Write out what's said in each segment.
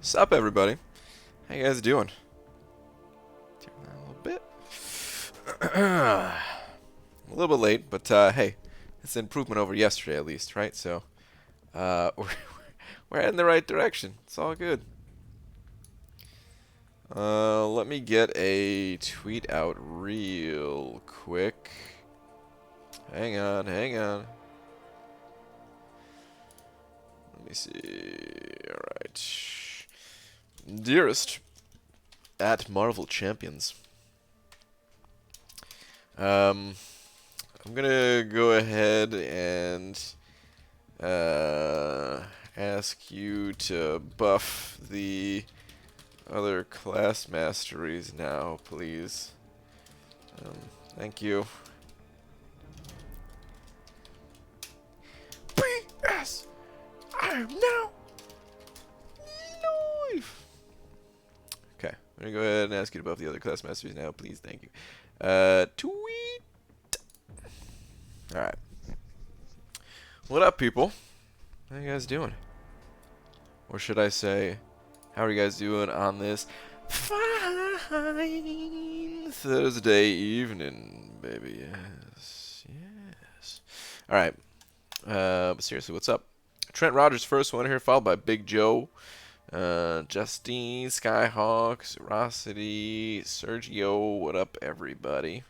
Sup, everybody? How you guys doing? Turn that a little bit. A little bit late, but hey, it's an improvement over yesterday at least, right? So we're heading in the right direction. It's all good. Let me get a tweet out real quick. Hang on, hang on. Let me see. All right. Dearest at Marvel Champions. I'm gonna go ahead and ask you to buff the other class masteries now, please. Thank you. P.S. I am now live. Okay, I'm gonna go ahead and ask you to buff the other class masteries now, please. Thank you. Tweet. Alright. What up, people? How you guys doing? Or should I say, how are you guys doing on this fine Thursday evening, baby? Yes, yes. Alright. But seriously, what's up? Trent Rogers, first one here, followed by Big Joe. Justine, Skyhawk, Serosity, Sergio, what up, everybody?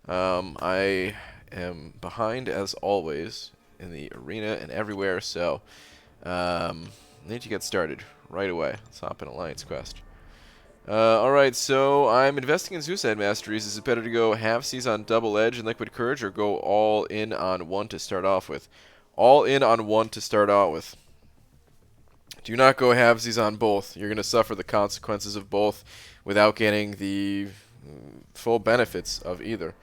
I am behind, as always, in the arena and everywhere, so need to get started right away. Let's hop in Alliance Quest. Alright, so I'm investing in Suicide Masteries. Is it better to go halfsies on Double Edge and Liquid Courage, or go all in on one to start off with? All in on one to start out with. Do not go halvesies on both. You're going to suffer the consequences of both without getting the full benefits of either.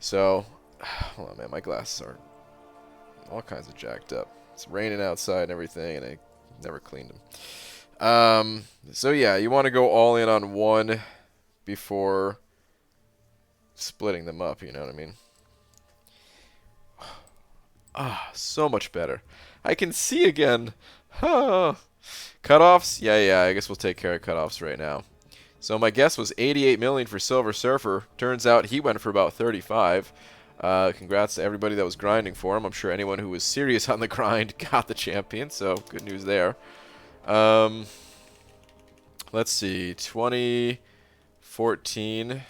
So, hold on, man. My glasses are all kinds of jacked up. It's raining outside and everything, and I never cleaned them. So, yeah, you want to go all in on one before splitting them up, you know what I mean? So much better. I can see again. Cutoffs? Yeah, I guess we'll take care of cutoffs right now. So my guess was 88 million for Silver Surfer. Turns out he went for about 35. Congrats to everybody that was grinding for him. I'm sure anyone who was serious on the grind got the champion, so good news there. Let's see, 2014.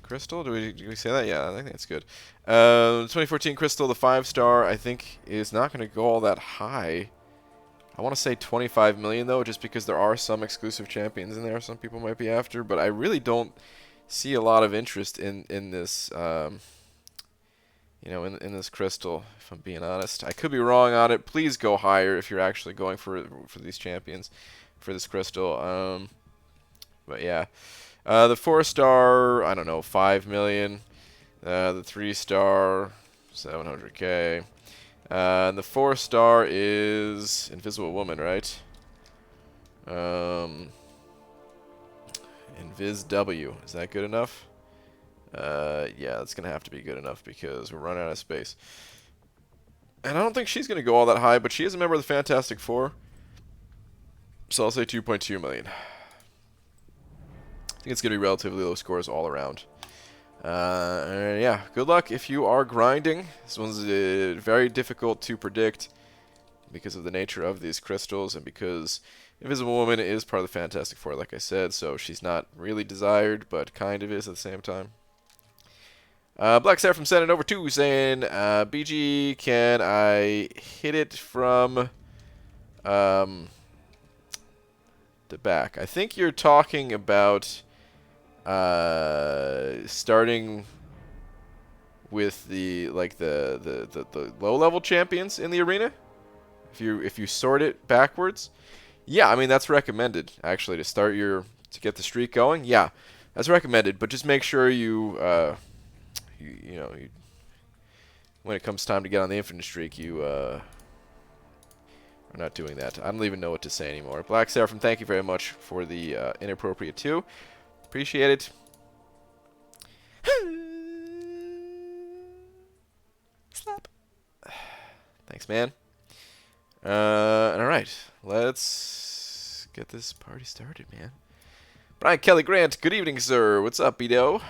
Crystal? Do we say that? Yeah, I think that's good. 2014 Crystal, the 5-star, I think is not going to go all that high. I want to say 25 million though, just because there are some exclusive champions in there some people might be after, but I really don't see a lot of interest in this in this Crystal, if I'm being honest. I could be wrong on it. Please go higher if you're actually going for these champions for this Crystal. But yeah. The 4-star, I don't know, 5 million. The 3-star, 700k. And the 4-star is Invisible Woman, right? Invis W. Is that good enough? Yeah, that's going to have to be good enough because we're running out of space. And I don't think she's going to go all that high, but she is a member of the Fantastic Four. So I'll say 2.2 million. I think it's going to be relatively low scores all around. Yeah, good luck if you are grinding. This one's very difficult to predict because of the nature of these crystals and because Invisible Woman is part of the Fantastic Four, like I said, so she's not really desired, but kind of is at the same time. Black Seraphim sent it over too, saying, BG, can I hit it from the back? I think you're talking about starting with the low level champions in the arena. If you sort it backwards, yeah, I mean that's recommended actually to get the streak going. Yeah, that's recommended, but just make sure when it comes time to get on the infinite streak, you are not doing that. I don't even know what to say anymore. Black Seraphim, thank you very much for the inappropriate 2. Appreciate it. Slap. Thanks, man. Alright. Let's get this party started, man. Brian Kelly Grant, good evening, sir. What's up, Edo?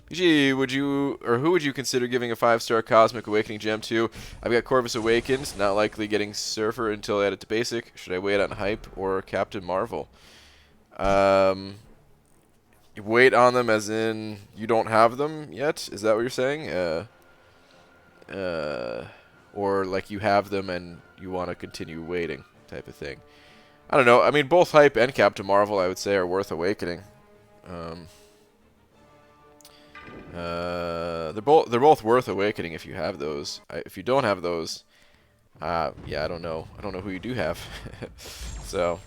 PG, who would you consider giving a 5-star Cosmic Awakening gem to? I've got Corvus Awakened, not likely getting Surfer until I add it to Basic. Should I wait on Hype or Captain Marvel? You wait on them as in you don't have them yet? Is that what you're saying? Or like you have them and you want to continue waiting type of thing. I don't know. I mean, both Hype and Captain Marvel, I would say, are worth awakening. They're both worth awakening if you have those. If you don't have those, yeah, I don't know. I don't know who you do have. So,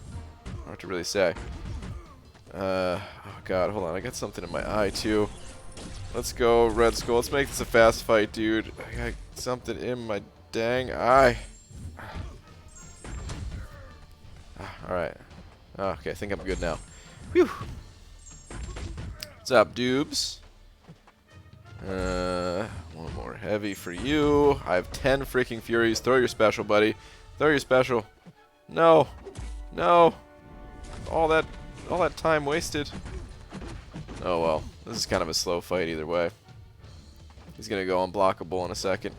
hard to really say. Oh god, hold on. I got something in my eye too. Let's go, Red Skull. Let's make this a fast fight, dude. I got something in my dang eye. Alright. Okay, I think I'm good now. Whew. What's up, dubes? One more heavy for you. I have 10 freaking Furies. Throw your special, buddy. Throw your special. No. No. All that time wasted. Oh well. This is kind of a slow fight either way. He's gonna go unblockable in a second.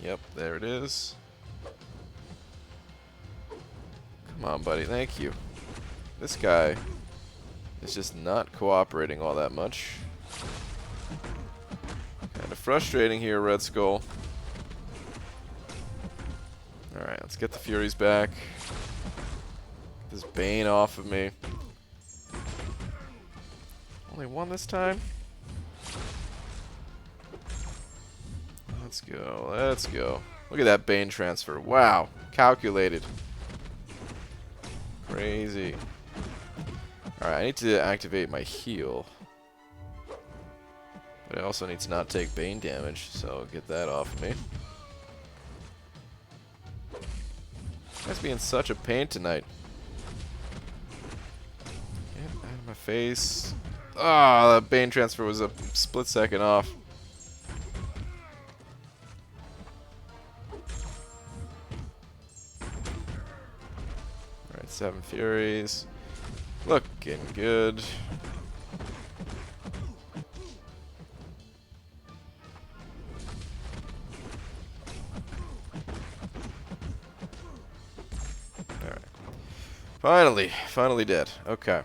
Yep, there it is. Come on, buddy. Thank you. This guy is just not cooperating all that much. Kind of frustrating here, Red Skull. Alright, let's get the Furies back. Get this Bane off of me. Only one this time? Let's go, let's go. Look at that Bane transfer. Wow, calculated. Crazy. Alright, I need to activate my heal. But I also need to not take Bane damage, so get that off of me. Guy's being such a pain tonight. Get out of my face. Ah, that Bane transfer was a split second off. Alright, 7 Furies. Looking good. Finally dead. Okay.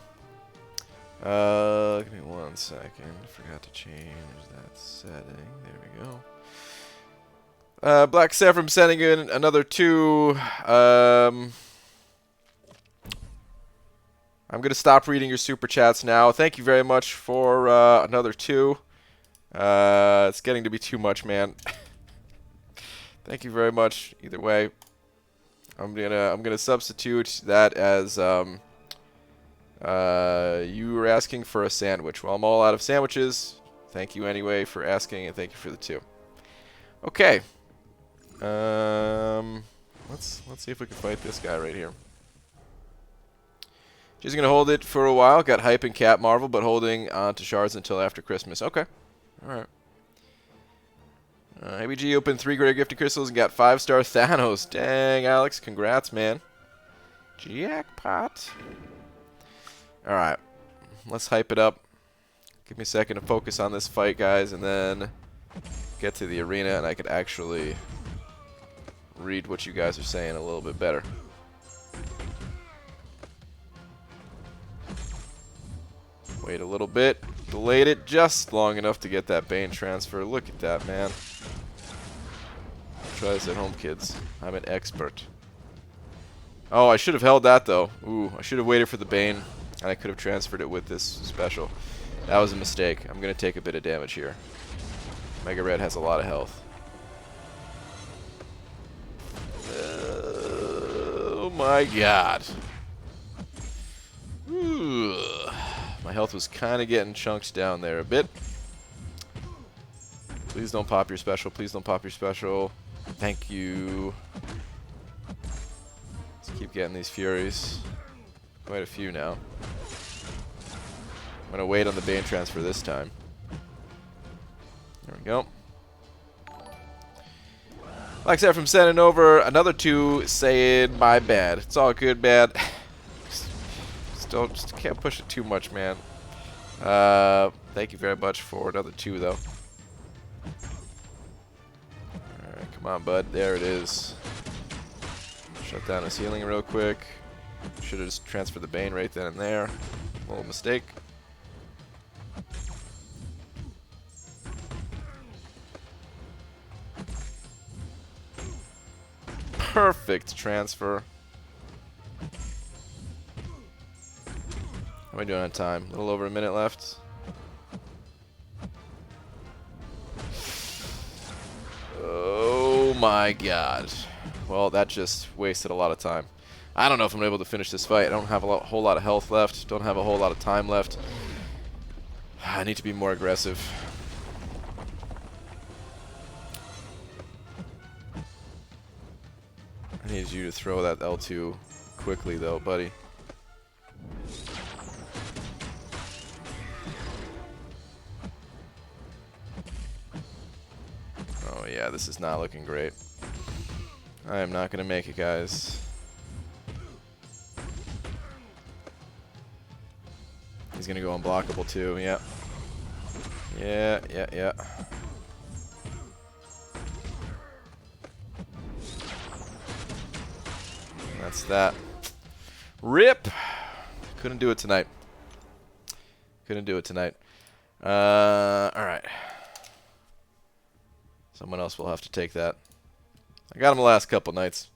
Give me 1 second. Forgot to change that setting. There we go. Black Saffron sending in another 2. I'm gonna stop reading your super chats now. Thank you very much for another 2. It's getting to be too much, man. Thank you very much. Either way. I'm gonna substitute that as you were asking for a sandwich. Well, I'm all out of sandwiches. Thank you anyway for asking, and thank you for the 2. Okay. Let's see if we can fight this guy right here. She's gonna hold it for a while. Got Hype and Cap Marvel, but holding on to shards until after Christmas. Okay. All right. ABG opened 3 Greater Gifted Crystals and got 5-star Thanos. Dang, Alex. Congrats, man. Jackpot. Alright. Let's hype it up. Give me a second to focus on this fight, guys, and then get to the arena, and I could actually read what you guys are saying a little bit better. Wait a little bit. Delayed it just long enough to get that Bane transfer. Look at that, man. Try this at home, kids. I'm an expert. Oh, I should have held that, though. Ooh, I should have waited for the Bane, and I could have transferred it with this special. That was a mistake. I'm going to take a bit of damage here. Mega Red has a lot of health. Oh, my God. Ooh. My health was kind of getting chunked down there a bit. Please don't pop your special. Please don't pop your special. Thank you. Let's keep getting these Furies. Quite a few now. I'm going to wait on the Bane transfer this time. There we go. Like I said, from sending over another 2 saying my bad. It's all good, man. Just can't push it too much, man. Thank you very much for another 2, though. Alright, come on, bud. There it is. Shut down his healing real quick. Should have just transferred the Bane right then and there. Little mistake. Perfect transfer. How am I doing on time? A little over a minute left. Oh my god. Well, that just wasted a lot of time. I don't know if I'm able to finish this fight. I don't have a whole lot of health left. Don't have a whole lot of time left. I need to be more aggressive. I need you to throw that L2 quickly, though, buddy. Oh, yeah, this is not looking great. I am not going to make it, guys. He's going to go unblockable, too. Yeah. Yeah. That's that. RIP! Couldn't do it tonight. Alright. Someone else will have to take that. I got him the last couple nights.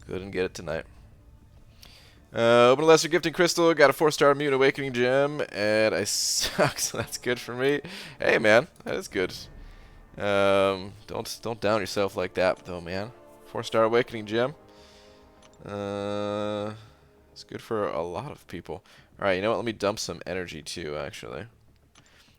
Couldn't get it tonight. Open a Lesser Gifting Crystal. Got a 4-star Mutant Awakening Gem. And I suck, so that's good for me. Hey, man. That is good. Don't down yourself like that, though, man. 4-star Awakening Gem. It's good for a lot of people. Alright, you know what? Let me dump some energy, too, actually.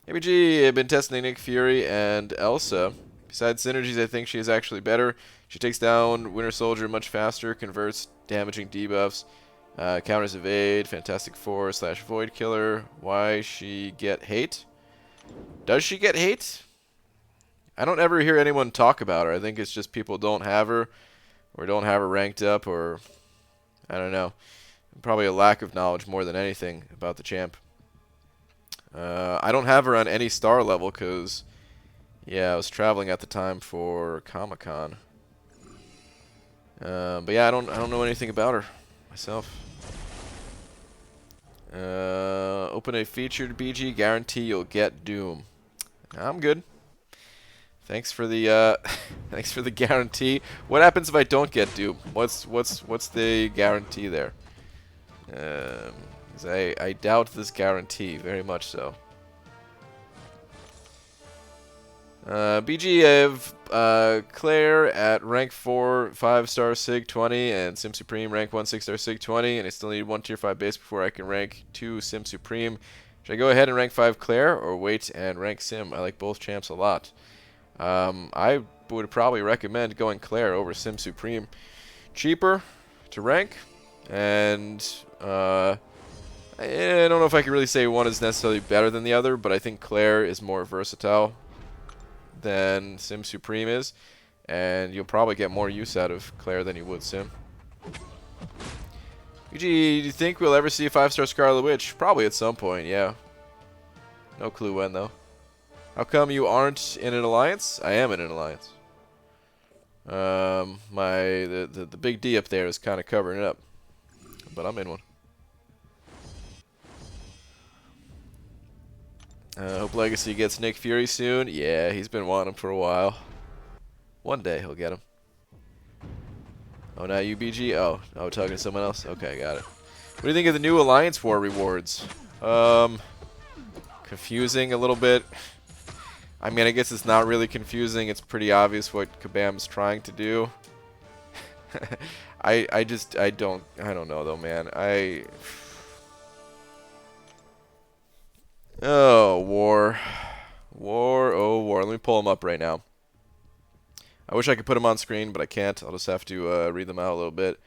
ABG, I've been testing Nick Fury and Elsa. Besides synergies, I think she is actually better. She takes down Winter Soldier much faster, converts damaging debuffs, counters evade, Fantastic Four / Void Killer. Why she get hate? Does she get hate? I don't ever hear anyone talk about her. I think it's just people don't have her, or don't have her ranked up, or I don't know. Probably a lack of knowledge more than anything about the champ. I don't have her on any star level because, yeah, I was traveling at the time for Comic-Con. But yeah, I don't know anything about her myself. Open a featured BG, guarantee you'll get Doom. I'm good. Thanks for the thanks for the guarantee. What happens if I don't get Doom? What's the guarantee there? 'Cause I doubt this guarantee very much so. BG, I have Claire at rank 4, 5-star Sig 20, and Sim Supreme rank 1, 6-star Sig 20, and I still need 1 tier 5 base before I can rank 2 Sim Supreme. Should I go ahead and rank 5 Claire, or wait and rank Sim? I like both champs a lot. I would probably recommend going Claire over Sim Supreme. Cheaper to rank, and I don't know if I can really say one is necessarily better than the other, but I think Claire is more versatile than Sim Supreme is, and you'll probably get more use out of Claire than you would Sim. UG, do you think we'll ever see a 5-star Scarlet Witch? Probably at some point, yeah. No clue when, though. How come you aren't in an alliance? I am in an alliance. The big D up there is kind of covering it up, but I'm in one. Hope Legacy gets Nick Fury soon. Yeah, he's been wanting him for a while. One day he'll get him. Oh, now UBG? Oh, talking to someone else? Okay, got it. What do you think of the new Alliance War rewards? Confusing a little bit. I mean, I guess it's not really confusing. It's pretty obvious what Kabam's trying to do. I don't know though, man. Oh, war. Oh, war. Let me pull them up right now. I wish I could put them on screen, but I can't. I'll just have to read them out a little bit.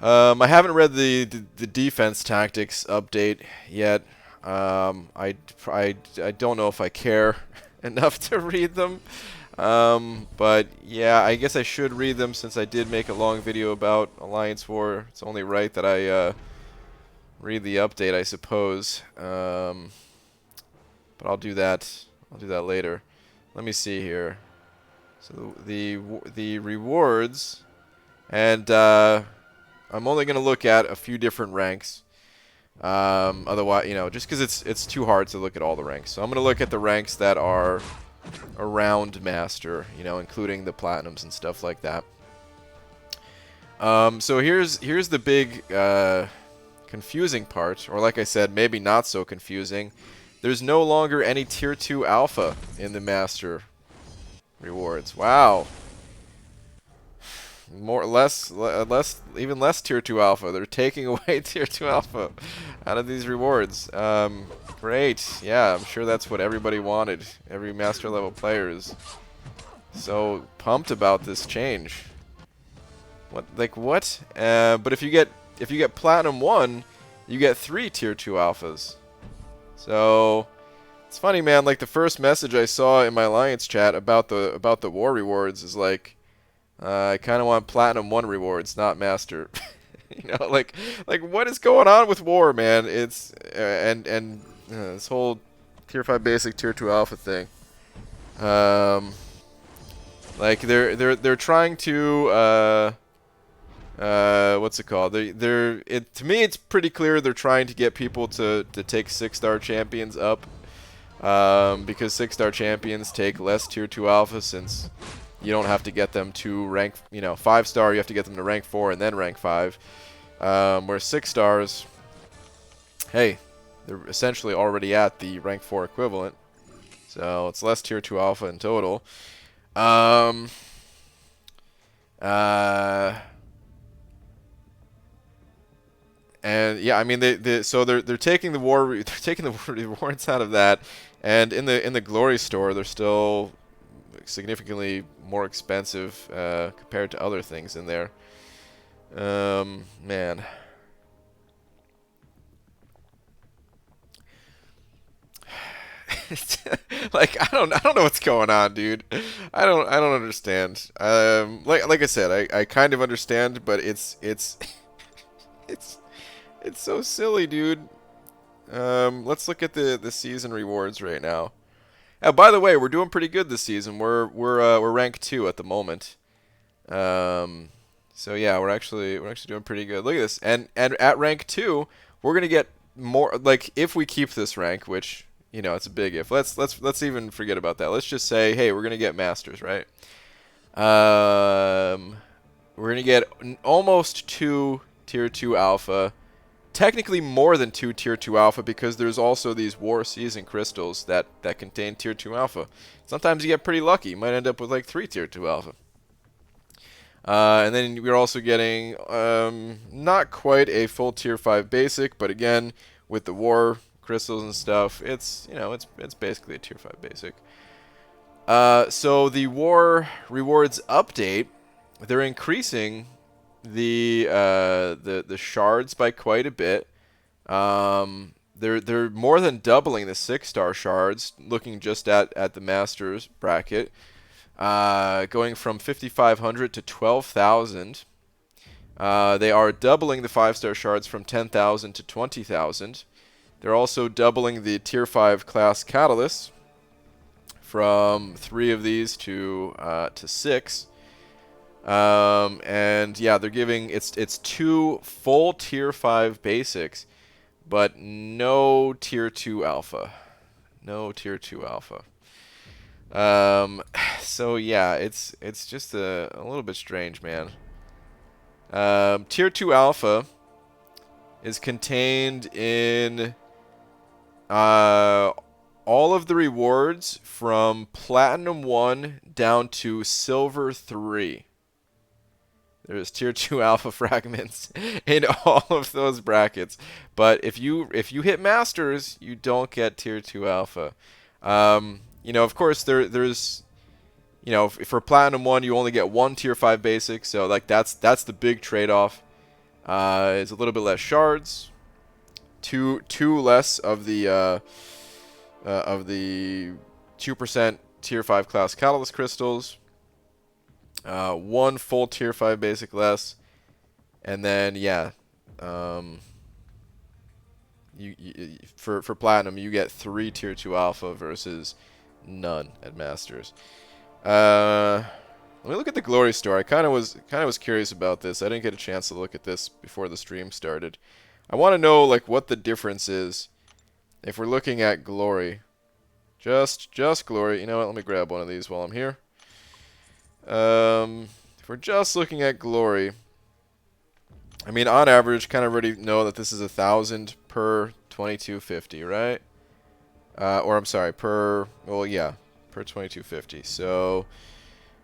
I haven't read the defense tactics update yet. I don't know if I care enough to read them. But yeah, I guess I should read them since I did make a long video about Alliance War. It's only right that I read the update, I suppose. But I'll do that. I'll do that later. Let me see here. So the rewards, and I'm only going to look at a few different ranks. Otherwise, you know, just because it's too hard to look at all the ranks. So I'm going to look at the ranks that are around Master, you know, including the Platinums and stuff like that. So here's the big confusing part, or like I said, maybe not so confusing. There's no longer any Tier 2 Alpha in the Master rewards. Wow. Even less Tier 2 Alpha. They're taking away Tier 2 Alpha out of these rewards. Great. Yeah, I'm sure that's what everybody wanted. Every Master level player is so pumped about this change. What? Like what? But if you get Platinum 1, you get 3 Tier 2 Alphas. So it's funny, man. Like the first message I saw in my Alliance chat about the war rewards is like, I kind of want Platinum 1 rewards, not Master. You know, like what is going on with war, man? It's and this whole Tier 5 basic, Tier 2 Alpha thing. Like they're trying to what's it called? To me it's pretty clear they're trying to get people to take 6-star champions up, because 6-star champions take less Tier 2 Alpha, since you don't have to get them to rank, 5-star, you have to get them to rank 4 and then rank 5. Where 6 stars, hey, they're essentially already at the rank 4 equivalent. So it's less Tier 2 Alpha in total. And yeah, I mean they're taking the rewards out of that, and in the Glory store they're still significantly more expensive compared to other things in there. Man. Like I don't know what's going on, dude. I don't understand. Like I said, I kind of understand, but it's so silly, dude. Let's look at the season rewards right now. By the way, we're doing pretty good this season. We're rank 2 at the moment. So yeah, we're actually doing pretty good. Look at this, and at rank 2, we're gonna get more. Like if we keep this rank, which it's a big if. Let's even forget about that. Let's just say, hey, we're gonna get Masters, right? We're gonna get almost 2 Tier 2 Alpha. Technically more than 2 Tier 2 Alpha, because there's also these War Season crystals that contain Tier 2 Alpha. Sometimes you get pretty lucky. You might end up with like 3 Tier 2 Alpha. And then we're also getting not quite a full Tier 5 basic, but again, with the War crystals and stuff, it's basically a Tier 5 basic. So the War rewards update, they're increasing the shards by quite a bit. They're more than doubling the 6-star shards, looking just at the Masters bracket, going from 5,500 to 12,000. They are doubling the 5-star shards from 10,000 to 20,000. They're also doubling the Tier 5 class catalysts from 3 of these to 6. And yeah, they're giving it's 2 full Tier 5 basics, but no Tier 2 Alpha. No Tier 2 Alpha. So yeah, it's just a little bit strange, man. Tier 2 Alpha is contained in all of the rewards from Platinum 1 down to Silver 3. There's Tier 2 Alpha fragments in all of those brackets. But if you hit Masters, you don't get Tier 2 Alpha. Of course, there's for Platinum 1, you only get 1 Tier 5 basic, so like that's the big trade-off. It's a little bit less shards, two less of the 2% tier 5 class catalyst crystals, 1 full tier 5 basic less, and then yeah, for platinum you get 3 tier 2 alpha versus none at masters. Let me look at the glory store. I kind of was curious about this. I didn't get a chance to look at this before the stream started. I want to know like what the difference is if we're looking at glory. Just glory. You know what? Let me grab one of these while I'm here. If we're just looking at glory, I mean, on average, kind of already know that this is 1,000 per 2250, right? Or I'm sorry, per 2250. So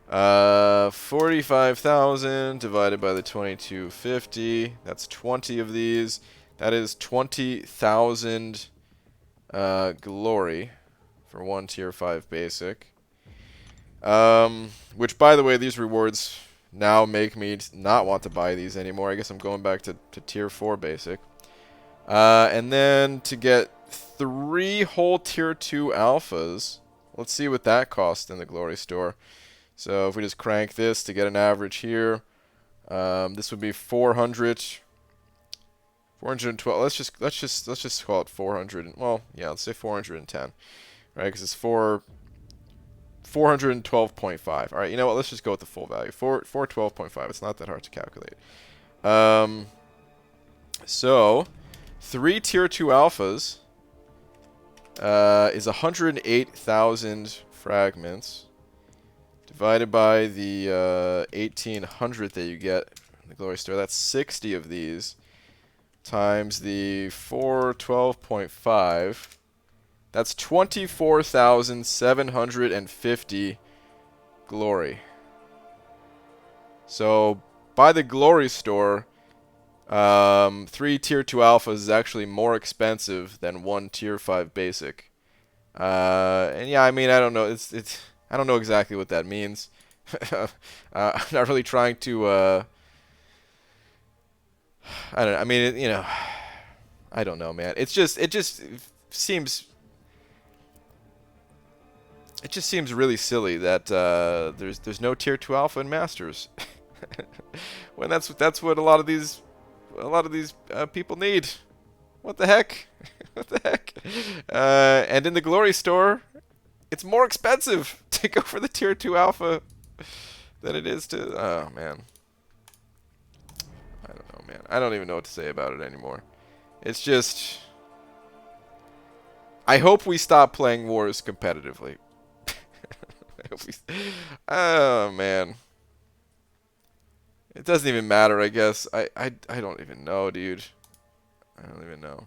45,000 divided by the 2250. That's 20 of these. That is 20,000 glory for 1 tier 5 basic. Which, by the way, these rewards now make me not want to buy these anymore. I guess I'm going back to tier 4 basic. And then to get 3 whole tier 2 alphas, let's see what that costs in the glory store. So if we just crank this to get an average here, this would be 412. Let's just call it 400. Well, yeah, let's say 410, right? Because it's 412.5. All right, you know what? Let's just go with the full value. 412.5. It's not that hard to calculate. So 3 tier 2 alphas is 108,000 fragments. Divided by the 1,800 that you get in the glory store, that's 60 of these, times the 412.5, that's 24,750 glory. So by the glory store, 3 tier 2 alphas is actually more expensive than 1 tier 5 basic. And yeah, I mean, I don't know. I don't know exactly what that means. I'm not really trying to. I don't know. I mean, you know, I don't know, man. It just seems. It just seems really silly that there's no tier 2 alpha in masters, when that's what a lot of these people need. What the heck? What the heck? And in the glory store, it's more expensive to go for the tier 2 alpha than it is to... Oh, man. I don't know, man. I don't even know what to say about it anymore. It's just... I hope we stop playing wars competitively. Oh, man. It doesn't even matter, I guess. I don't even know, dude. I don't even know.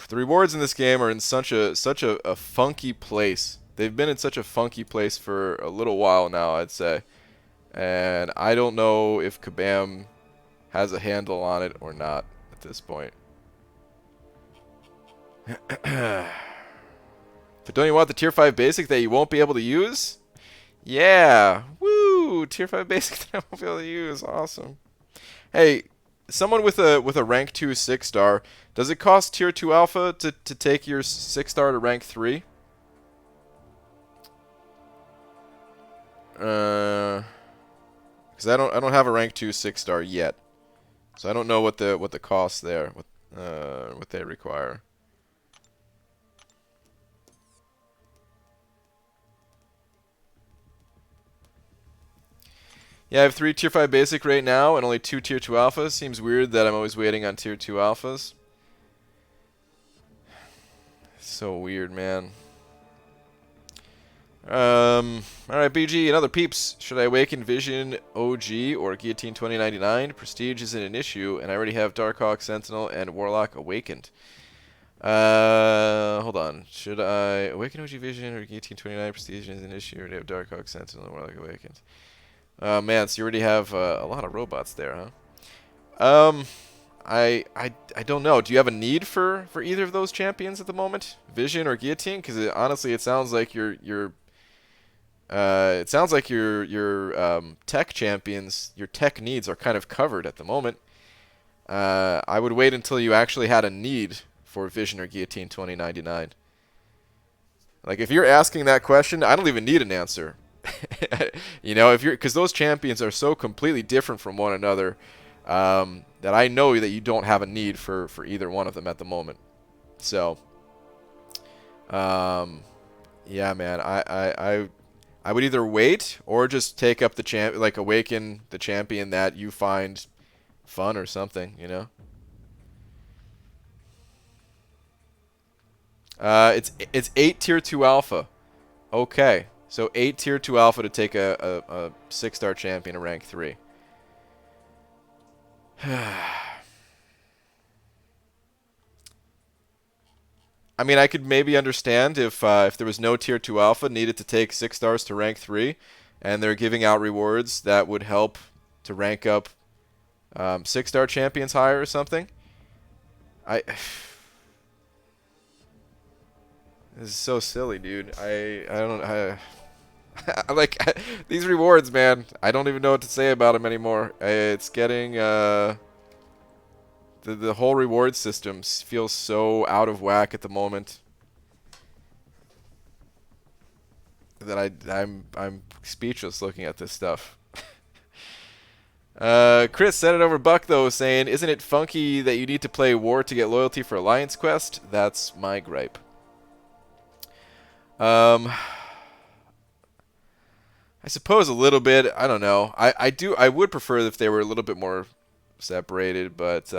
The rewards in this game are in such a funky place. They've been in such a funky place for a little while now, I'd say. And I don't know if Kabam has a handle on it or not at this point. But don't you want the tier 5 basic that you won't be able to use? Yeah. Woo! Tier 5 basic that I won't be able to use. Awesome. Hey, someone with a rank 2 6-star, does it cost tier 2 alpha to take your 6-star to rank 3? Because I don't have a rank 2 6-star yet, so I don't know what the cost there, what they require. Yeah, I have 3 tier 5 basic right now and only 2 tier 2 alphas. Seems weird that I'm always waiting on tier 2 alphas. So weird, man. Alright, BG and other peeps. Should I awaken Vision OG or Guillotine 2099? Prestige isn't an issue, and I already have Darkhawk, Sentinel, and Warlock awakened. Hold on. Should I awaken OG Vision or Guillotine 29? Prestige isn't an issue, I already have Darkhawk, Sentinel, and Warlock awakened. Man, so you already have a lot of robots there, huh? I don't know. Do you have a need for either of those champions at the moment, Vision or Guillotine? Because honestly, it sounds like your tech champions, your tech needs are kind of covered at the moment. I would wait until you actually had a need for Vision or Guillotine 2099. Like, if you're asking that question, I don't even need an answer. You know, if you're, because those champions are so completely different from one another, that I know that you don't have a need for either one of them at the moment. So, yeah, man, I would either wait or just take up the like awaken the champion that you find fun or something, you know. It's 8 tier 2 alpha. Okay, so 8 tier 2 alpha to take a 6-star champion of rank 3. I mean, I could maybe understand if there was no tier 2 alpha needed to take 6 stars to rank 3, and they're giving out rewards that would help to rank up 6-star champions higher or something. I This is so silly, dude. I don't I like these rewards, man. I don't even know what to say about them anymore. It's getting the whole reward system feels so out of whack at the moment that I'm speechless looking at this stuff. Chris sent it over Buck though, saying, "Isn't it funky that you need to play War to get loyalty for Alliance Quest?" That's my gripe. I suppose a little bit. I don't know. I would prefer if they were a little bit more separated, but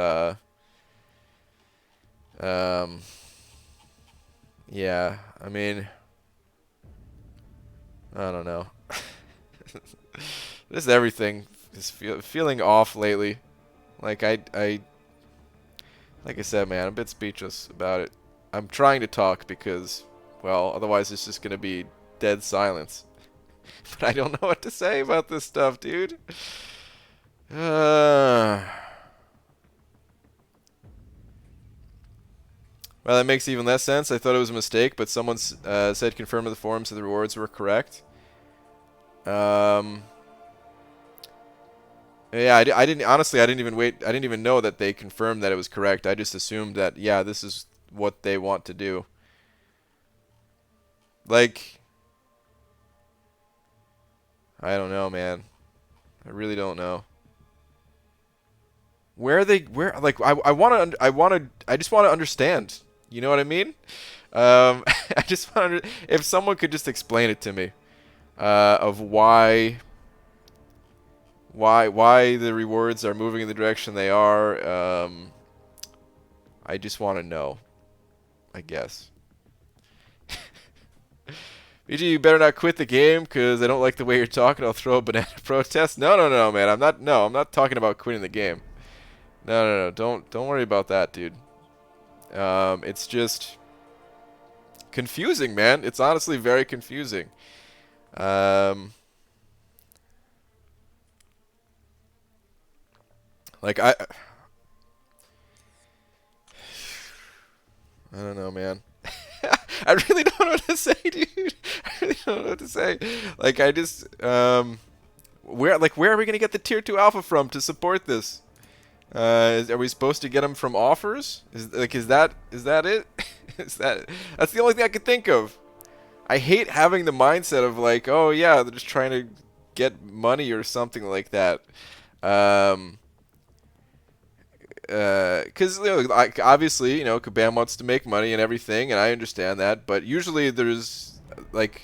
yeah. I mean, I don't know. Just everything is feeling off lately. Like like I said, man, I'm a bit speechless about it. I'm trying to talk because, well, otherwise it's just gonna be dead silence. But I don't know what to say about this stuff, dude. Well, that makes even less sense. I thought it was a mistake, but someone said confirm in the forums that the rewards were correct. Yeah, I didn't honestly. I didn't even wait. I didn't even know that they confirmed that it was correct. I just assumed that yeah, this is what they want to do. Like, I don't know, man. I really don't know. Where like I just want to understand. You know what I mean? I just want to, if someone could just explain it to me, of why the rewards are moving in the direction they are. I just want to know, I guess. BG, you better not quit the game because I don't like the way you're talking. I'll throw a banana protest. No, man. I'm not talking about quitting the game. No. Don't worry about that, dude. It's just confusing, man. It's honestly very confusing. Like I don't know, man. I really don't know what to say, dude. I really don't know what to say. Like I just where are we gonna get the tier 2 alpha from to support this? Are we supposed to get them from offers? Is that it? That's the only thing I could think of. I hate having the mindset of like, oh yeah, they're just trying to get money or something like that. Because you know, like obviously, you know, Kabam wants to make money and everything, and I understand that. But usually, there's like,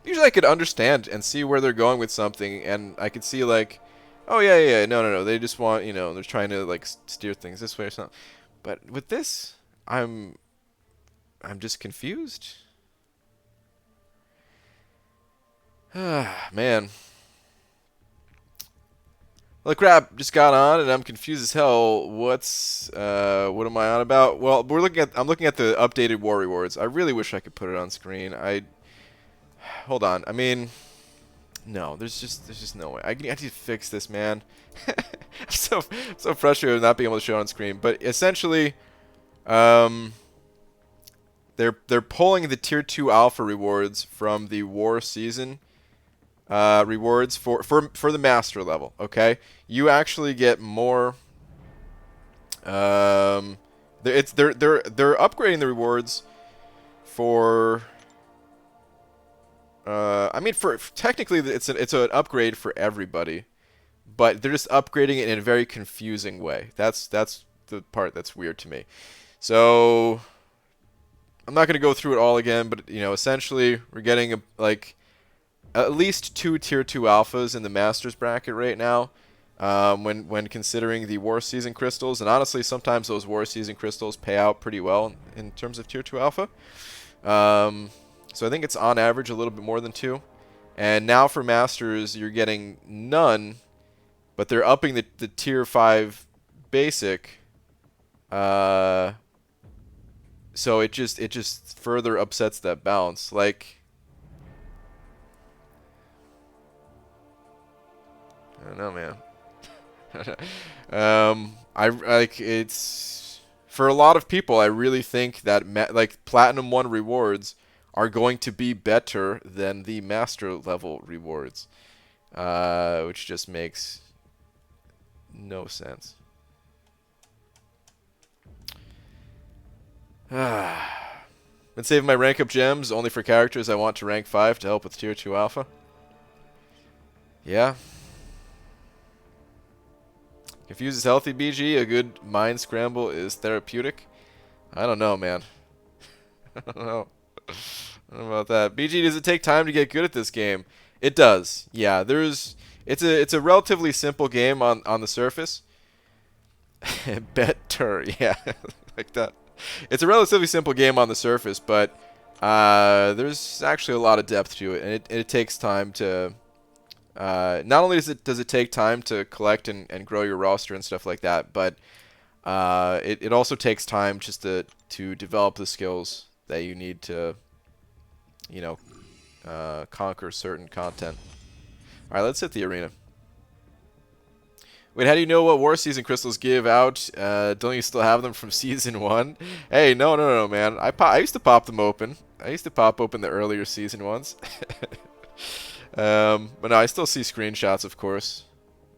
usually I could understand and see where they're going with something, and I could see like, oh yeah, no, they just want, you know, they're trying to like steer things this way or something. But with this, I'm just confused. Man. Well, crap, just got on and I'm confused as hell. What am I on about? Well, I'm looking at the updated war rewards. I really wish I could put it on screen. Hold on. I mean, no, there's just no way. I need to fix this, man. I'm so frustrated with not being able to show it on screen. But essentially, they're pulling the tier 2 alpha rewards from the war season rewards for the master level. Okay, you actually get more. They're upgrading the rewards for. They're upgrading the rewards for the master level. Okay, you actually get more. They're upgrading the rewards for the master level. Okay, you actually get more. They're upgrading the rewards for. They're upgrading the rewards for the master level. Okay, you actually get more. They're upgrading the rewards I mean, technically, it's an upgrade for everybody, but they're just upgrading it in a very confusing way. That's the part that's weird to me. So I'm not going to go through it all again, but essentially we're getting like at least 2 tier 2 alphas in the Masters bracket right now. When considering the War Season crystals, and honestly, sometimes those War Season crystals pay out pretty well in terms of tier 2 alpha. So I think it's on average a little bit more than 2. And now for Masters, you're getting none, but they're upping the tier 5 basic. So it just further upsets that balance. Like, I don't know, man. I like it's for a lot of people. I really think that like Platinum 1 rewards are going to be better than the Master level rewards, which just makes no sense. Been saving my rank up gems only for characters I want to rank 5 to help with tier 2 alpha. Yeah. Confuses healthy BG. A good mind scramble is therapeutic. I don't know, man. I don't know. I don't know about that. BG, does it take time to get good at this game? It does. Yeah, it's a relatively simple game on the surface. Better, yeah, like that. It's a relatively simple game on the surface, but there's actually a lot of depth to it, and it takes time to. Not only does it take time to collect and grow your roster and stuff like that, but it also takes time just to develop the skills that you need to, conquer certain content. All right, let's hit the arena. Wait, how do you know what War Season crystals give out? Don't you still have them from Season 1? Hey, no, man. I used to pop them open. I used to pop open the earlier Season ones. But no, I still see screenshots, of course,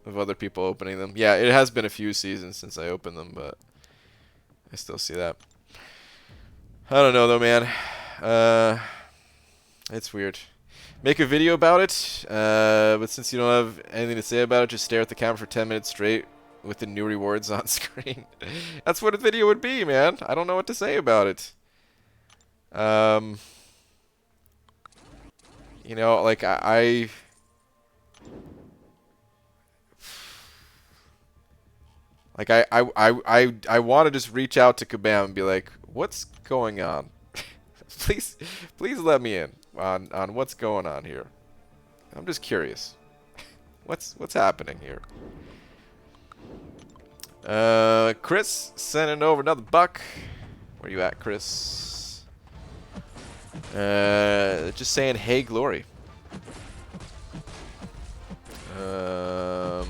of other people opening them. Yeah, it has been a few seasons since I opened them, but I still see that. I don't know, though, man. It's weird. Make a video about it, but since you don't have anything to say about it, just stare at the camera for 10 minutes straight with the new rewards on screen. That's what a video would be, man. I don't know what to say about it. Like I want to just reach out to Kabam and be like, "What's going on? please let me in on what's going on here. I'm just curious. What's happening here?" Chris sending over another buck. Where you at, Chris? Just saying, hey, glory. And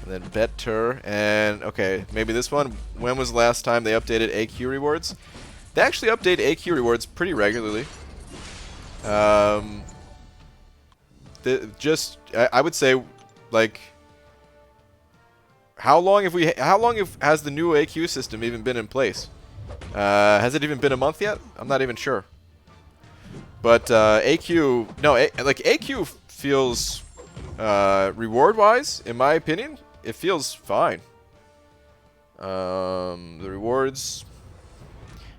then better, and okay, maybe this one. When was the last time they updated AQ rewards? They actually update AQ rewards pretty regularly. I would say, like, how long has the new AQ system even been in place? Has it even been a month yet? I'm not even sure. But AQ, no, like AQ feels reward-wise, in my opinion, it feels fine. The rewards,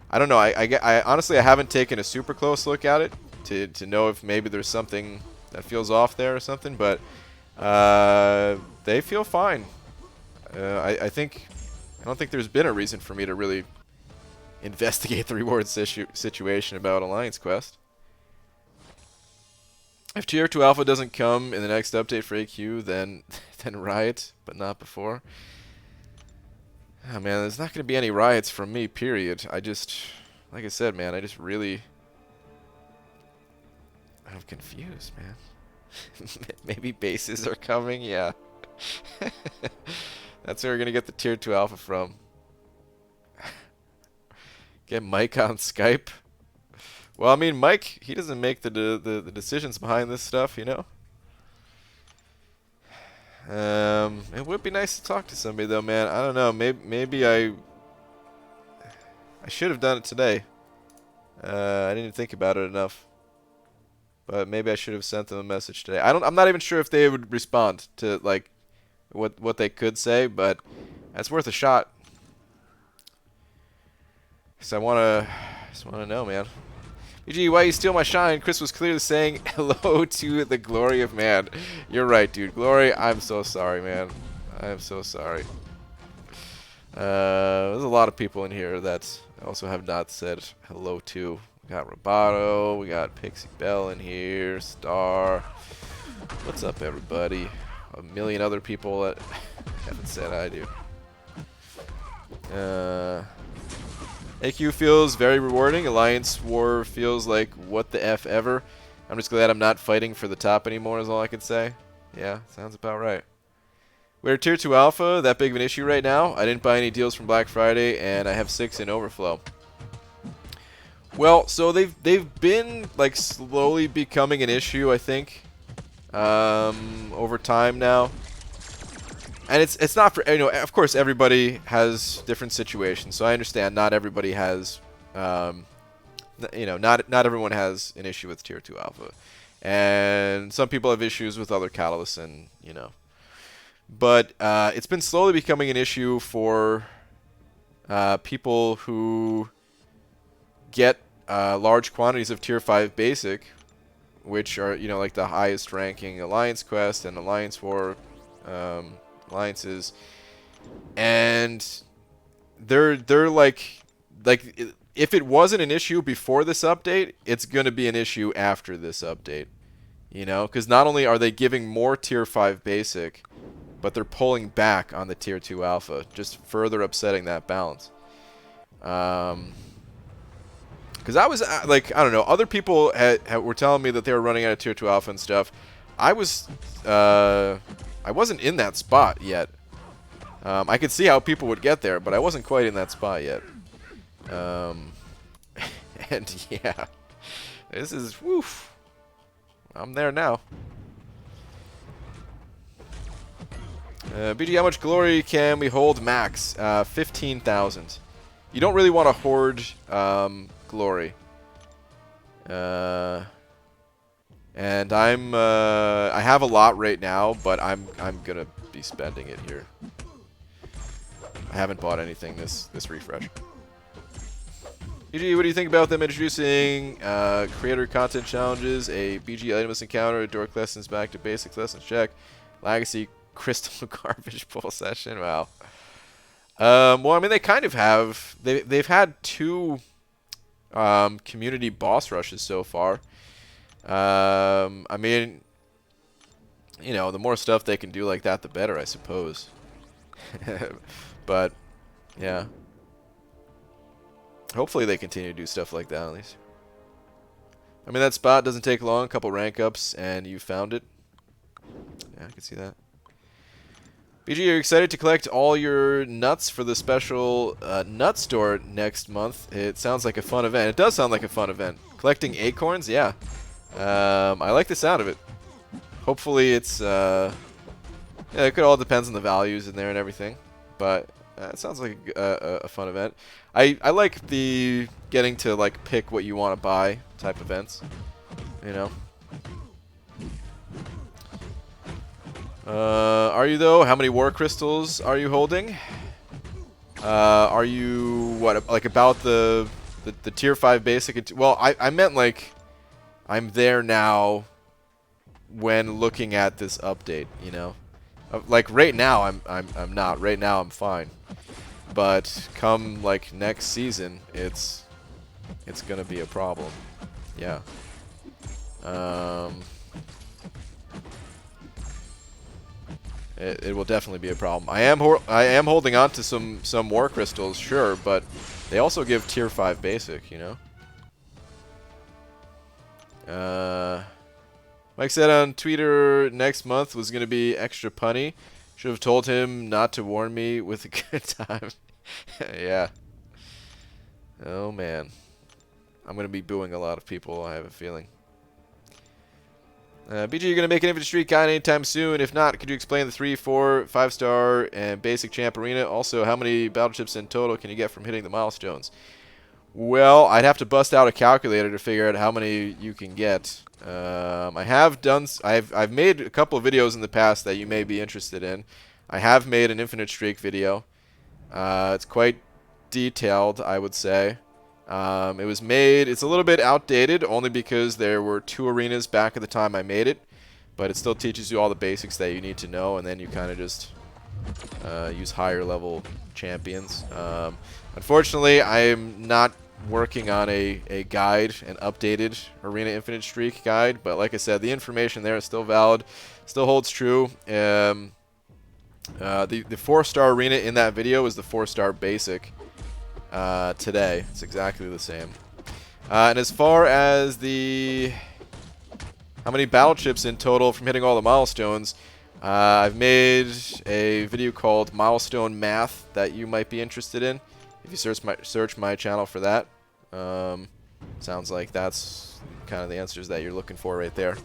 I don't know. I honestly, I haven't taken a super close look at it to know if maybe there's something that feels off there or something, but they feel fine. I don't think there's been a reason for me to really investigate the reward situation about Alliance Quest. If Tier 2 Alpha doesn't come in the next update for AQ, then riot, but not before. Oh man, there's not going to be any riots from me, period. Like I said, man, I'm confused, man. Maybe bases are coming, yeah. That's where we're going to get the Tier 2 Alpha from. Get Mike on Skype. Well, I mean, Mike, he doesn't make the decisions behind this stuff, you know? It would be nice to talk to somebody, though, man. I don't know. Maybe I should have done it today. I didn't think about it enough. But maybe I should have sent them a message today. I'm not even sure if they would respond to like what they could say, but that's worth a shot. Cause I just wanna know, man. BG, why you steal my shine? Chris was clearly saying hello to the glory of man. You're right, dude. Glory, I'm so sorry, man. I am so sorry. There's a lot of people in here that I also have not said hello to. We got Roboto, we got Pixie Bell in here, Star. What's up, everybody? A million other people that haven't said hi to. AQ feels very rewarding. Alliance War feels like what the F ever. I'm just glad I'm not fighting for the top anymore is all I can say. Yeah, sounds about right. We're Tier 2 Alpha, that big of an issue right now. I didn't buy any deals from Black Friday, and I have 6 in overflow. Well, so they've been like slowly becoming an issue, I think, over time now. And it's not for, you know, of course everybody has different situations, so I understand not everybody has, you know, not everyone has an issue with Tier 2 Alpha. And some people have issues with other catalysts and, you know. But it's been slowly becoming an issue for people who get large quantities of Tier 5 Basic, which are, you know, like the highest ranking Alliance Quest and Alliance War alliances, and they're like if it wasn't an issue before this update, it's going to be an issue after this update, you know, because not only are they giving more Tier 5 Basic, but they're pulling back on the Tier 2 Alpha, just further upsetting that balance. Because I was like, I don't know, other people were telling me that they were running out of Tier 2 Alpha and stuff. I wasn't in that spot yet. I could see how people would get there, but I wasn't quite in that spot yet. And yeah, this is, woof. I'm there now. BG, how much glory can we hold max? 15,000. You don't really want to hoard glory. And I have a lot right now, but I'm gonna be spending it here. I haven't bought anything this refresh. BG, what do you think about them introducing creator content challenges, a BG itemless encounter, a dork lessons back to basics lessons check, legacy crystal garbage pull session? Wow. Well, I mean, they kind of have. They've had 2 community boss rushes so far. I mean, you know, the more stuff they can do like that, the better, I suppose. But, yeah. Hopefully they continue to do stuff like that, at least. I mean, that spot doesn't take long. A couple rank ups, and you found it. Yeah, I can see that. BG, are you excited to collect all your nuts for the special nut store next month? It sounds like a fun event. It does sound like a fun event. Collecting acorns? Yeah. I like the sound of it. Hopefully it's, yeah, it could all depends on the values in there and everything. But it sounds like a fun event. I like the getting to, like, pick what you want to buy type events. You know. Are you, though? How many war crystals are you holding? Are you, what, like, about the Tier 5 basic? Well, I meant, like, I'm there now when looking at this update, you know? Like, right now, I'm not. Right now, I'm fine. But come, like, next season, it's gonna be a problem. Yeah. It will definitely be a problem. I am holding on to some war crystals, sure, but they also give Tier 5 basic, you know? Mike said on Twitter next month was going to be extra punny. Should have told him not to warn me with a good time. Yeah. Oh, man. I'm going to be booing a lot of people, I have a feeling. BG, you're going to make an infantry streak guide anytime soon. If not, could you explain the 3, 4, 5-star and basic champ arena? Also, how many battleships in total can you get from hitting the milestones? Well, I'd have to bust out a calculator to figure out how many you can get. I have done. I've made a couple of videos in the past that you may be interested in. I have made an infinite streak video. It's quite detailed, I would say. It was made. It's a little bit outdated, only because there were 2 arenas back at the time I made it. But it still teaches you all the basics that you need to know, and then you kind of just use higher level champions. Unfortunately, I am not working on a guide, an updated Arena Infinite Streak guide, but like I said, the information there is still valid, still holds true. The 4-star arena in that video is the 4-star basic today. It's exactly the same. And as far as how many battle chips in total from hitting all the milestones, I've made a video called Milestone Math that you might be interested in. If you search my channel for that. Sounds like that's kind of the answers that you're looking for right there.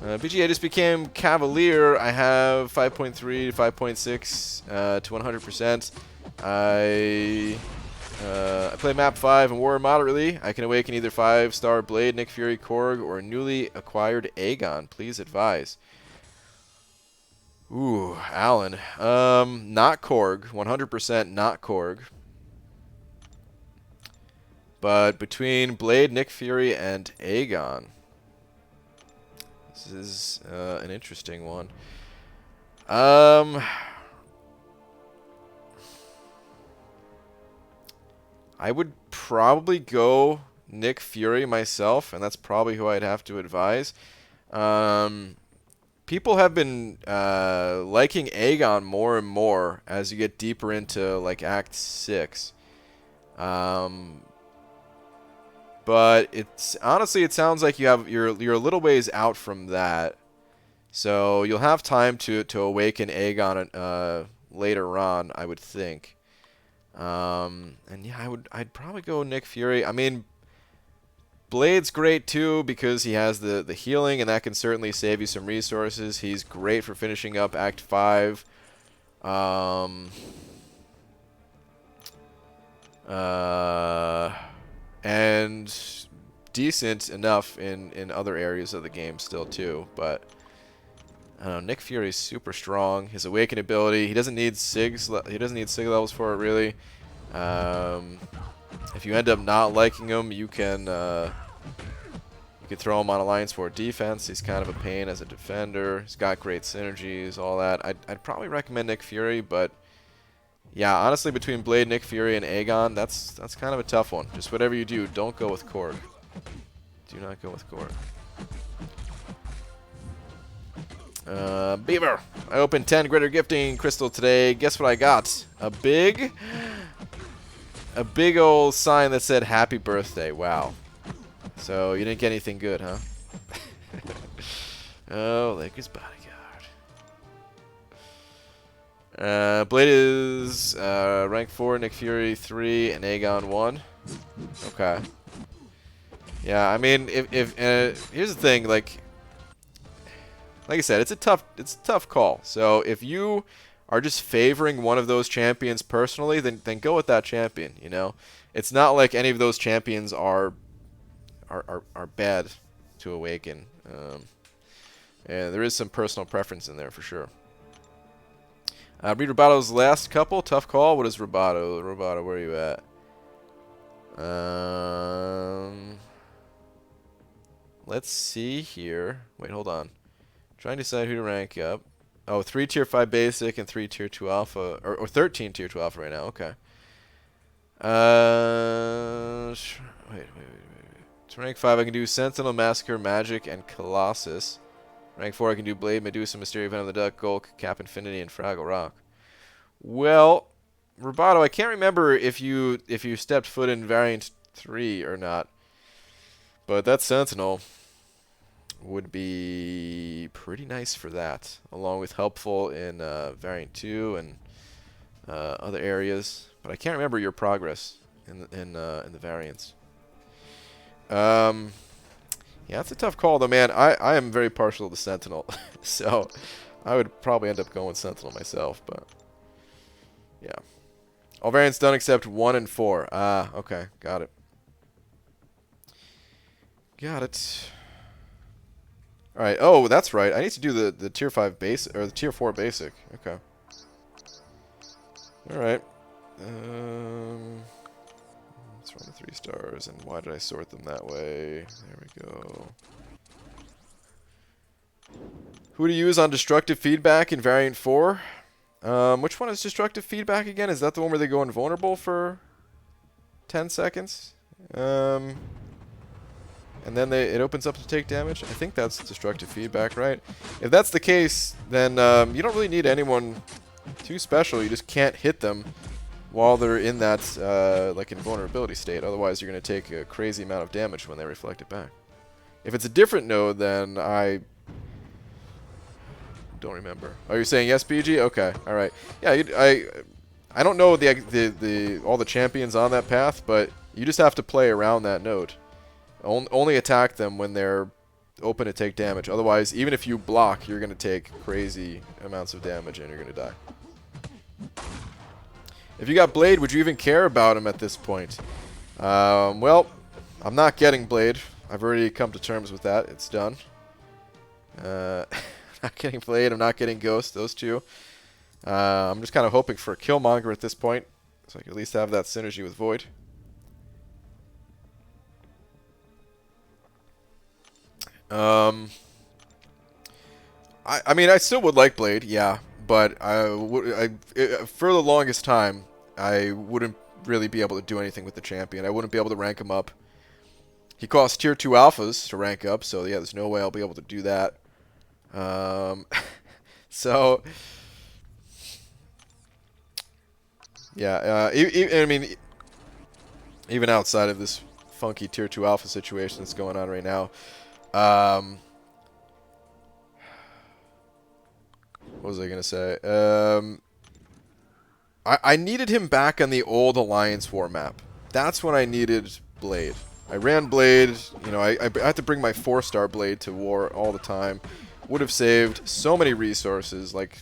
BGA just became Cavalier. I have 5.3 to 5.6 to 100%. I play map 5 and War moderately. I can awaken either 5-star Blade, Nick Fury, Korg, or newly acquired Aegon. Please advise. Ooh, Alan. Not Korg. 100% not Korg. But between Blade, Nick Fury, and Aegon. This is an interesting one. I would probably go Nick Fury myself, and that's probably who I'd have to advise. People have been liking Aegon more and more as you get deeper into like Act 6. But it's honestly, it sounds like you're a little ways out from that, so you'll have time to awaken Aegon later on, I would think. And yeah, I'd probably go Nick Fury. I mean, Blade's great too because he has the healing, and that can certainly save you some resources. He's great for finishing up Act 5. And decent enough in other areas of the game still too, but I don't know, Nick Fury's super strong. His awaken ability, he doesn't need SIGs. He doesn't need SIG levels for it really. If you end up not liking him, you can throw him on Alliance 4 defense. He's kind of a pain as a defender. He's got great synergies, all that. I'd probably recommend Nick Fury, but yeah, honestly, between Blade, Nick Fury, and Aegon, that's kind of a tough one. Just whatever you do, don't go with Korg. Do not go with Korg. Beaver, I opened 10 Greater Gifting Crystal today. Guess what I got? A big old sign that said Happy Birthday. Wow. So you didn't get anything good, huh? Oh, Lakers bodyguard. Blade is rank 4, Nick Fury 3, and Aegon 1. Okay. Yeah, I mean, if here's the thing, like I said, it's a tough call. So if you are just favoring one of those champions personally, then go with that champion. You know, it's not like any of those champions are bad to awaken. And there is some personal preference in there for sure. Read Robato's last couple. Tough call. What is Robato? Robato, where are you at? Let's see here. Wait, hold on. Trying to decide who to rank up. Oh, 3 tier 5 basic and 3 tier 2 alpha. Or 13 tier 2 alpha right now. Okay. Wait. To rank 5, I can do Sentinel, Massacre, Magic, and Colossus. Rank 4, I can do Blade, Medusa, Mysterio, Venom the Duck, Gulk, Cap Infinity, and Fraggle Rock. Well, Robato, I can't remember if you stepped foot in Variant 3 or not. But that Sentinel would be pretty nice for that, along with helpful in Variant 2 and other areas. But I can't remember your progress in the variants. Yeah, it's a tough call though, man. I am very partial to Sentinel, so I would probably end up going Sentinel myself. But yeah. All variants done except 1 and 4. Ah, okay. Got it. Got it. Alright. Oh, that's right. I need to do the tier 5 base, or the tier 4 basic. Okay. Alright. Let's run the 3 stars. And why did I sort them that way? There we go. Who to use on destructive feedback in variant 4? Which one is destructive feedback again? Is that the one where they go invulnerable for 10 seconds? And then it opens up to take damage? I think that's destructive feedback, right? If that's the case, then you don't really need anyone too special. You just can't hit them while they're in that like invulnerability state. Otherwise, you're going to take a crazy amount of damage when they reflect it back. If it's a different node, then I don't remember. Oh, you're saying yes, BG? Okay, all right. Yeah, I don't know all the champions on that path, but you just have to play around that node. Only attack them when they're open to take damage. Otherwise, even if you block, you're going to take crazy amounts of damage and you're going to die. If you got Blade, would you even care about him at this point? Well, I'm not getting Blade. I've already come to terms with that. It's done. Not getting Blade. I'm not getting Ghost. Those two. I'm just kind of hoping for a Killmonger at this point, so I can at least have that synergy with Void. I mean, I still would like Blade, yeah, but for the longest time, I wouldn't really be able to do anything with the champion. I wouldn't be able to rank him up. He costs tier 2 alphas to rank up, so yeah, there's no way I'll be able to do that. So, yeah, I mean, even outside of this funky tier 2 alpha situation that's going on right now, what was I going to say? I needed him back on the old Alliance War map. That's when I needed Blade. I ran Blade, you know, I had to bring my 4-star Blade to war all the time. Would have saved so many resources, like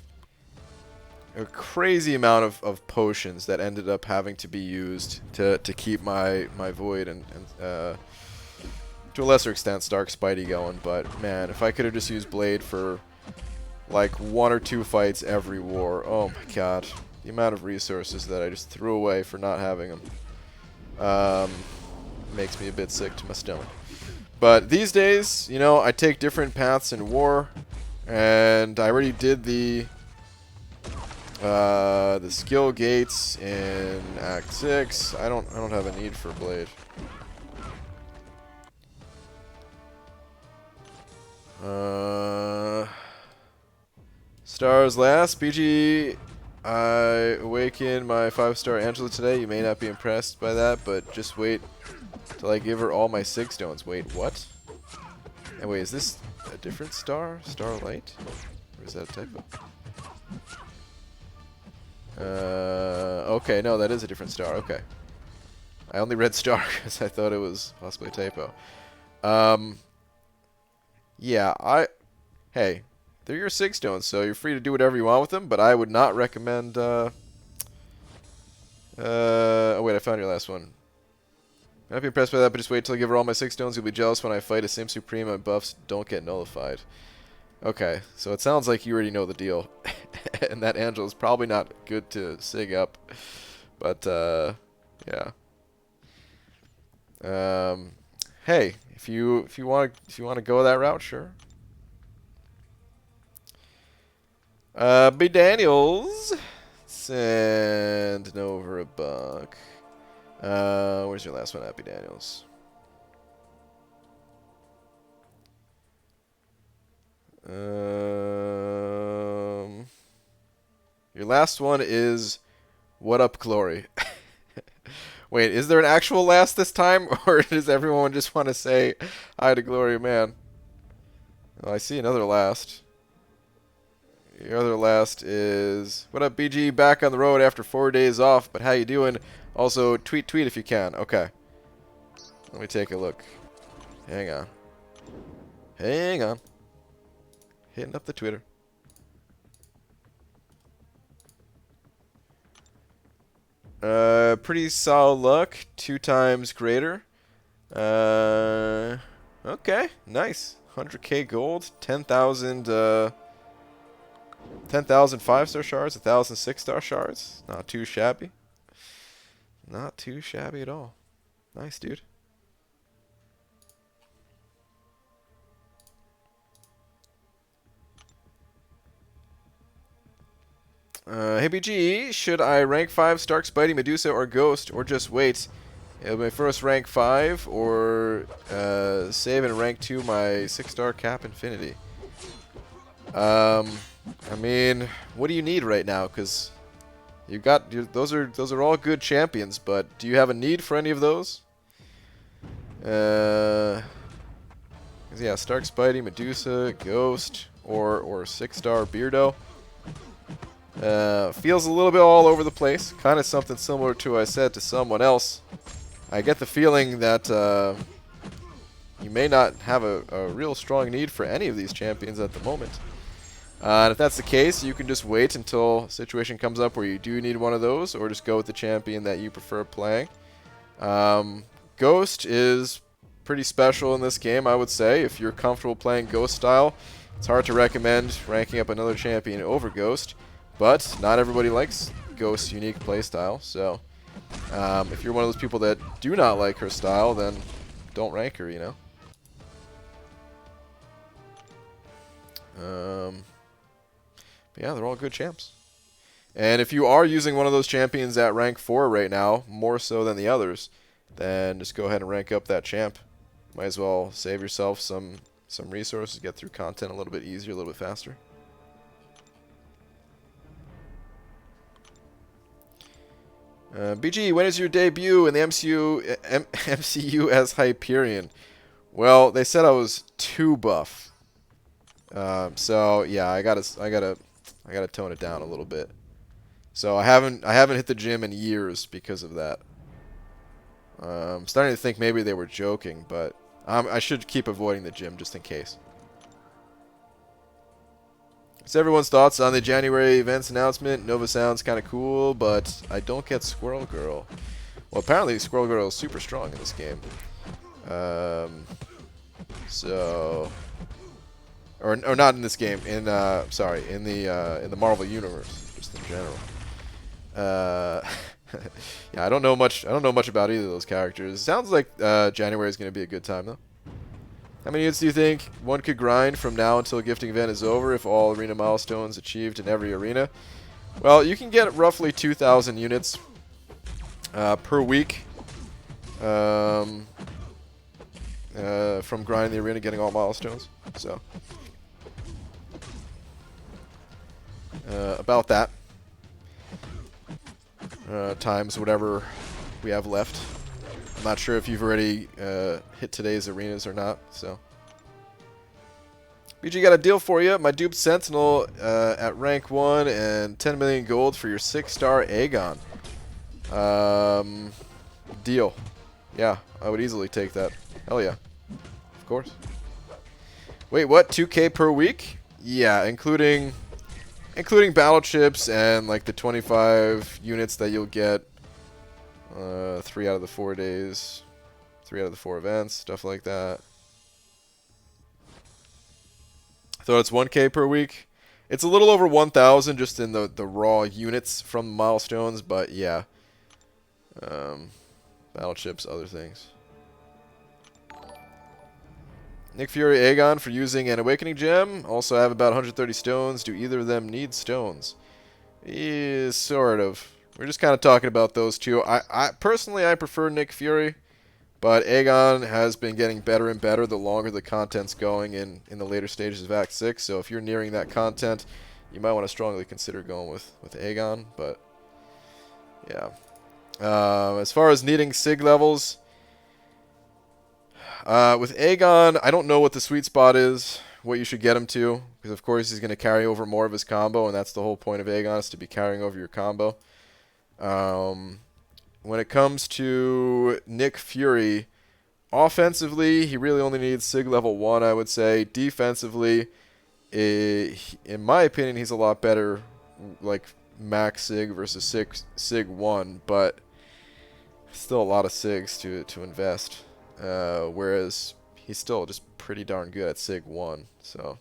a crazy amount of potions that ended up having to be used to keep my Void and to a lesser extent Stark Spidey going. But man, if I could have just used Blade for like 1 or 2 fights every war, oh my god, the amount of resources that I just threw away for not having them makes me a bit sick to my stomach. But these days, you know, I take different paths in war, and I already did the skill gates in Act 6. I don't have a need for Blade. Stars last. BG, I awakened my 5-star Angela today. You may not be impressed by that, but just wait till I give her all my 6 stones. Wait, what? And wait, is this a different star? Starlight? Or is that a typo? Okay, no, that is a different star. Okay. I only read star because I thought it was possibly a typo. Yeah, hey, they're your 6 stones, so you're free to do whatever you want with them, but I would not recommend, oh wait, I found your last one. I'm not be impressed by that, but just wait till I give her all my 6 stones. You'll be jealous when I fight a Sim Supreme and buffs don't get nullified. Okay, so it sounds like you already know the deal. And that Angel is probably not good to sig up. But, yeah. Hey, if you want to go that route, sure. B. Daniels, send over a buck. Where's your last one, Happy Daniels? Your last one is What Up Glory. Wait, is there an actual last this time, or does everyone just want to say hi to Glory Man? Oh, I see another last. Your other last is What Up BG, back on the road after 4 days off, but how you doing? Also, tweet if you can. Okay. Let me take a look. Hang on. Hang on. Hitting up the Twitter. Pretty solid luck. 2 times greater. Okay, nice. 100k gold, 10,000 10,000 5-star shards, 1,000 6-star shards. Not too shabby. Not too shabby at all. Nice, dude. Hey BG, should I rank 5 Stark, Spidey, Medusa, or Ghost, or just wait? It'll be my first rank 5, or save and rank 2 my 6-star Cap Infinity. I mean, what do you need right now? Because you got those are all good champions, but do you have a need for any of those? Yeah, Stark, Spidey, Medusa, Ghost, or 6-star Beardo. Feels a little bit all over the place. Kind of something similar to what I said to someone else. I get the feeling that you may not have a real strong need for any of these champions at the moment. And if that's the case, you can just wait until a situation comes up where you do need one of those, or just go with the champion that you prefer playing. Ghost is pretty special in this game, I would say. If you're comfortable playing Ghost style, it's hard to recommend ranking up another champion over Ghost. But not everybody likes Ghost's unique playstyle, so if you're one of those people that do not like her style, then don't rank her, you know. But yeah, they're all good champs. And if you are using one of those champions at rank 4 right now, more so than the others, then just go ahead and rank up that champ. Might as well save yourself some resources, get through content a little bit easier, a little bit faster. BG, when is your debut in the MCU as Hyperion? Well, they said I was too buff. So yeah, I gotta tone it down a little bit. So I haven't hit the gym in years because of that. I'm starting to think maybe they were joking, but I should keep avoiding the gym just in case. What's everyone's thoughts on the January events announcement? Nova sounds kind of cool, but I don't get Squirrel Girl. Well, apparently Squirrel Girl is super strong in this game. Or not in this game. Sorry, in the Marvel universe, just in general. Yeah, I don't know much about either of those characters. Sounds like January is going to be a good time though. How many units do you think one could grind from now until a gifting event is over if all arena milestones achieved in every arena? Well, you can get roughly 2,000 units per week from grinding the arena, getting all milestones. So about that times whatever we have left. I'm not sure if you've already hit today's arenas or not, so. BG got a deal for you. My duped Sentinel at rank 1 and 10 million gold for your 6-star Aegon. Deal. Yeah, I would easily take that. Hell yeah. Of course. Wait, what? 2K per week? Yeah, including battle chips and like the 25 units that you'll get 3 out of the 4 days, 3 out of the 4 events, stuff like that. So it's 1K per week. It's a little over 1,000 just in the raw units from milestones, but yeah. Battle chips, other things. Nick Fury, Aegon for using an Awakening Gem. Also have about 130 stones. Do either of them need stones? Yeah, sort of. We're just kind of talking about those two. Personally, I prefer Nick Fury, but Aegon has been getting better and better the longer the content's going in the later stages of Act 6. So if you're nearing that content, you might want to strongly consider going with Aegon. But yeah, as far as needing Sig levels, with Aegon, I don't know what the sweet spot is, what you should get him to, because of course he's going to carry over more of his combo, and that's the whole point of Aegon, is to be carrying over your combo. When it comes to Nick Fury, offensively, he really only needs Sig level 1, I would say. Defensively, in my opinion, he's a lot better, like max sig versus sig 1, but still a lot of sigs to invest. Whereas he's still just pretty darn good at sig 1. So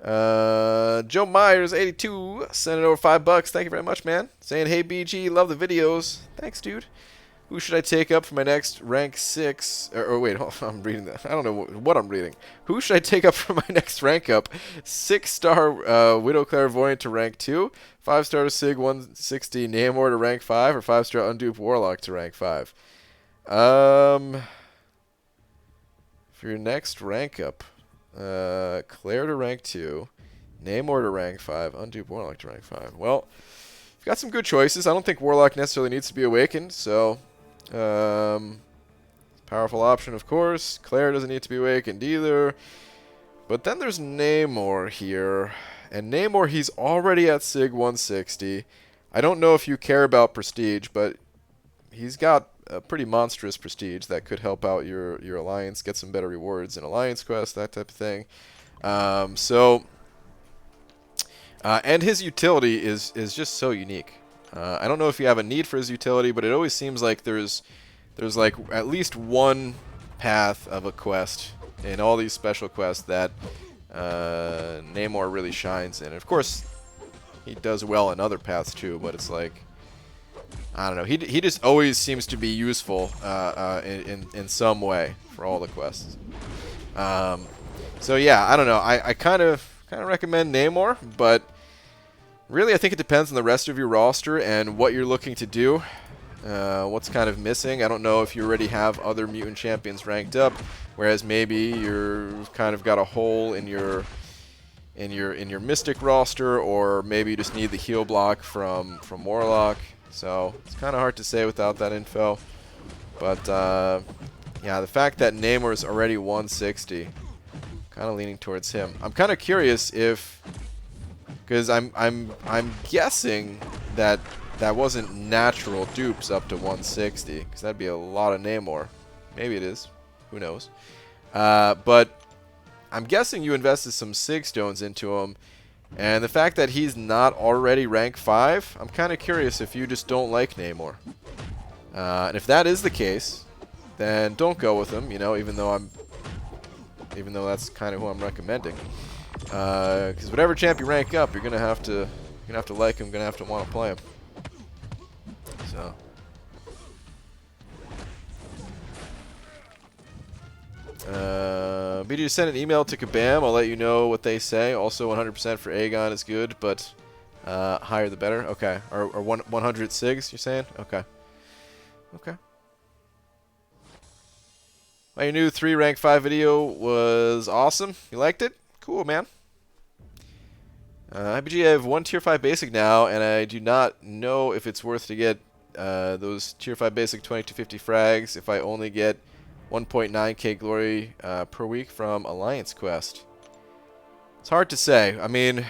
Joe Myers 82 sent it over $5. Thank you very much, man. Saying, hey BG, love the videos. Thanks, dude. Who should I take up for my next rank 6? Or wait, I'm reading that. I don't know what I'm reading. Who should I take up for my next rank up? 6-star Widow Clairvoyant to rank 2, 5-star Sig 160 Namor to rank 5, or 5-star Undupe Warlock to rank 5. For your next rank up, Claire to rank 2, Namor to rank 5, Undupe Warlock to rank 5. Well, you've got some good choices. I don't think Warlock necessarily needs to be awakened, so powerful option, of course. Claire doesn't need to be awakened either. But then there's Namor here. And Namor, he's already at Sig 160. I don't know if you care about prestige, but he's got a pretty monstrous prestige that could help out your alliance, get some better rewards in alliance quest, that type of thing. And his utility is just so unique. I don't know if you have a need for his utility, but it always seems like there's like at least one path of a quest in all these special quests that Namor really shines in. And of course, he does well in other paths too, but it's like, I don't know. He just always seems to be useful in some way for all the quests. So yeah, I don't know. I kind of recommend Namor, but really I think it depends on the rest of your roster and what you're looking to do. What's kind of missing. I don't know if you already have other mutant champions ranked up, whereas maybe you've kind of got a hole in your mystic roster, or maybe you just need the heal block from Warlock. So it's kind of hard to say without that info. But yeah, the fact that Namor is already 160, kind of leaning towards him. I'm kind of curious if, because I'm guessing that wasn't natural dupes up to 160, because that'd be a lot of Namor. Maybe it is. Who knows? But I'm guessing you invested some Sig Stones into him. And the fact that he's not already rank 5, I'm kind of curious if you just don't like Namor. And if that is the case, then don't go with him, you know, even though that's kind of who I'm recommending. Because whatever champ you rank up, you're gonna have to like him, gonna have to want to play him. So. BG, send an email to Kabam. I'll let you know what they say. Also, 100% for Aegon is good, but higher the better. Okay. Or 100 SIGs, you're saying? Okay. Okay. Well, your new 3 rank 5 video was awesome. You liked it? Cool, man. IBG, I have 1 tier 5 basic now, and I do not know if it's worth to get those tier 5 basic 2250 frags if I only get 1.9k glory per week from Alliance Quest. It's hard to say. I mean,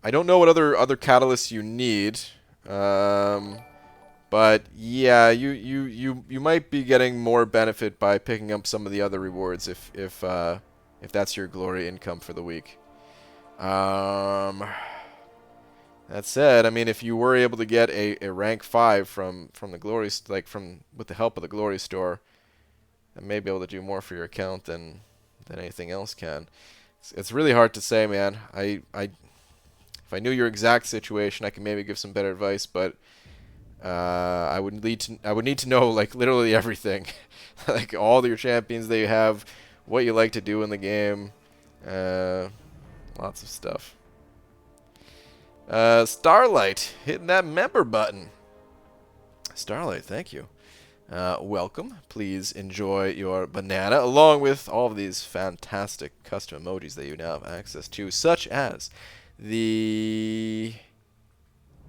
I don't know what other catalysts you need, but yeah, you might be getting more benefit by picking up some of the other rewards if that's your glory income for the week. That said, I mean, if you were able to get a rank 5 from the glory, with the help of the glory store, I may be able to do more for your account than anything else can. It's really hard to say, man. If I knew your exact situation, I could maybe give some better advice, but I would need to know like literally everything, like all your champions that you have, what you like to do in the game, lots of stuff. Starlight, hitting that member button. Starlight, thank you. Welcome. Please enjoy your banana, along with all of these fantastic custom emojis that you now have access to, such as the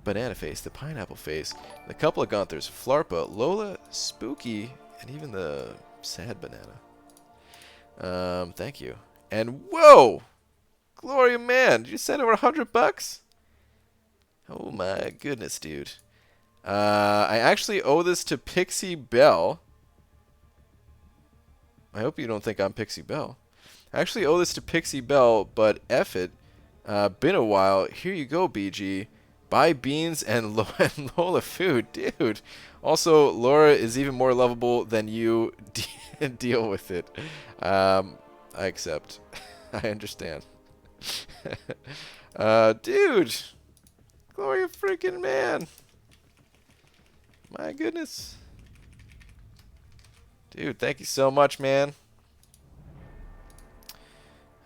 banana face, the pineapple face, the couple of Gunthers, Flarpa, Lola, Spooky, and even the sad banana. Thank you. And whoa! Gloria, man, did you send over $100? Oh my goodness, dude. I actually owe this to Pixie Bell. I hope you don't think I'm Pixie Bell. I actually owe this to Pixie Bell, but F it. Been a while. Here you go, BG. Buy beans and, and Lola food. Dude. Also, Laura is even more lovable than you. Deal with it. I accept. I understand. Dude. Gloria freaking man. My goodness. Dude, thank you so much, man.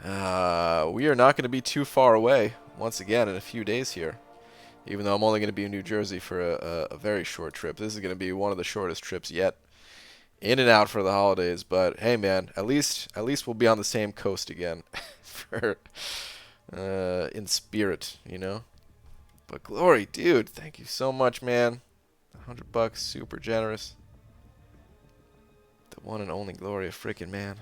We are not going to be too far away, once again, in a few days here. Even though I'm only going to be in New Jersey for a very short trip. This is going to be one of the shortest trips yet. In and out for the holidays. But, hey, man, at least we'll be on the same coast again. For in spirit, you know? But, Glory, dude, thank you so much, man. $100, super generous. The one and only Gloria freaking man.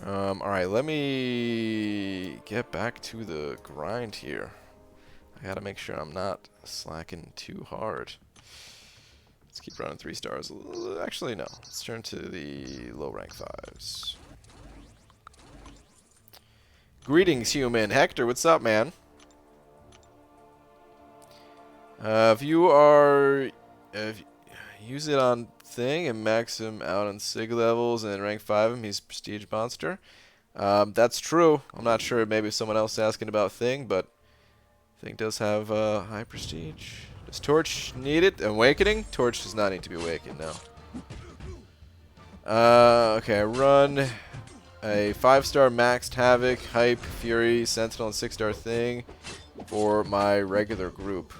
Alright, let me get back to the grind here. I gotta make sure I'm not slacking too hard. Let's keep running 3 stars. Actually, no. Let's turn to the low rank 5s. Greetings, human. Hector, what's up, man? If you are... use it on thing and max him out on sig levels and rank 5 him, he's prestige monster. That's true. I'm not sure, maybe someone else asking about thing, but thing does have high prestige. Does Torch need it? Awakening? Torch does not need to be awakened, no. Okay, I run a 5-star maxed Havoc, Hype, Fury, Sentinel, and 6-star thing for my regular group.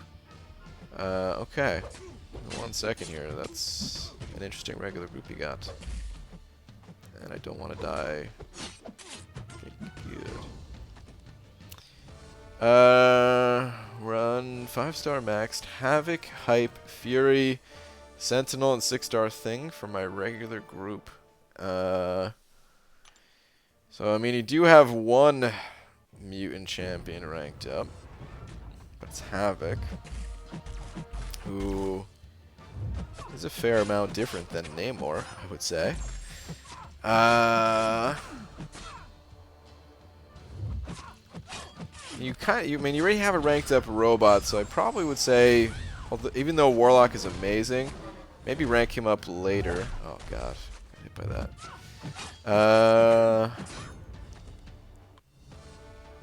Okay. 1 second here. That's an interesting regular group you got. And I don't want to die. Good. Run 5-star maxed Havoc, Hype, Fury, Sentinel, and 6-star thing for my regular group. So, I mean, you do have one mutant champion ranked up. That's Havoc, who is a fair amount different than Namor, I would say. You already have a ranked up robot, so I probably would say, even though Warlock is amazing, maybe rank him up later. Oh god, got hit by that.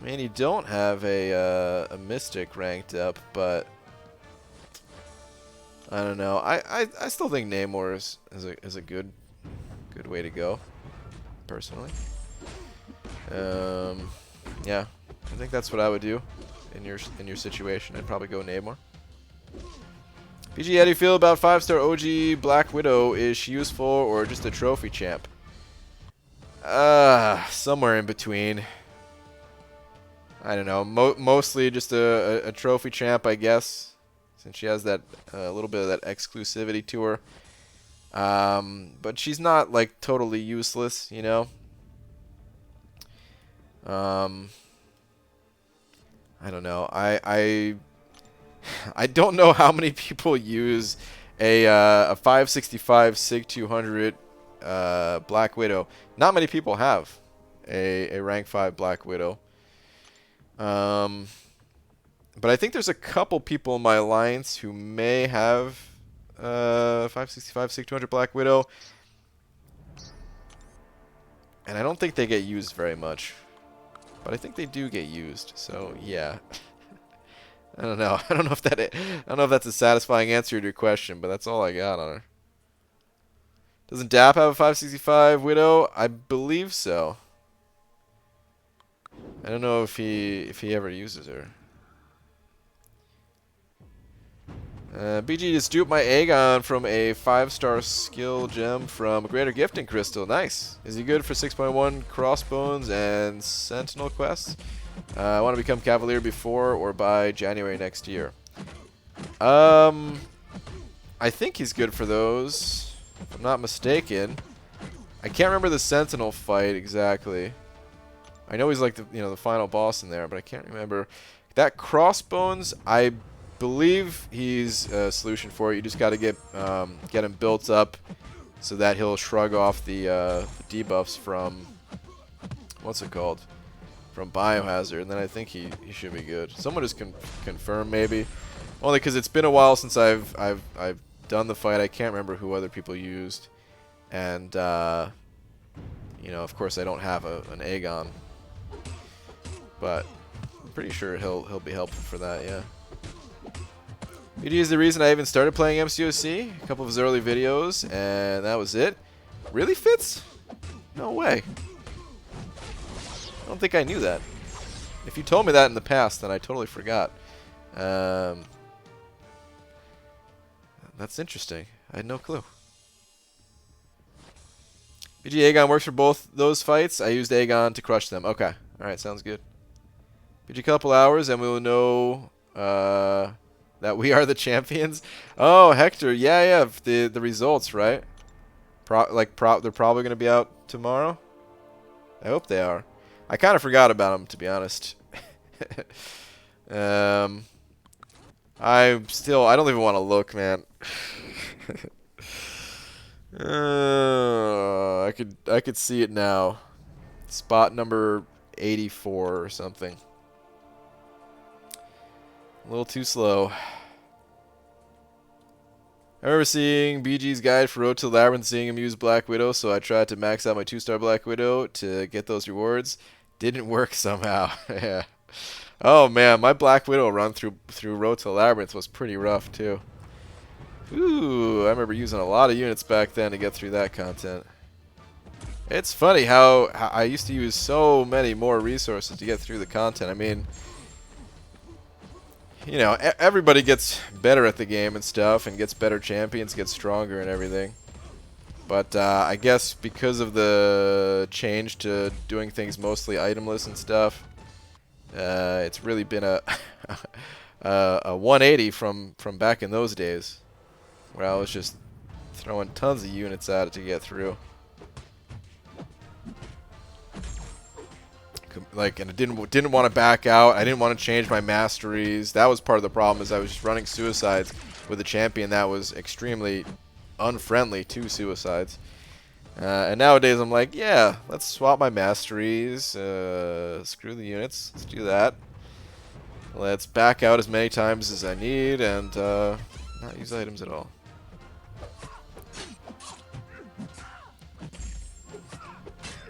I mean, you don't have a Mystic ranked up, but I don't know. I still think Namor is a good way to go, personally. Yeah, I think that's what I would do in your situation. I'd probably go Namor. PG, how do you feel about 5-star OG Black Widow? Is she useful or just a trophy champ? Somewhere in between. I don't know. Mostly just a trophy champ, I guess, since she has that little bit of that exclusivity to her. But she's not like totally useless, you know. I don't know. I don't know how many people use a 565 Sig 200 Black Widow. Not many people have a rank 5 Black Widow. But I think there's a couple people in my alliance who may have 565 Sig 200 Black Widow, and I don't think they get used very much. But I think they do get used, so yeah. I don't know. I don't know if that's a satisfying answer to your question, but that's all I got on her. Doesn't Dap have a 565 Widow? I believe so. I don't know if he ever uses her. BG just duped my Aegon from a 5-star skill gem from Greater Gifting Crystal. Nice. Is he good for 6.1 Crossbones and Sentinel quests? I want to become Cavalier before or by January next year. I think he's good for those, if I'm not mistaken. I can't remember the Sentinel fight exactly. I know he's like the final boss in there, but I can't remember. That Crossbones, I believe he's a solution for it. You just got to get him built up so that he'll shrug off the debuffs from, what's it called? From Biohazard, and then I think he should be good. Someone just confirm maybe, only because it's been a while since I've done the fight. I can't remember who other people used, and you know, of course I don't have an Aegon, but I'm pretty sure he'll be helpful for that. Yeah. BG is the reason I even started playing MCOC. A couple of his early videos, and that was it. Really, Fitz? No way. I don't think I knew that. If you told me that in the past, then I totally forgot. That's interesting. I had no clue. BG Aegon works for both those fights. I used Aegon to crush them. Okay. Alright, sounds good. BG a couple hours and we will know that we are the champions. Oh, Hector. Yeah. The results, right? They're probably going to be out tomorrow. I hope they are. I kind of forgot about them, to be honest. I don't even want to look, man. I could see it now. Spot number 84 or something. A little too slow. I remember seeing BG's guide for Road to the Labyrinth, seeing him use Black Widow, so I tried to max out my 2-star Black Widow to get those rewards. Didn't work somehow. Yeah. Oh man, my Black Widow run through Road to the Labyrinth was pretty rough too. Ooh, I remember using a lot of units back then to get through that content. It's funny how I used to use so many more resources to get through the content. I mean, you know, everybody gets better at the game and stuff, and gets better champions, gets stronger and everything. But I guess because of the change to doing things mostly itemless and stuff, it's really been a a 180 from back in those days, where I was just throwing tons of units at it to get through. Like, and I didn't want to back out. I didn't want to change my masteries. That was part of the problem, is I was just running suicides with a champion that was extremely unfriendly to suicides. And nowadays I'm like, yeah, let's swap my masteries. Screw the units. Let's do that. Let's back out as many times as I need and not use items at all.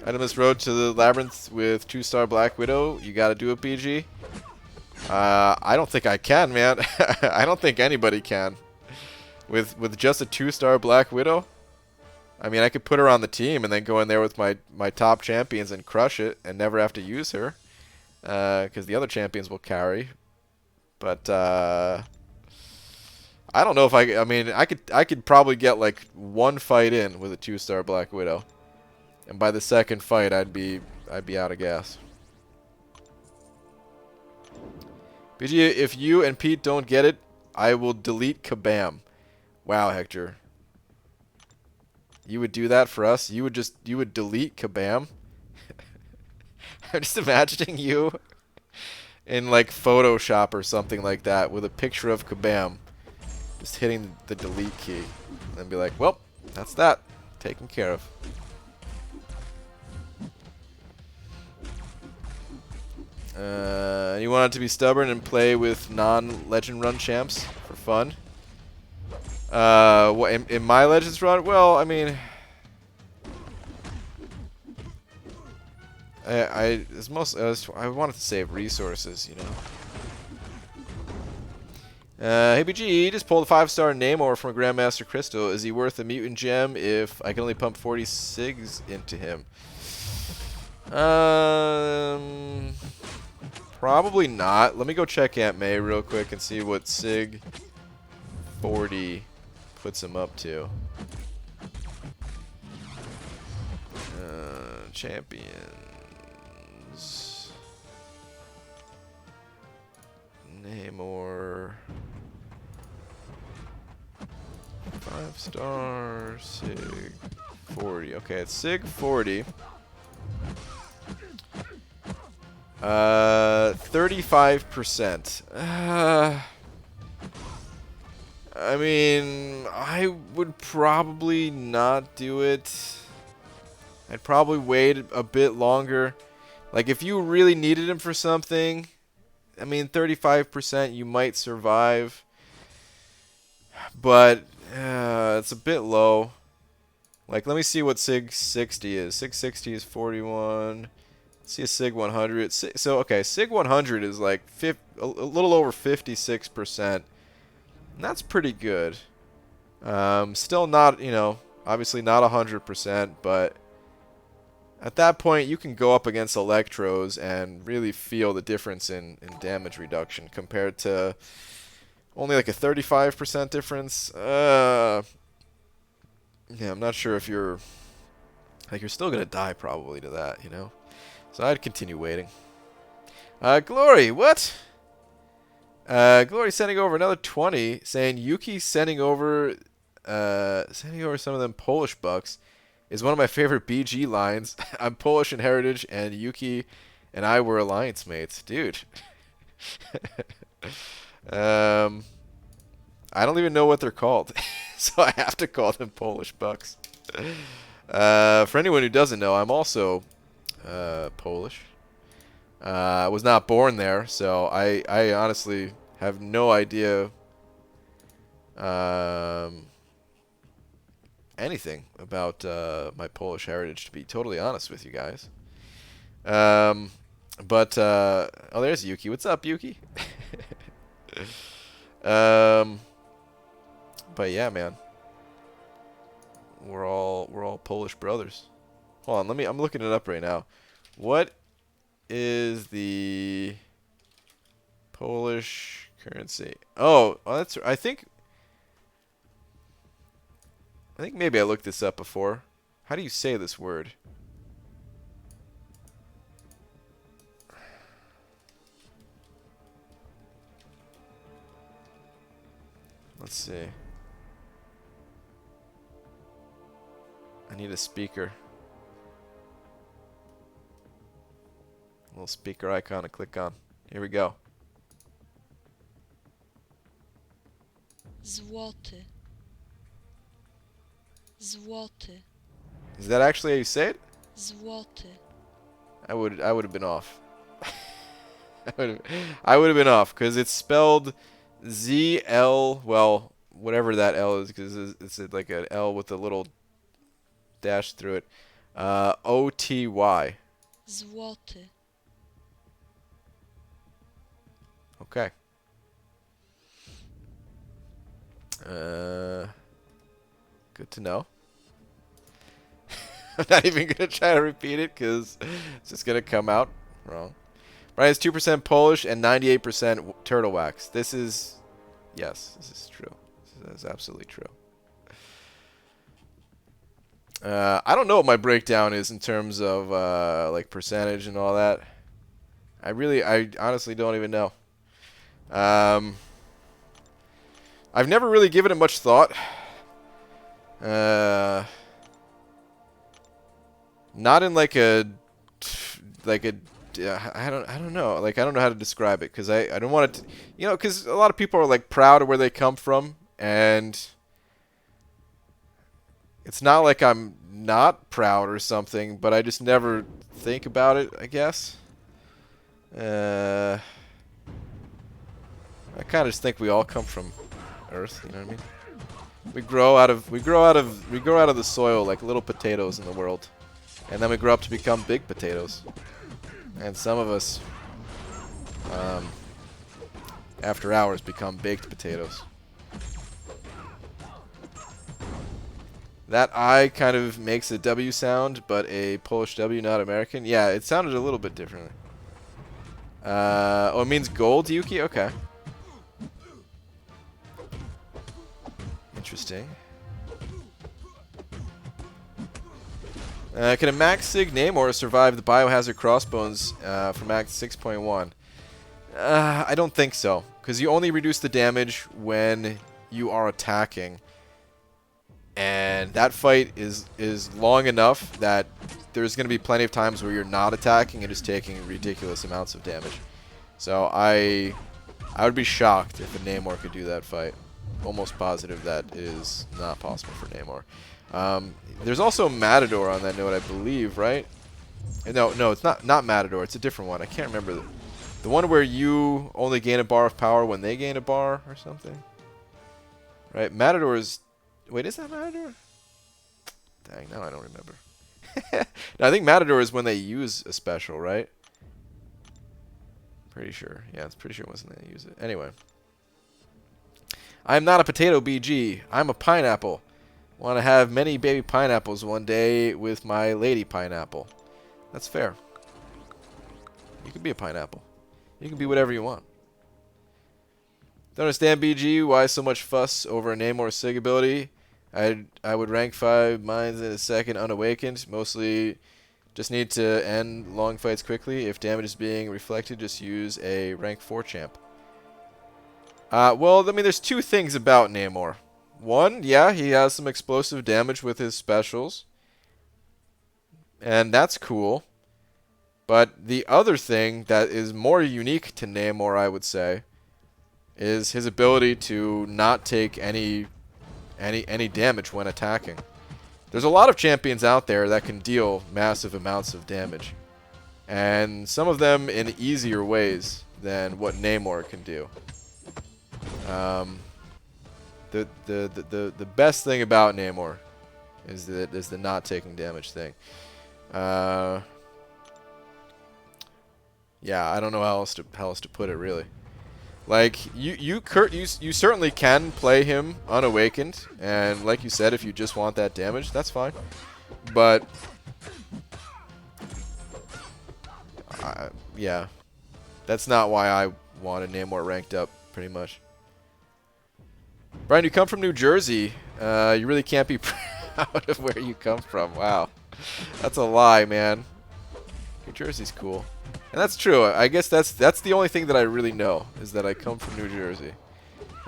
Itemless Road to the Labyrinth with 2-star Black Widow. You gotta do it, BG. I don't think I can, man. I don't think anybody can. With just a 2-star Black Widow. I mean, I could put her on the team and then go in there with my top champions and crush it and never have to use her. Because the other champions will carry. But I don't know if I mean, I could probably get like one fight in with a 2-star Black Widow. And by the second fight, I'd be out of gas. BG, if you and Pete don't get it, I will delete Kabam. Wow, Hector. You would do that for us? You would delete Kabam? I'm just imagining you in like Photoshop or something like that with a picture of Kabam. Just hitting the delete key. And then be like, well, that's that. Taken care of. You wanted to be stubborn and play with non-legend run champs for fun. What in my Legends run? Well, I mean, I wanted to save resources, you know. Hey BG, just pulled a 5-star Namor from a Grandmaster Crystal. Is he worth a mutant gem if I can only pump 40 SIGs into him? Probably not. Let me go check Aunt May real quick and see what SIG 40 puts him up to. Champions. Namor. 5-star SIG 40. Okay, it's SIG 40. 35%. I mean, I would probably not do it. I'd probably wait a bit longer. Like, if you really needed him for something, I mean, 35% you might survive. But it's a bit low. Like, let me see what Sig 60 is. Sig 60 is 41. Let's see a Sig 100. So, okay, Sig 100 is like a little over 56%. And that's pretty good. Still not, you know, obviously not 100%, but at that point you can go up against Electros and really feel the difference in damage reduction compared to only like a 35% difference. Yeah, I'm not sure if you're still gonna die probably to that, you know. So I'd continue waiting. Glory, what? Glory sending over another 20, saying Yuki sending over some of them Polish bucks is one of my favorite BG lines. I'm Polish in heritage, and Yuki and I were alliance mates, dude. I don't even know what they're called, so I have to call them Polish bucks. For anyone who doesn't know, I'm also Polish. I was not born there, so I honestly have no idea anything about my Polish heritage, to be totally honest with you guys. Oh, there's Yuki. What's up, Yuki? But yeah, man, we're all Polish brothers. Hold on, I'm looking it up right now. What is the Polish currency? Oh, well, that's. I think maybe I looked this up before. How do you say this word? Let's see. I need a speaker. A little speaker icon to click on. Here we go. Złoty. Złoty. Is that actually how you say it? Złoty. I would have been off. I would have been off because it's spelled ZL. Well, whatever that L is, because it's like an L with a little dash through it. OTY. Złoty. Okay. Good to know. I'm not even going to try to repeat it because it's just going to come out wrong. Brian is 2% Polish and 98% turtle wax. This is, yes, this is true. This is absolutely true. I don't know what my breakdown is in terms of like percentage and all that. I honestly don't even know. I've never really given it much thought. Not in like a I don't know. Like, I don't know how to describe it because I don't want it to, you know, because a lot of people are like proud of where they come from, and it's not like I'm not proud or something, but I just never think about it, I guess. I kind of just think we all come from Earth, you know what I mean? We grow out of the soil like little potatoes in the world. And then we grow up to become big potatoes. And some of us after hours become baked potatoes. That I kind of makes a W sound, but a Polish W, not American. Yeah, it sounded a little bit differently. Oh, it means gold, Yuki? Okay. Interesting. Can a max Sig Namor survive the biohazard crossbones from Act 6.1? I don't think so, because you only reduce the damage when you are attacking. And that fight is long enough that there's going to be plenty of times where you're not attacking and just taking ridiculous amounts of damage. So I would be shocked if a Namor could do that fight. almost positive that is not possible for Namor. There's also Matador on that note, I believe, right? No, it's not Matador. It's a different one. I can't remember the one where you only gain a bar of power when they gain a bar or something. Right? Matador is... Wait, is that Matador? Dang, now I don't remember. No, I think Matador is when they use a special, right? Pretty sure. Yeah, it's pretty sure it wasn't they use it. Anyway. I'm not a potato BG. I'm a pineapple. Want to have many baby pineapples one day with my lady pineapple. That's fair. You can be a pineapple. You can be whatever you want. Don't understand BG. Why so much fuss over a name or a sig ability? I would rank 5 mines in a second unawakened. Mostly just need to end long fights quickly. If damage is being reflected, just use a rank 4 champ. Well, I mean, there's two things about Namor. One, yeah, he has some explosive damage with his specials. And that's cool. But the other thing that is more unique to Namor, I would say, is his ability to not take any damage when attacking. There's a lot of champions out there that can deal massive amounts of damage. And some of them in easier ways than what Namor can do. The best thing about Namor is the not taking damage thing. Yeah, I don't know how else to put it really. Like you certainly can play him unawakened, and like you said, if you just want that damage, that's fine. But yeah, that's not why I wanted Namor ranked up, pretty much. Brian, you come from New Jersey. You really can't be proud of where you come from. Wow, that's a lie, man. New Jersey's cool. And that's true. I guess that's the only thing that I really know, is that I come from New Jersey.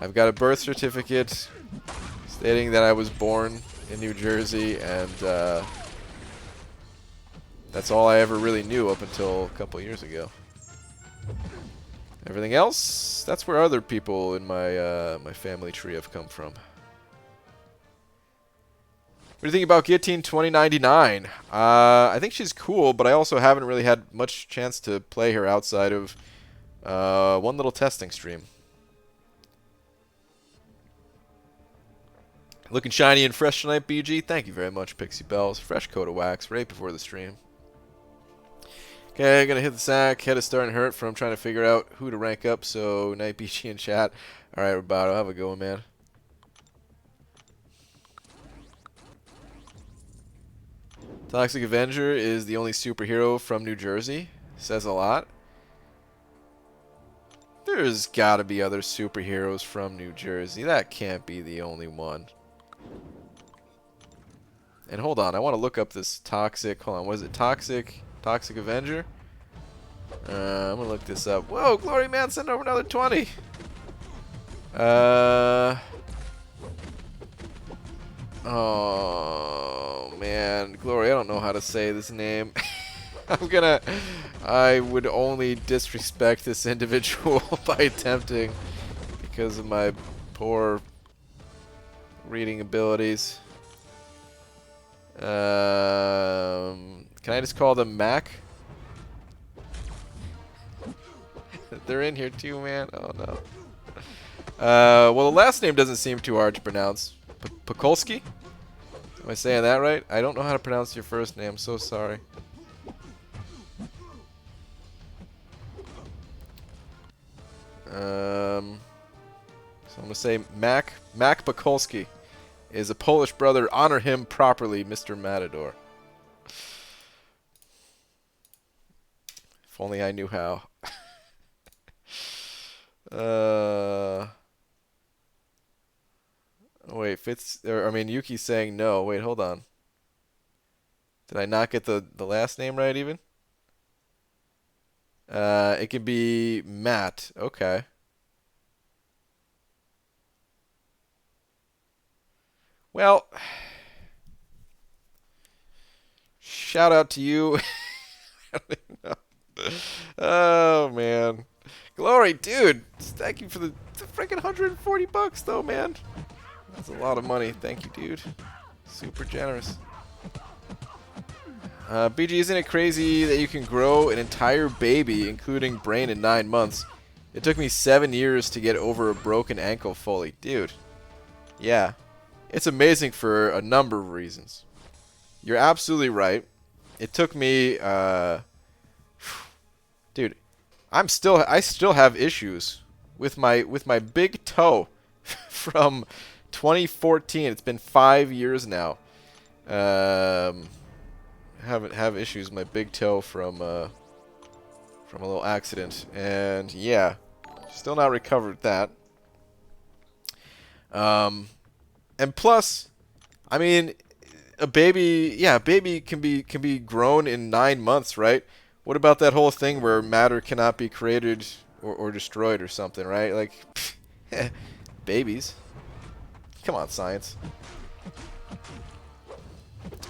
I've got a birth certificate stating that I was born in New Jersey, and that's all I ever really knew up until a couple years ago. Everything else, that's where other people in my my family tree have come from. What do you think about Guillotine 2099? I think she's cool, but I also haven't really had much chance to play her outside of one little testing stream. Looking shiny and fresh tonight, BG. Thank you very much, Pixie Bells. Fresh coat of wax right before the stream. Okay, gonna hit the sack. Head is starting to hurt from trying to figure out who to rank up. So, night BG in chat. All right, Roboto, have a go, man. Toxic Avenger is the only superhero from New Jersey. Says a lot. There's gotta be other superheroes from New Jersey. That can't be the only one. And hold on, I want to look up this toxic. Hold on, what is it? Toxic Avenger? I'm gonna look this up. Whoa, Glory Man, send over another 20. Oh man, Glory, I don't know how to say this name. I would only disrespect this individual by attempting because of my poor reading abilities. Can I just call them Mac? They're in here too, man. Oh no. Well, the last name doesn't seem too hard to pronounce. Pekolsky? Am I saying that right? I don't know how to pronounce your first name. I'm so sorry. So I'm gonna say Mac Pekolsky is a Polish brother. Honor him properly, Mr. Matador. If only I knew how. Wait, Yuki's saying no. Wait, hold on. Did I not get the last name right even? It could be Matt. Okay. Well, shout out to you. I don't even know. Oh man. Glory, dude. Thank you for the freaking 140 bucks, though, man. That's a lot of money. Thank you, dude. Super generous. BG, isn't it crazy that you can grow an entire baby, including brain, in 9 months? It took me 7 years to get over a broken ankle fully. Dude. Yeah. It's amazing for a number of reasons. You're absolutely right. It took me, dude, I still have issues with my big toe from 2014. It's been 5 years now. Have issues with my big toe from a little accident, and yeah, still not recovered that. And plus, I mean, a baby can be grown in 9 months, right? What about that whole thing where matter cannot be created or destroyed or something, right? Like, babies. Come on, science.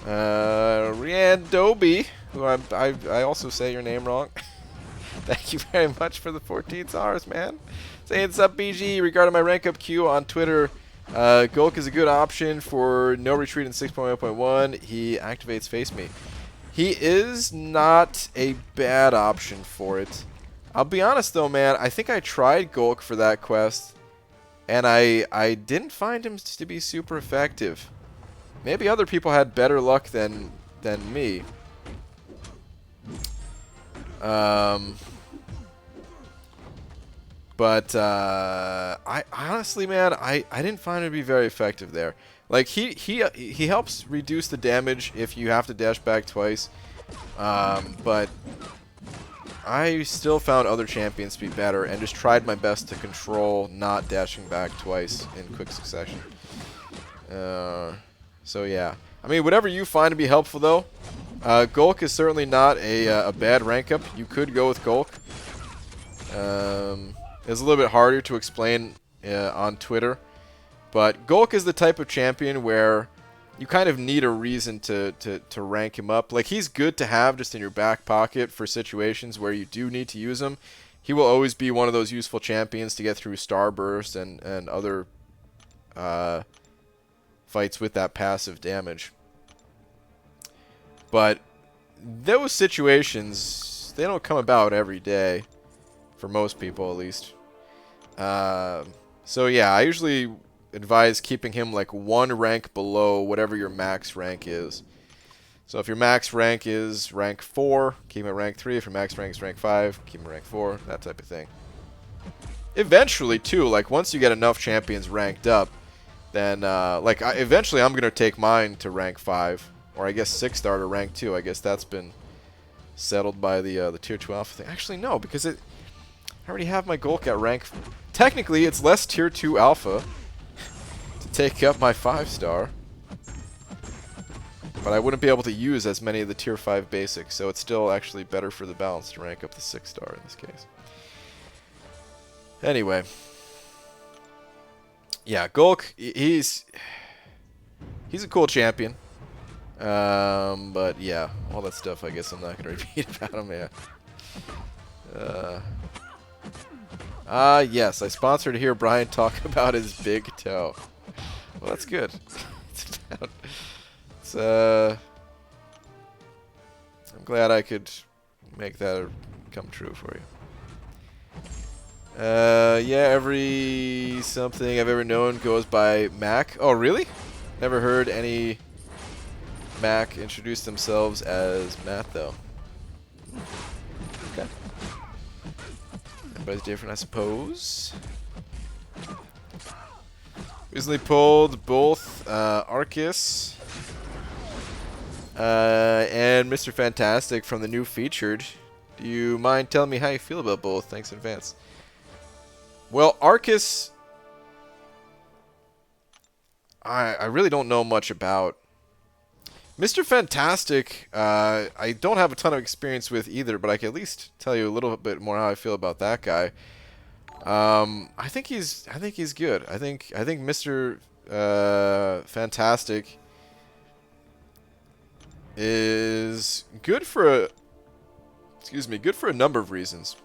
Riandobi, who I also say your name wrong. Thank you very much for the 14 stars, man. Saying what's up, BG. Regarding my rank up queue on Twitter, Gulk is a good option for no retreat in 6.1.1. He activates Face Me. He is not a bad option for it. I'll be honest though, man. I think I tried Gulk for that quest, and I didn't find him to be super effective. Maybe other people had better luck than me. But I honestly, man, I didn't find it to be very effective there. Like he helps reduce the damage if you have to dash back twice. But I still found other champions to be better and just tried my best to control not dashing back twice in quick succession. So yeah, I mean, whatever you find to be helpful though. Gulk is certainly not a bad rank up. You could go with Gulk. It's a little bit harder to explain on Twitter, but Gulk is the type of champion where you kind of need a reason to rank him up. Like, he's good to have just in your back pocket for situations where you do need to use him. He will always be one of those useful champions to get through Starburst and other fights with that passive damage. But those situations, they don't come about every day, for most people at least. So yeah, I usually advise keeping him like 1 rank below whatever your max rank is. So if your max rank is rank 4, keep him at rank 3. If your max rank is rank 5, keep him at rank 4, that type of thing. Eventually too, like once you get enough champions ranked up, then eventually I'm going to take mine to rank 5. Or I guess 6-star to rank 2. I guess that's been settled by the tier 2 alpha thing. Actually, no, because I already have my Gulk at rank. Technically, it's less tier 2 alpha to take up my 5-star. But I wouldn't be able to use as many of the tier 5 basics, so it's still actually better for the balance to rank up the 6-star in this case. Anyway. Yeah, Gulk, he's a cool champion. But yeah, all that stuff I guess I'm not going to repeat about him, yeah. Yes, I sponsored to hear Brian talk about his big toe. Well, that's good. I'm glad I could make that come true for you. Yeah, every something I've ever known goes by Mac. Oh, really? Never heard any Mac introduce themselves as Matt, though. Okay. Everybody's different, I suppose. Recently pulled both Arceus and Mr. Fantastic from the new featured. Do you mind telling me how you feel about both? Thanks in advance. Well, Arceus, I really don't know much about. Mr. Fantastic, I don't have a ton of experience with either, but I can at least tell you a little bit more how I feel about that guy. I think he's good. I think Mr. Fantastic is good for a number of reasons.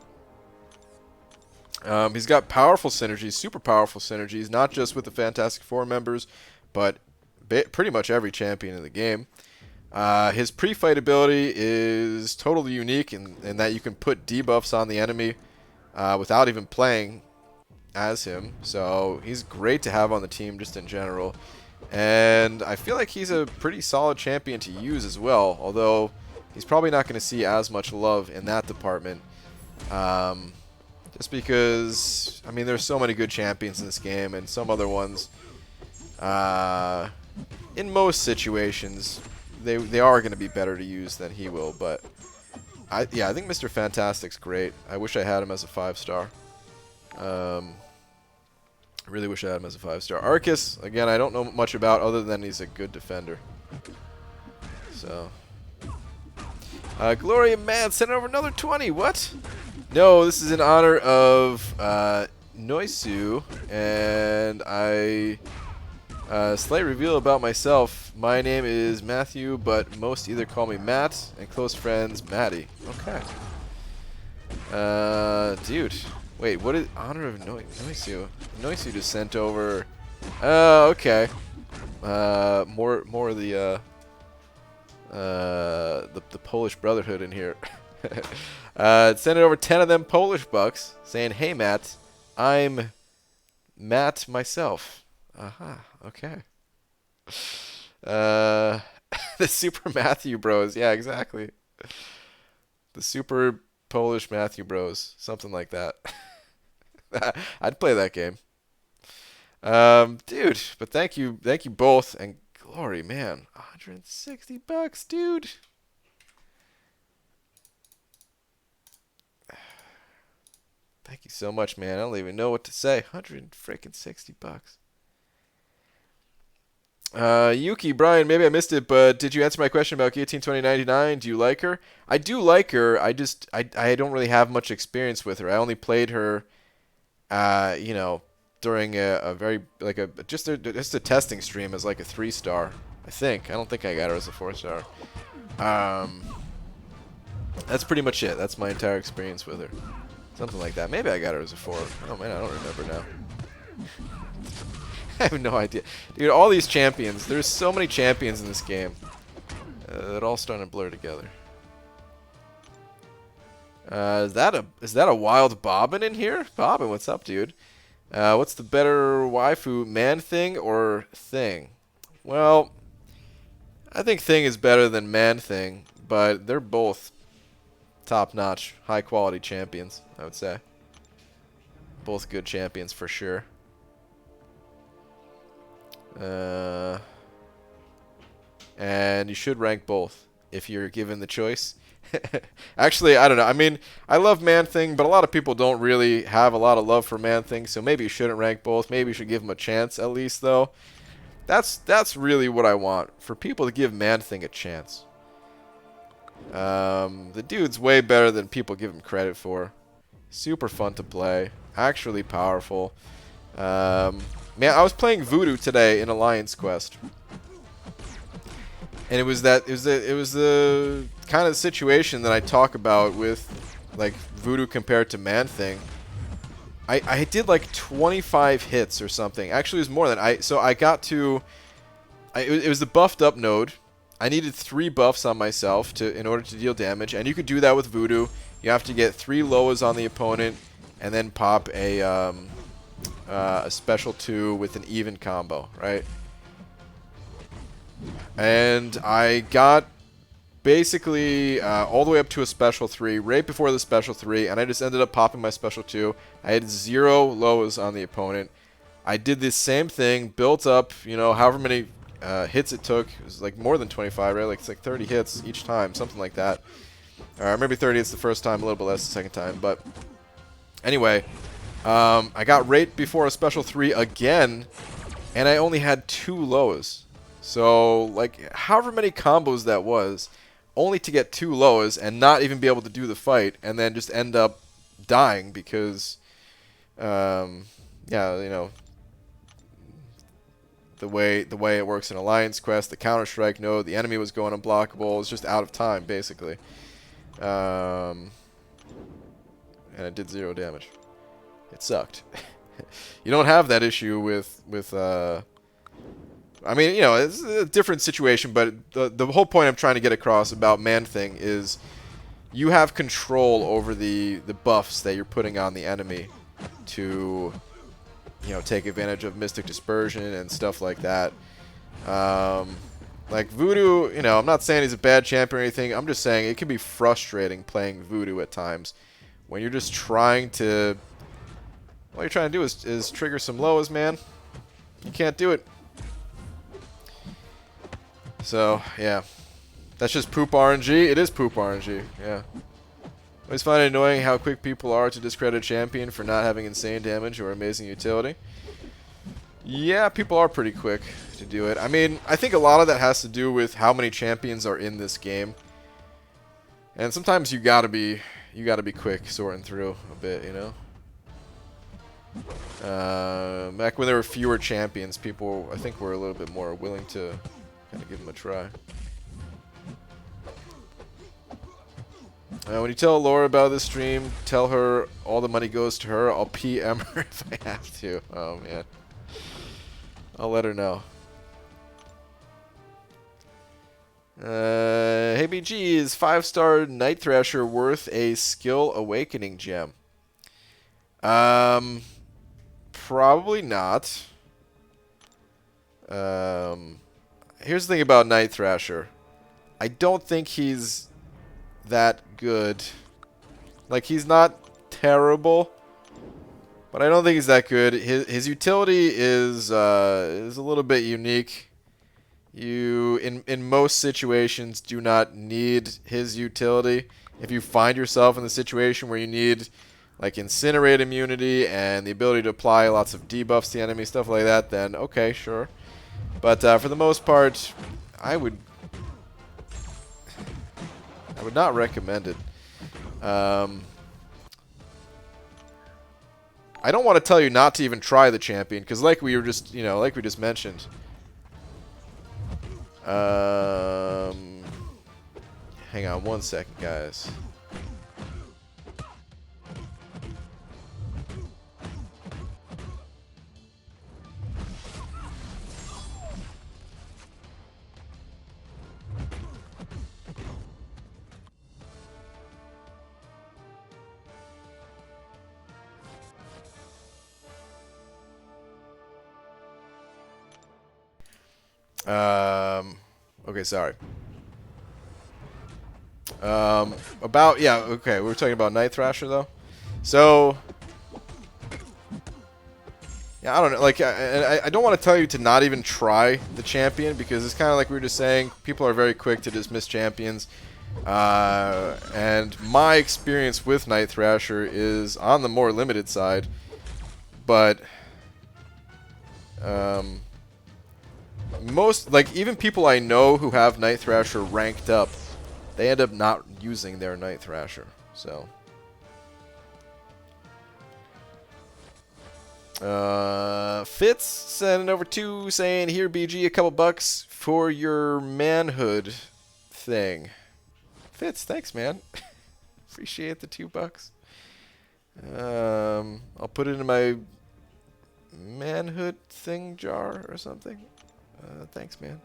He's got powerful synergies, super powerful synergies, not just with the Fantastic Four members, but pretty much every champion in the game. His pre-fight ability is totally unique in that you can put debuffs on the enemy without even playing as him. So he's great to have on the team just in general. And I feel like he's a pretty solid champion to use as well, although he's probably not going to see as much love in that department. Just because, I mean, there's so many good champions in this game, and some other ones, in most situations, they are going to be better to use than he will. But yeah, I think Mr. Fantastic's great. I wish I had him as a 5-star. I really wish I had him as a 5-star. Arcus, again, I don't know much about other than he's a good defender. So, Gloria Man sent over another 20. What? No, this is in honor of Noisu, and I slight reveal about myself. My name is Matthew, but most either call me Matt, and close friends Maddie. Okay. Dude, wait, what is honor of Noisu? Noisu just sent over. Okay. More of the Polish Brotherhood in here. Sent over 10 of them Polish bucks, saying, "Hey Matt, I'm Matt myself." Aha, okay. The Super Matthew Bros. Yeah, exactly. The Super Polish Matthew Bros. Something like that. I'd play that game. Dude, but thank you both, and Glory, man, 160 bucks, dude. Thank you so much, man. I don't even know what to say. 160 bucks. Yuki, Brian, maybe I missed it, but did you answer my question about Guillotine 2099? Do you like her? I do like her. I don't really have much experience with her. I only played her, you know, during a very like just a testing stream as like a 3-star. I think. I don't think I got her as a 4-star. That's pretty much it. That's my entire experience with her. Something like that. Maybe I got her as a 4. Oh man, I don't remember now. I have no idea. Dude, all these champions. There's so many champions in this game. They're all starting to blur together. Is that a wild Bobbin in here? Bobbin, what's up, dude? What's the better waifu, Man Thing or Thing? Well, I think Thing is better than Man Thing, but they're both top-notch, high-quality champions, I would say. Both good champions for sure. And you should rank both if you're given the choice. Actually, I don't know. I mean, I love Man Thing, but a lot of people don't really have a lot of love for Man Thing, so maybe you shouldn't rank both. Maybe you should give them a chance at least, though. That's really what I want, for people to give Man Thing a chance. The dude's way better than people give him credit for. Super fun to play. Actually powerful. Man, I was playing Voodoo today in Alliance Quest, and it was the kind of situation that I talk about with like Voodoo compared to Man Thing. I did like 25 hits or something. Actually, it was more than I got to. It was the buffed up node. I needed 3 buffs on myself in order to deal damage, and you could do that with Voodoo. You have to get 3 Loas on the opponent, and then pop a special 2 with an even combo, right? And I got basically all the way up to a special 3, right before the special 3, and I just ended up popping my special 2. I had 0 Loas on the opponent. I did this same thing, built up, you know, however many hits it took. It was like more than 25, right? Like it's like 30 hits each time, something like that. Maybe 30 hits the first time, a little bit less the second time. But anyway, I got right before a special 3 again, and I only had 2 Loas. So, like, however many combos that was, only to get 2 Loas and not even be able to do the fight, and then just end up dying because, yeah, you know, the way it works in Alliance Quest, the Counter-Strike node, the enemy was going unblockable. It was just out of time, basically. And it did 0 damage. It sucked. You don't have that issue with I mean, you know, it's a different situation, but the whole point I'm trying to get across about Man-Thing is you have control over the buffs that you're putting on the enemy to, you know, take advantage of Mystic Dispersion and stuff like that. Like Voodoo, you know, I'm not saying he's a bad champion or anything. I'm just saying it can be frustrating playing Voodoo at times when you're just trying to. All you're trying to do is trigger some lows, man. You can't do it. So, yeah. That's just poop RNG. It is poop RNG, yeah. I always find it annoying how quick people are to discredit a champion for not having insane damage or amazing utility. Yeah, people are pretty quick to do it. I mean, I think a lot of that has to do with how many champions are in this game. And sometimes you gotta be quick sorting through a bit, you know? Back when there were fewer champions, people, I think, were a little bit more willing to kind of give them a try. When you tell Laura about this stream, tell her all the money goes to her. I'll PM her if I have to. Oh, man. I'll let her know. Hey, BG, is 5-star Night Thrasher worth a Skill Awakening gem? Probably not. Here's the thing about Night Thrasher. I don't think he's that good. Like, he's not terrible, but I don't think he's that good. His utility is a little bit unique. You, in most situations, do not need his utility. If you find yourself in the situation where you need, like, Incinerate immunity and the ability to apply lots of debuffs to the enemy, stuff like that, then okay, sure. But for the most part, I would not recommend it. I don't want to tell you not to even try the champion, because like we were just, you know, like we just mentioned. Hang on one second, guys. Okay, sorry. Okay, we were talking about Night Thrasher, though. So, yeah, I don't know, like, I don't want to tell you to not even try the champion, because it's kind of like we were just saying, people are very quick to dismiss champions. And my experience with Night Thrasher is on the more limited side, but, most, like, even people I know who have Night Thrasher ranked up, they end up not using their Night Thrasher, so. Fitz sending over 2 saying, here, BG, a couple bucks for your manhood thing. Fitz, thanks, man. Appreciate the $2. I'll put it in my manhood thing jar or something. Thanks, man.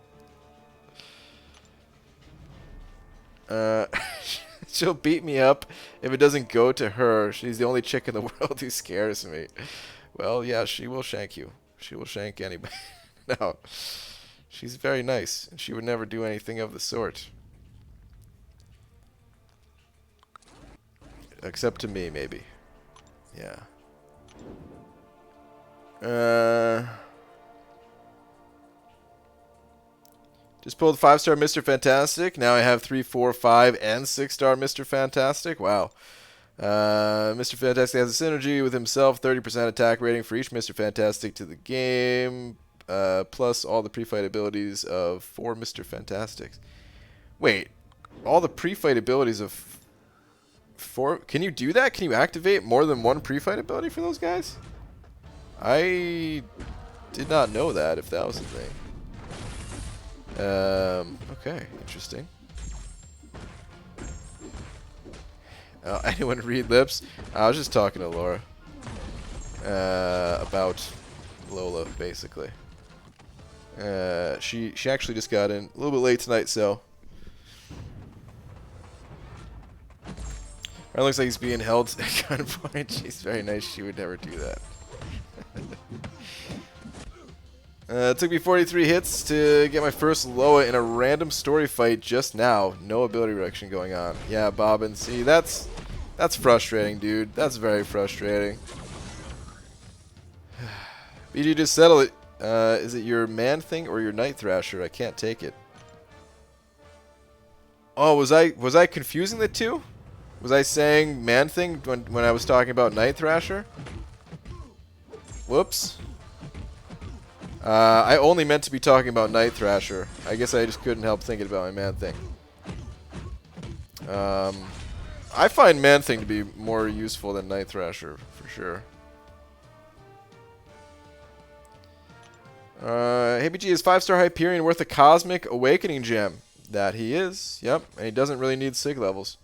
She'll beat me up if it doesn't go to her. She's the only chick in the world who scares me. Well, yeah, she will shank you. She will shank anybody. No. She's very nice, and she would never do anything of the sort. Except to me, maybe. Yeah. Just pulled 5-star Mr. Fantastic. Now I have 3, 4, 5, and 6-star Mr. Fantastic. Wow. Mr. Fantastic has a synergy with himself, 30% attack rating for each Mr. Fantastic to the game, plus all the pre-fight abilities of 4 Mr. Fantastics. Wait, all the pre-fight abilities of 4? Can you do that? Can you activate more than 1 pre-fight ability for those guys? I did not know that, if that was a thing. Okay, interesting. Anyone read lips? I was just talking to Laura. about Lola, basically. She actually just got in a little bit late tonight, so. It looks like he's being held at gunpoint. She's very nice. She would never do that. It took me 43 hits to get my first Loa in a random story fight just now. No ability reduction going on. Yeah, Bobbin. See, that's frustrating, dude. That's very frustrating. BG, just settle it. Is it your man thing or your Night Thrasher? I can't take it. Oh, was I confusing the two? Was I saying man thing when I was talking about Night Thrasher? Whoops. I only meant to be talking about Night Thrasher. I guess I just couldn't help thinking about my man thing. I find man thing to be more useful than Night Thrasher for sure. Hey BG, is 5-star Hyperion worth a Cosmic Awakening gem? That he is. Yep, and he doesn't really need Sig levels.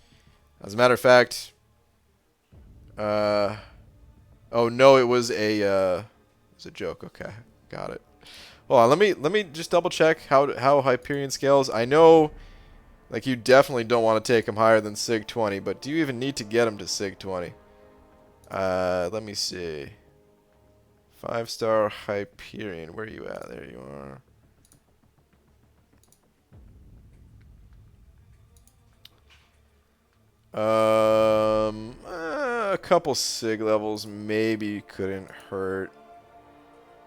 As a matter of fact, oh no, it was a joke. Okay, got it. Hold on, let me just double check how Hyperion scales. I know, like, you definitely don't want to take him higher than Sig 20, but do you even need to get him to Sig 20? Let me see. 5-star Hyperion, where are you at? There you are. A couple Sig levels maybe couldn't hurt.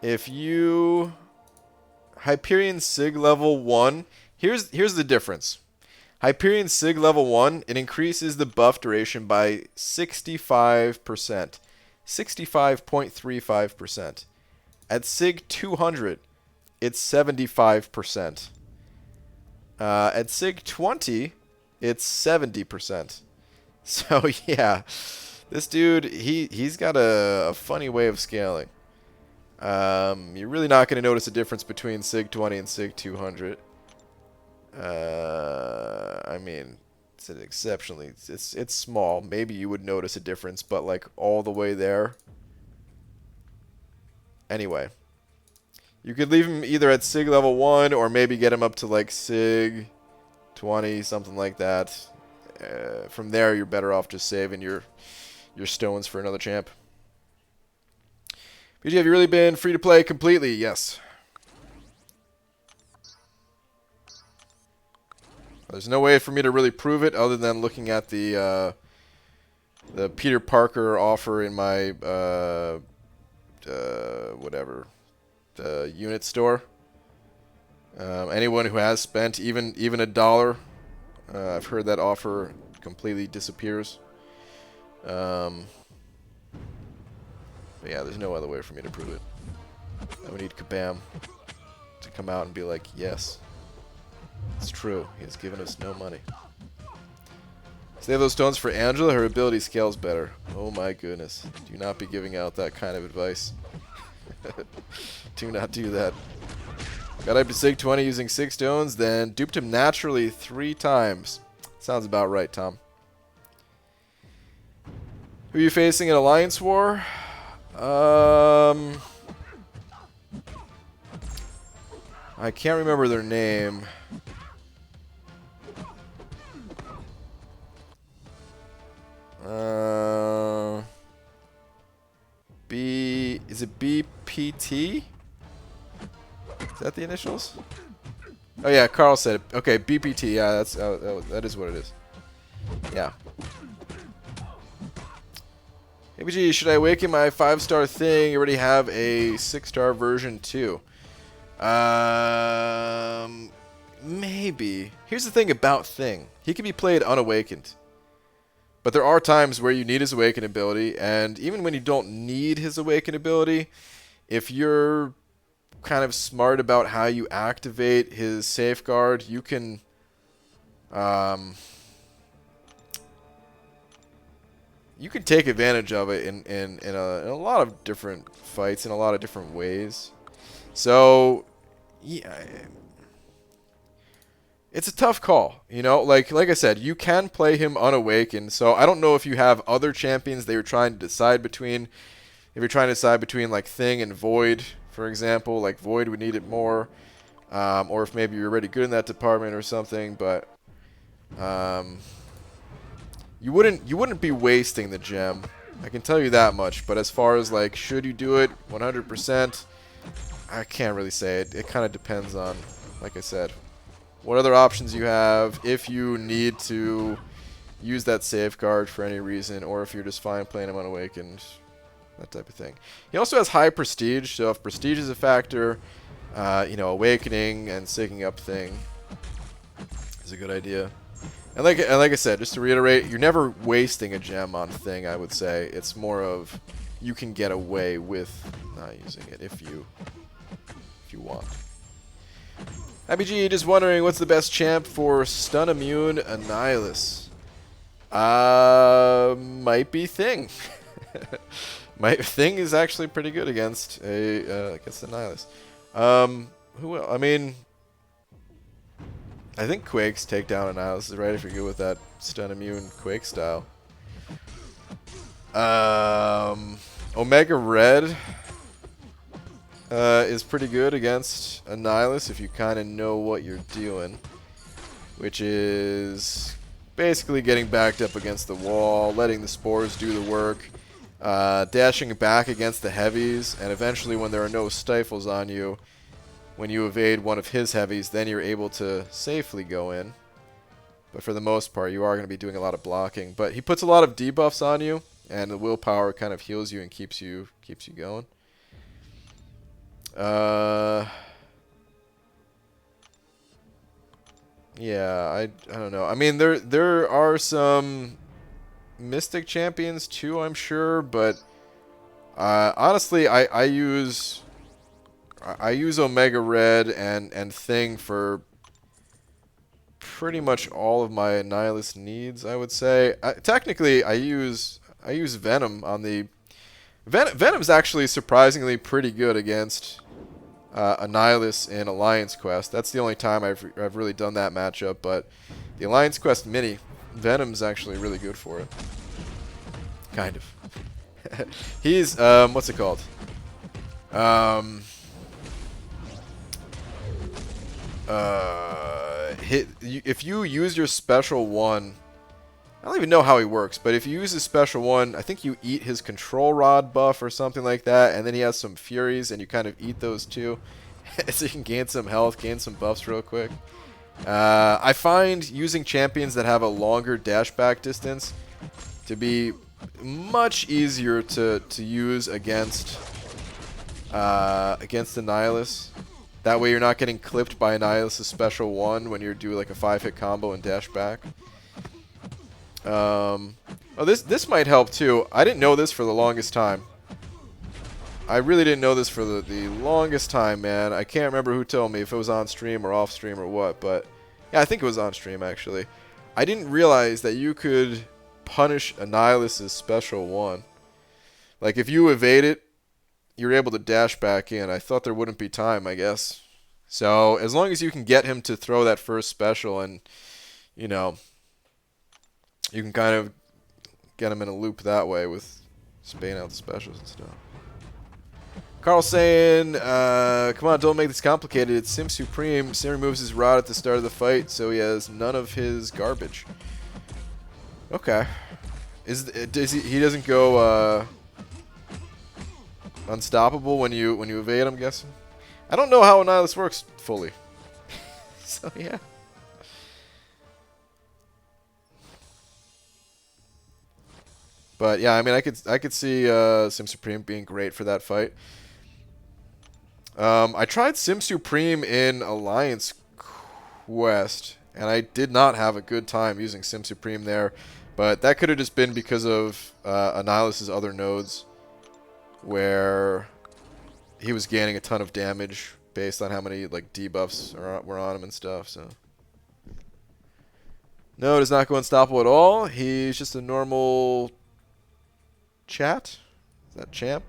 If you Hyperion Sig level 1, here's the difference. Hyperion Sig level 1, it increases the buff duration by 65%. 65.35%. At Sig 200, it's 75%. At Sig 20, it's 70%. So yeah, this dude, he's got a funny way of scaling. You're really not going to notice a difference between Sig 20 and Sig 200. I mean, it's an exceptionally, it's small. Maybe you would notice a difference, but like all the way there. Anyway, you could leave him either at Sig level 1 or maybe get him up to like Sig 20, something like that. From there, you're better off just saving your stones for another champ. BG, have you really been free to play completely? Yes. There's no way for me to really prove it other than looking at the Peter Parker offer in my whatever, the unit store. Anyone who has spent even $1, I've heard that offer completely disappears. But yeah, there's no other way for me to prove it. I would need Kabam to come out and be like, yes, it's true. He has given us no money. Save those stones for Angela. Her ability scales better. Oh my goodness. Do not be giving out that kind of advice. Do not do that. Got up to Sig 20 using 6 stones, then duped him naturally 3 times. Sounds about right, Tom. Who are you facing in Alliance War? I can't remember their name. Is it BPT? Is that the initials? Oh yeah, Carl said it. Okay, BPT. Yeah, that is what it is. Yeah. ABG, should I awaken my 5-star thing? You already have a 6-star version too. Maybe. Here's the thing about Thing. He can be played unawakened. But there are times where you need his awaken ability, and even when you don't need his awaken ability, if you're kind of smart about how you activate his safeguard, you can take advantage of it in a lot of different fights in a lot of different ways. So yeah, it's a tough call, you know. Like I said, you can play him unawakened. So I don't know if you have other champions that you're trying to decide between. if you're trying to decide between like Thing and Void, for example, like Void would need it more, or if maybe you're already good in that department or something. But you wouldn't be wasting the gem. I can tell you that much. But as far as like should you do it 100%, I can't really say it. It kind of depends on, like I said, what other options you have, if you need to use that safeguard for any reason, or if you're just fine playing him unawakened, that type of thing. He also has high prestige, so if prestige is a factor, you know, awakening and syncing up Thing is a good idea. And like I said, just to reiterate, you're never wasting a gem on Thing, I would say. It's more of you can get away with not using it if you want. Happy G, just wondering what's the best champ for stun immune Annihilus? Might be Thing. Thing is actually pretty good against Annihilus. Who else? I mean, I think Quake's takedown Annihilus is right if you're good with that stun immune Quake style. Omega Red is pretty good against Annihilus if you kind of know what you're doing, which is basically getting backed up against the wall, letting the spores do the work, dashing back against the heavies, and eventually when there are no stifles on you, when you evade one of his heavies, then you're able to safely go in. But for the most part, you are going to be doing a lot of blocking. But he puts a lot of debuffs on you, and the willpower kind of heals you and keeps you going. Yeah, I don't know. I mean, there are some Mystic champions too, I'm sure, but honestly, I use Omega Red and Thing for pretty much all of my Annihilus needs, I would say. Technically, I use Venom on the Venom's actually surprisingly pretty good against Annihilus in Alliance Quest. That's the only time I've really done that matchup, but the Alliance Quest mini, Venom's actually really good for it. Kind of. He's, what's it called? If you use your special one, I don't even know how he works, but if you use his special one, I think you eat his control rod buff or something like that, and then he has some furies, and you kind of eat those too. So you can gain some health, gain some buffs real quick. I find using champions that have a longer dashback distance to be much easier to use against Annihilus. That way you're not getting clipped by Annihilus' special one when you do like a 5-hit combo and dash back. Oh, this might help too. I didn't know this for the longest time. I really didn't know this for the longest time, man. I can't remember who told me, if it was on stream or off stream or what, but yeah, I think it was on stream actually. I didn't realize that you could punish Annihilus' special one. Like if you evade it, you're able to dash back in. I thought there wouldn't be time, I guess. So as long as you can get him to throw that first special and, you know, you can kind of get him in a loop that way with spaying out the specials and stuff. Carl saying, come on, don't make this complicated. It's Sim Supreme. Sim removes his rod at the start of the fight, so he has none of his garbage. Okay. He doesn't go unstoppable when you evade, I'm guessing? I don't know how Annihilus works fully. So yeah. But yeah, I mean, I could see Sim Supreme being great for that fight. I tried Sim Supreme in Alliance Quest, and I did not have a good time using Sim Supreme there. But that could have just been because of Annihilus' other nodes, where he was gaining a ton of damage based on how many like debuffs were on him and stuff. So no, does not go unstoppable at all. He's just a normal chat. Is that chap?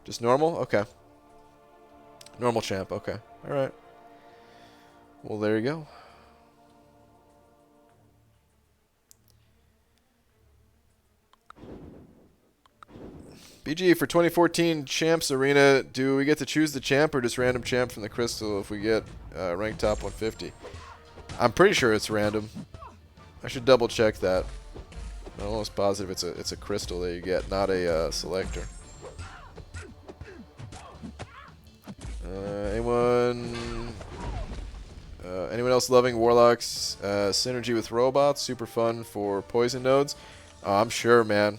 Just normal? Okay. Normal champ. Okay. All right. Well, there you go. BG, for 2014 Champs Arena, do we get to choose the champ or just random champ from the crystal if we get ranked top 150? I'm pretty sure it's random. I should double check that. I'm almost positive it's a crystal that you get, not a selector. Anyone else loving Warlock's synergy with robots? Super fun for poison nodes. I'm sure, man.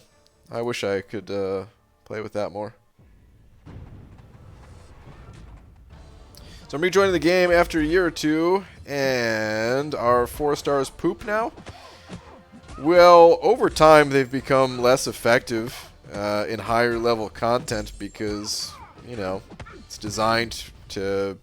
I wish I could play with that more. So I'm rejoining the game after a year or two, and our 4 stars poop now. Well, over time they've become less effective in higher level content because, you know, it's designed to,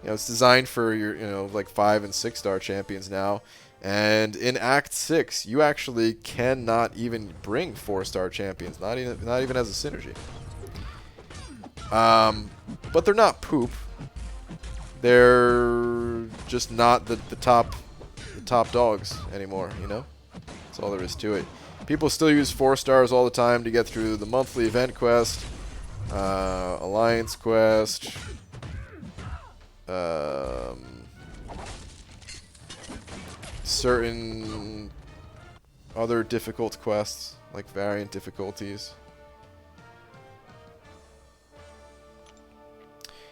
it's designed for your, like 5 and 6 star champions now. And in Act 6, you actually cannot even bring 4-star champions, not even as a synergy. But they're not poop. They're just not the top dogs anymore, you know? That's all there is to it. People still use 4 stars all the time to get through the monthly event quest, alliance quest, certain other difficult quests, like variant difficulties.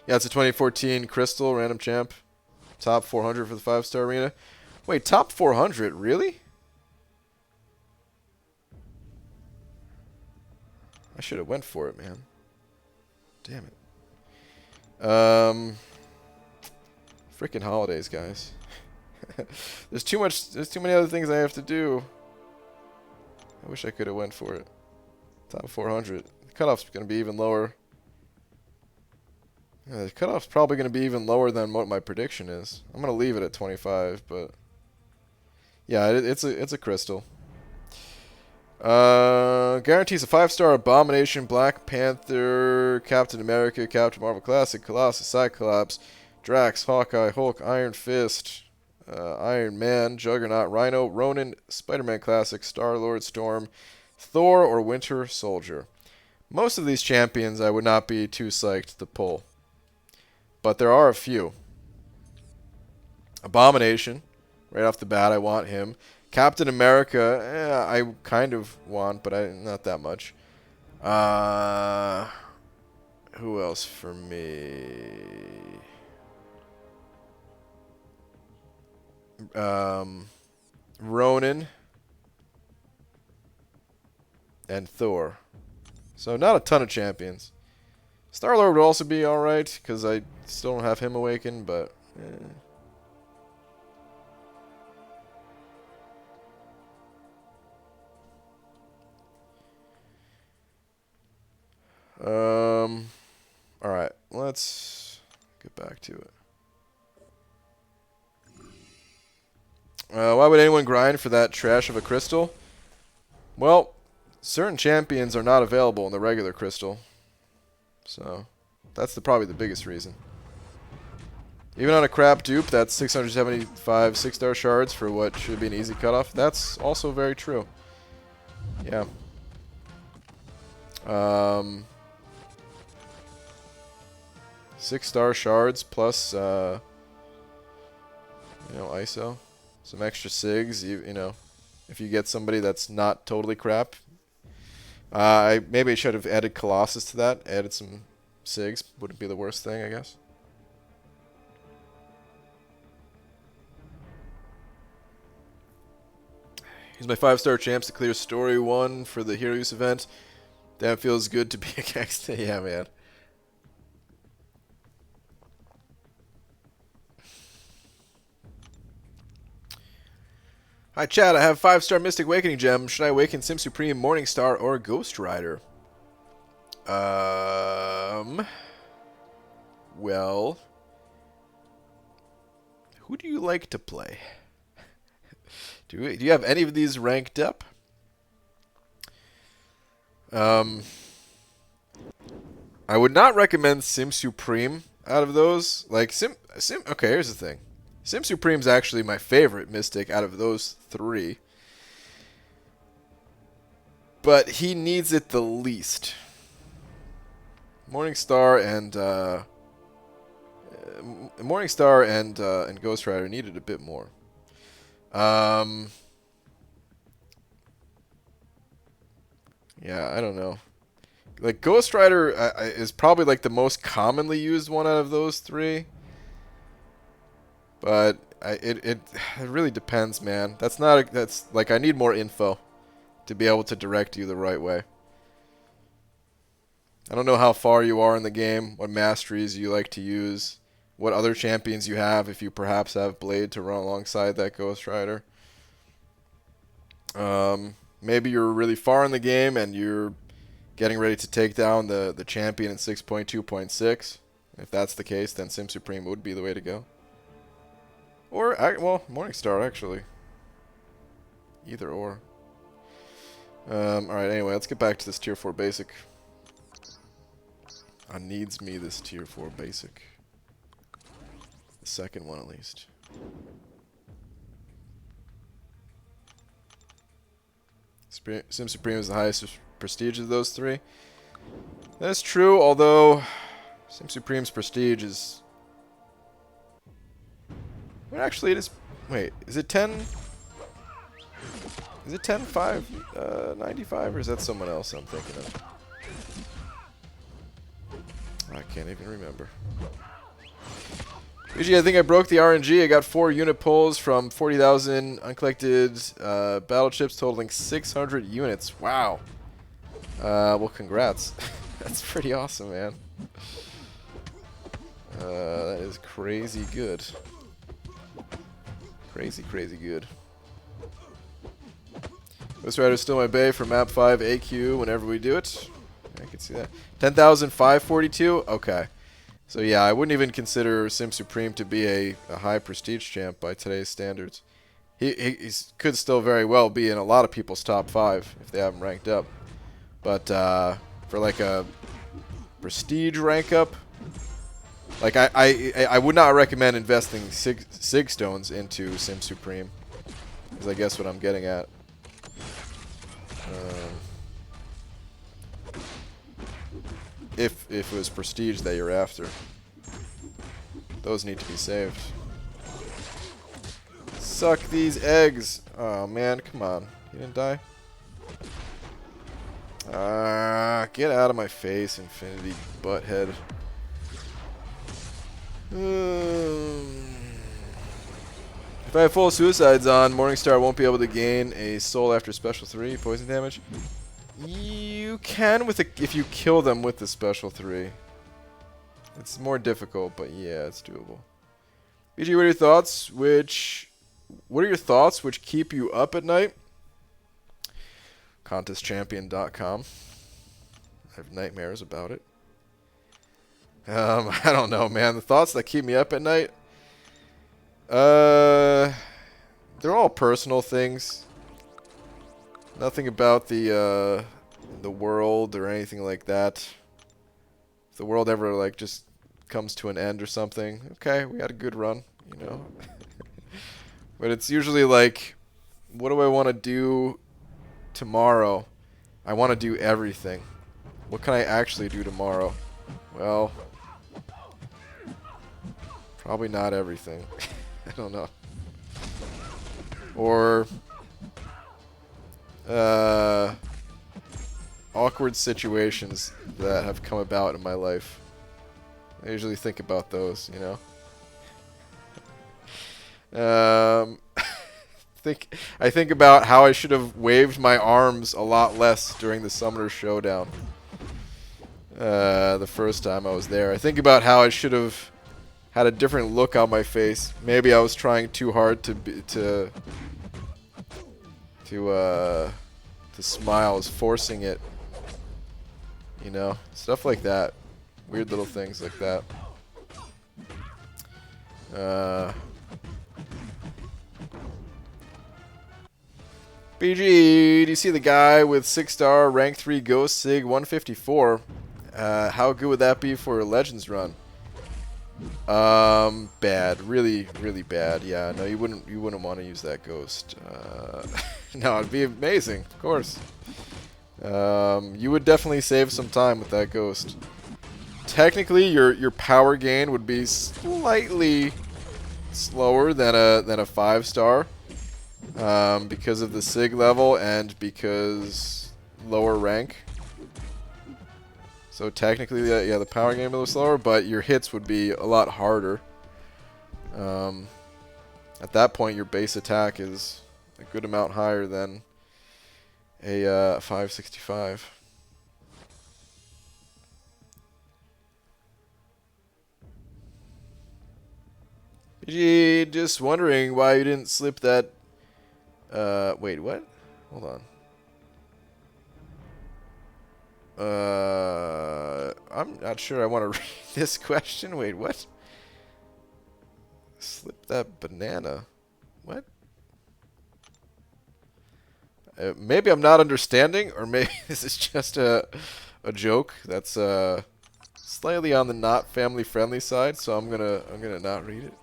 Yeah, it's a 2014 Crystal random champ. Top 400 for the 5-star arena. Wait, top 400? Really? I should have went for it, man. Damn it. Freaking holidays, guys. There's too many other things I have to do. I wish I could have went for it. Top 400. The cutoff's going to be even lower. Yeah, the cutoff's probably going to be even lower than what my prediction is. I'm going to leave it at 25, but yeah, it's a crystal. Guarantees a 5-star Abomination, Black Panther, Captain America, Captain Marvel Classic, Colossus, Cyclops, Drax, Hawkeye, Hulk, Iron Fist, Iron Man, Juggernaut, Rhino, Ronin, Spider-Man Classic, Star-Lord, Storm, Thor, or Winter Soldier. Most of these champions I would not be too psyched to pull. But there are a few. Abomination, right off the bat, I want him. Captain America, I kind of want, but not that much. Who else for me? Ronin and Thor. So not a ton of champions. Star-Lord would also be alright, because I still don't have him awakened, but alright, let's get back to it. Why would anyone grind for that trash of a crystal? Well, certain champions are not available in the regular crystal. So, that's probably the biggest reason. Even on a crap dupe, that's 675 6-star shards for what should be an easy cutoff. That's also very true. Yeah. 6-star shards plus, ISO. Some extra SIGs, you know, if you get somebody that's not totally crap. Maybe I should have added Colossus to that. Added some SIGs. Wouldn't be the worst thing, I guess. Use my 5-star champs to clear story 1 for the hero use event. Damn, feels good to be a gangster. Yeah, man. Hi, Chad. I have 5-star Mystic Awakening gem. Should I awaken Sim Supreme, Morningstar, or Ghost Rider? Well, who do you like to play? Do you have any of these ranked up? I would not recommend Sim Supreme out of those. Like okay, here's the thing. Sim Supreme's actually my favorite Mystic out of those 3. But he needs it the least. Morningstar and Ghost Rider needed a bit more. Yeah, I don't know. Like Ghost Rider is probably like the most commonly used one out of those three. But it really depends, man. That's like I need more info to be able to direct you the right way. I don't know how far you are in the game, what masteries you like to use, what other champions you have, if you perhaps have Blade to run alongside that Ghost Rider. Maybe you're really far in the game and you're getting ready to take down the champion in 6.2.6. If that's the case, then Sim Supreme would be the way to go. Or, well, Morningstar, actually. Either or. Alright, anyway, let's get back to this Tier 4 Basic. I needs me this Tier 4 Basic. The second one, at least. Sim Supreme is the highest prestige of those three. That's true, although Sim Supreme's prestige is... Well, actually, it is... Wait, is it 10... Is it 10.5, 95, or is that someone else I'm thinking of? I can't even remember. Usually, I think I broke the RNG. I got 4 unit pulls from 40,000 uncollected battle chips, totaling 600 units. Wow. Well, congrats. That's pretty awesome, man. That is crazy good. Crazy, crazy good. Ghost Rider's still my bae for map 5 AQ whenever we do it. I can see that. 10,542? Okay. So yeah, I wouldn't even consider Sim Supreme to be a high prestige champ by today's standards. He could still very well be in a lot of people's top 5 if they haven't ranked up. But for like a prestige rank up, like I would not recommend investing Sig Stones into Sim Supreme, is I guess what I'm getting at. If it was prestige that you're after, those need to be saved. Suck these eggs. Oh man, come on. You didn't die? Get out of my face, Infinity Butthead. If I have full suicides on, Morningstar won't be able to gain a soul after special 3 poison damage. You can with if you kill them with the special 3. It's more difficult, but yeah, it's doable. BG, what are your thoughts? What are your thoughts which keep you up at night? ContestChampion.com. I have nightmares about it. I don't know, man. The thoughts that keep me up at night. They're all personal things. Nothing about the world or anything like that. If the world ever like just comes to an end or something, okay, we had a good run, you know. But it's usually like, what do I want to do tomorrow? I want to do everything. What can I actually do tomorrow? Well, probably not everything. I don't know. Or awkward situations that have come about in my life. I usually think about those, you know. I think about how I should have waved my arms a lot less during the Summoner Showdown. The first time I was there. I think about how I should have had a different look on my face. Maybe I was trying too hard to smile. I was forcing it. You know, stuff like that. Weird little things like that. BG, do you see the guy with 6-star rank 3 Ghost Sig 154? How good would that be for a Legends run? Bad. Really, really bad. Yeah, no, you wouldn't want to use that Ghost. No, it'd be amazing, of course. You would definitely save some time with that Ghost. technically your power gain would be slightly slower than a 5-star because of the sig level and because lower rank. So technically, yeah, the power gain would be a little slower, but your hits would be a lot harder. At that point, your base attack is a good amount higher than a 565. BG, just wondering why you didn't slip that. Wait, what? Hold on. I'm not sure I want to read this question. Wait, what? Slip that banana. What? Maybe I'm not understanding, or maybe this is just a joke that's slightly on the not family friendly side. So I'm gonna not read it.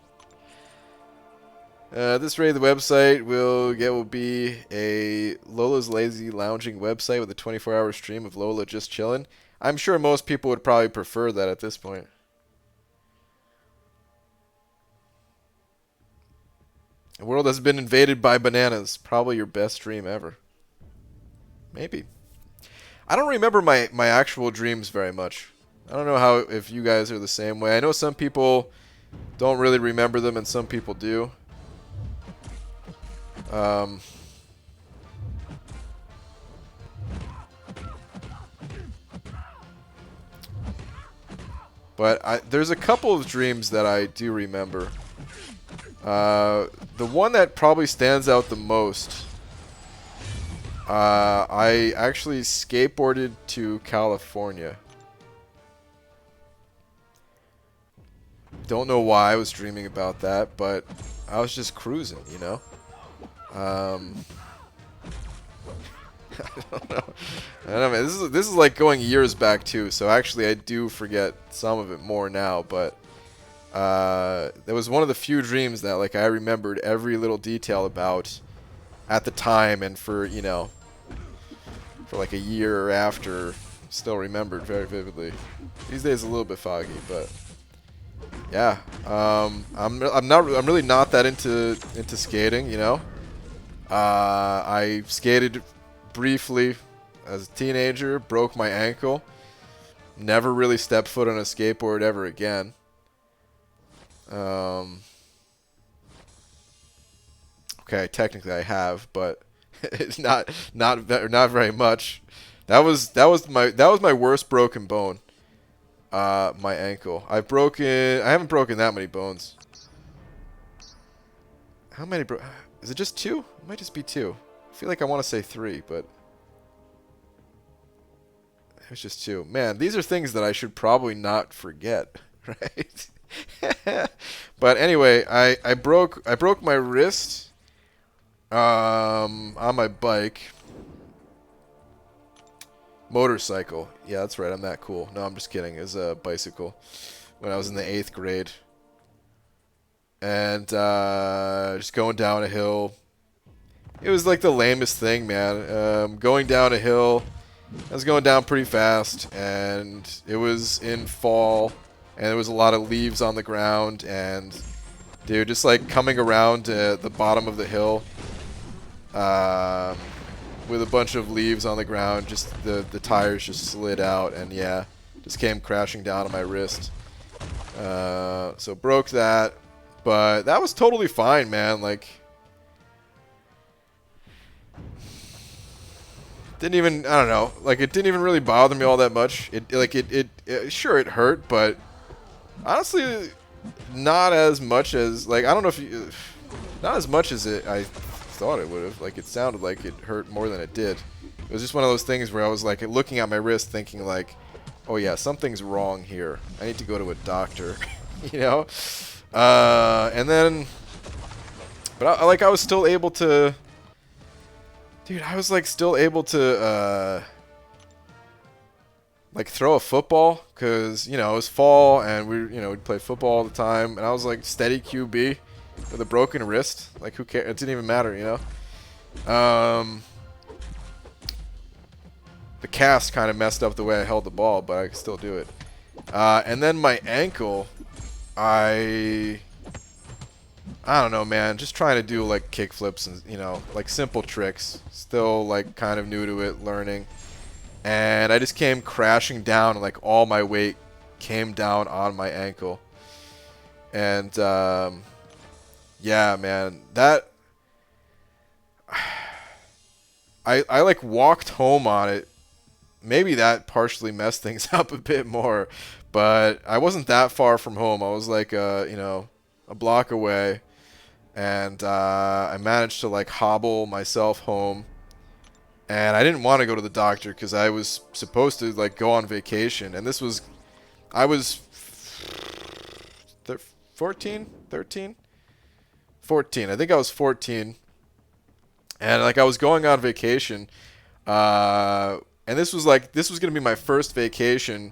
This raid, the website will be a Lola's Lazy Lounging website with a 24-hour stream of Lola just chilling. I'm sure most people would probably prefer that at this point. The world has been invaded by bananas. Probably your best dream ever. Maybe. I don't remember my actual dreams very much. I don't know how if you guys are the same way. I know some people don't really remember them and some people do. But there's a couple of dreams that I do remember. The one that probably stands out the most, I actually skateboarded to California. Don't know why I was dreaming about that, but I was just cruising, you know? I don't know. I don't know, man. This is like going years back too, so actually I do forget some of it more now, but that was one of the few dreams that like I remembered every little detail about at the time, and for, you know, for like a year after, still remembered very vividly. These days a little bit foggy, but yeah. I'm really not that into skating, you know. I skated briefly as a teenager, broke my ankle, never really stepped foot on a skateboard ever again. Okay, technically I have, but it's not very much. That was my worst broken bone. My ankle. I haven't broken that many bones. How many is it just 2? It might just be 2. I feel like I want to say 3, but it's just 2. Man, these are things that I should probably not forget, right? But anyway, I broke my wrist on my bike. Motorcycle. Yeah, that's right. I'm that cool. No, I'm just kidding. It was a bicycle when I was in the 8th grade. And just going down a hill. It was like the lamest thing, man. Going down a hill. I was going down pretty fast, and it was in fall, and there was a lot of leaves on the ground, and dude, just like coming around the bottom of the hill with a bunch of leaves on the ground, just the tires just slid out, and yeah, just came crashing down on my wrist. So broke that, but that was totally fine, man. Like, didn't even, I don't know, like it didn't even really bother me all that much. Sure, it hurt, but honestly, not as much as, like, I don't know if you, not as much as I thought it would have. Like, it sounded like it hurt more than it did. It was just one of those things where I was like looking at my wrist thinking like, oh yeah, something's wrong here. I need to go to a doctor, you know? And then, but I was still able to, dude, I was like still able to like throw a football, because, you know, it was fall and we'd play football all the time, and I was like steady QB with a broken wrist. Like, who cares? It didn't even matter, you know? The cast kind of messed up the way I held the ball, but I could still do it. And then my ankle, I don't know, man. Just trying to do like kick flips and, you know, like simple tricks. Still like kind of new to it, learning. And I just came crashing down, and like all my weight came down on my ankle. And yeah, man, that I like walked home on it. Maybe that partially messed things up a bit more, but I wasn't that far from home. I was like you know, a block away, and I managed to like hobble myself home. And I didn't want to go to the doctor because I was supposed to like go on vacation, and this was I was 14, 13, 14. I think I was 14, and like I was going on vacation, and this was gonna be my first vacation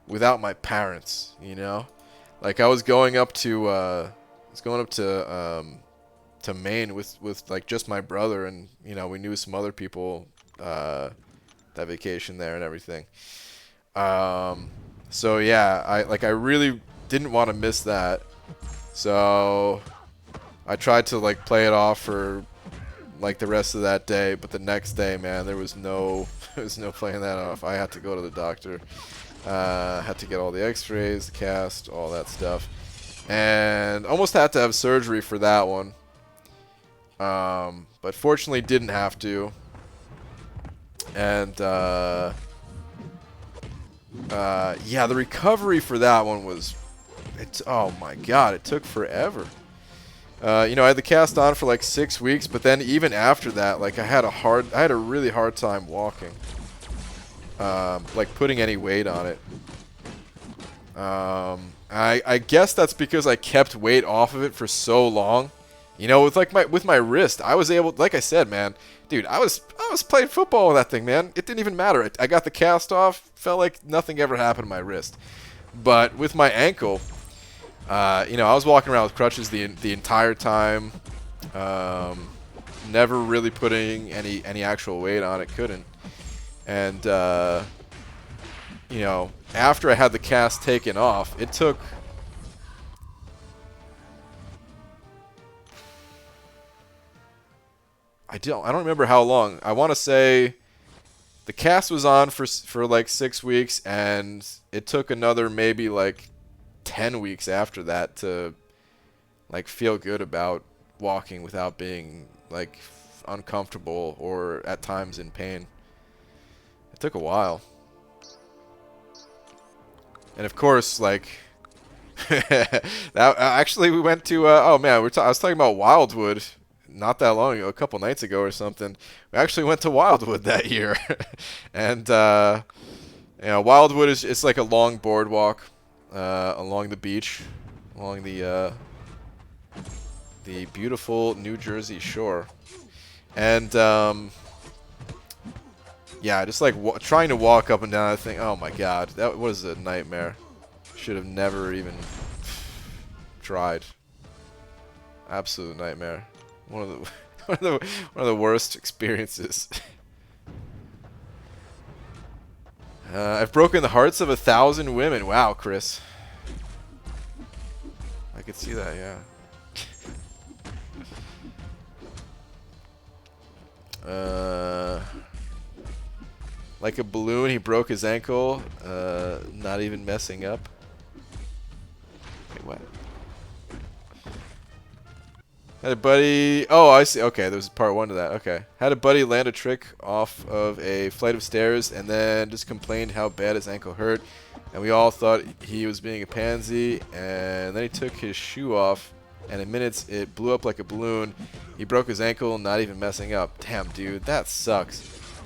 without my parents. You know, like I was going up to to Maine with like just my brother, and you know we knew some other people that vacation there and everything. So yeah, I really didn't want to miss that. So I tried to like play it off for like the rest of that day, but the next day, man, there was no there was no playing that off. I had to go to the doctor. Had to get all the X-rays, the cast, all that stuff, and almost had to have surgery for that one. But fortunately didn't have to. And yeah, the recovery for that one was, oh my god, it took forever. You know, I had the cast on for like 6 weeks, but then even after that, like I had a really hard time walking, like putting any weight on it. I guess that's because I kept weight off of it for so long. You know, with my wrist, I was able, like I said, man, dude, I was playing football with that thing, man. It didn't even matter. I got the cast off, felt like nothing ever happened to my wrist. But with my ankle, you know, I was walking around with crutches the entire time. Never really putting any actual weight on it, couldn't. And you know, after I had the cast taken off, it took I don't remember how long. I want to say the cast was on for like 6 weeks, and it took another maybe like 10 weeks after that to like feel good about walking without being like uncomfortable or at times in pain. It took a while. And of course, like that actually we went to oh man, I was talking about Wildwood not that long ago, a couple nights ago or something. We actually went to Wildwood that year. And you know, Wildwood is it's like a long boardwalk along the beach, along the beautiful New Jersey shore. And yeah, just like trying to walk up and down, I think, oh my god, that was a nightmare. Should have never even tried. Absolute nightmare. One of the one of the worst experiences. I've broken the hearts of 1,000 women. Wow, Chris. I could see that, yeah. Like a balloon, he broke his ankle, not even messing up. Wait, what? Had a buddy... Oh, I see. Okay, there's part 1 to that. Okay. Had a buddy land a trick off of a flight of stairs and then just complained how bad his ankle hurt. And we all thought he was being a pansy. And then he took his shoe off, and in minutes it blew up like a balloon. He broke his ankle, not even messing up. Damn, dude, that sucks.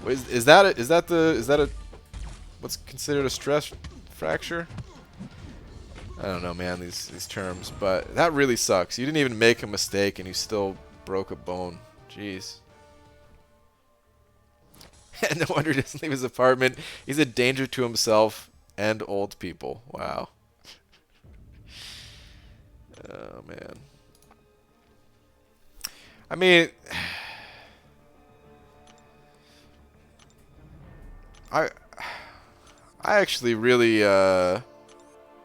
Is that a what's considered a stress fracture? I don't know, man, these terms, but that really sucks. You didn't even make a mistake and you still broke a bone. Jeez. And no wonder he doesn't leave his apartment. He's a danger to himself and old people. Wow. Oh, man. I mean, I actually really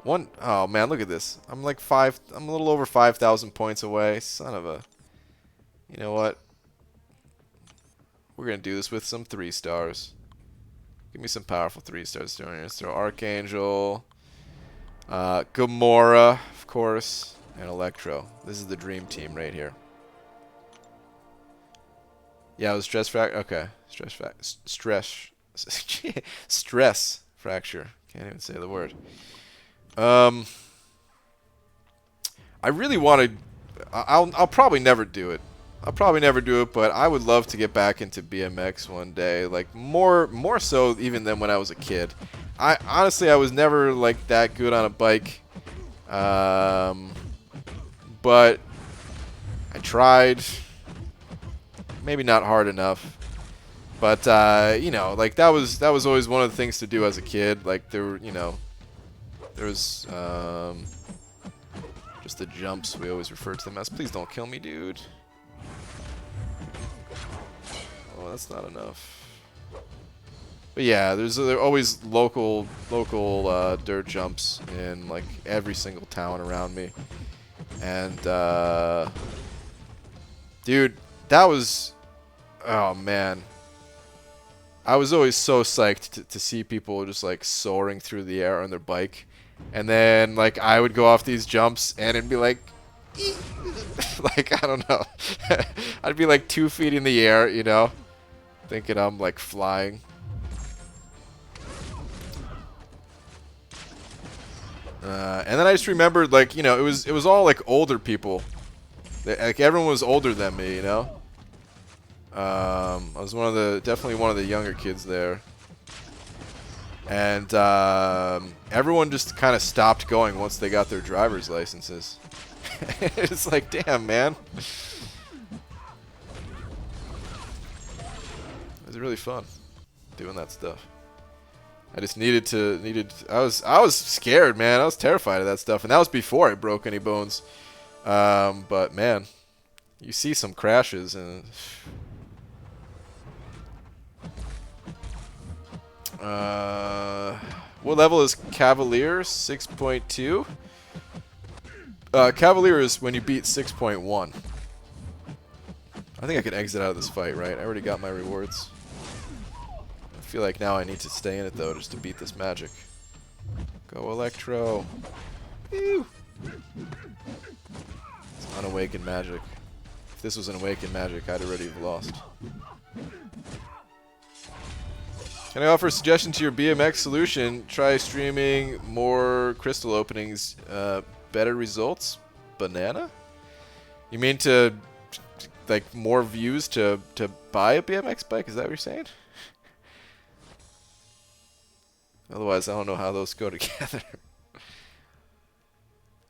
Oh man, look at this. I'm like 5. I'm a little over 5,000 points away. Son of a. You know what? We're gonna do this with some 3-stars. Give me some powerful 3-stars down here. Let's throw Archangel, Gamora, of course, and Electro. This is the dream team right here. Yeah, it was stress fracture. Okay, stress fracture. Can't even say the word. Um, I really wanted. I'll probably never do it. I'll probably never do it, but I would love to get back into BMX one day. Like more so even than when I was a kid. I honestly I was never like that good on a bike. But I tried. Maybe not hard enough. But you know, like that was always one of the things to do as a kid. Like there were, you know, there was just the jumps. We always refer to them as. Please don't kill me, dude. Oh, that's not enough. But yeah, there are always local dirt jumps in like every single town around me, and dude, that was, oh man, I was always so psyched to see people just like soaring through the air on their bike, and then like I would go off these jumps and it'd be like, like I don't know, I'd be like 2 feet in the air, you know, thinking I'm like flying. And then I just remembered, like, you know, it was all like older people. Like everyone was older than me, you know. I was definitely one of the younger kids there, and everyone just kind of stopped going once they got their driver's licenses. It's like, damn, man. It was really fun doing that stuff. I just I was scared, man. I was terrified of that stuff, and that was before I broke any bones. But man, you see some crashes and what level is Cavalier? 6.2. Cavalier is when you beat 6.1. I think I could exit out of this fight, right? I already got my rewards. I feel like now I need to stay in it, though, just to beat this magic. Go Electro. Ew. It's unawakened magic. If this was an awakened magic, I'd already have lost. Can I offer a suggestion to your BMX solution? Try streaming more crystal openings. Better results? Banana? You mean to, like, more views to buy a BMX bike? Is that what you're saying? Otherwise, I don't know how those go together.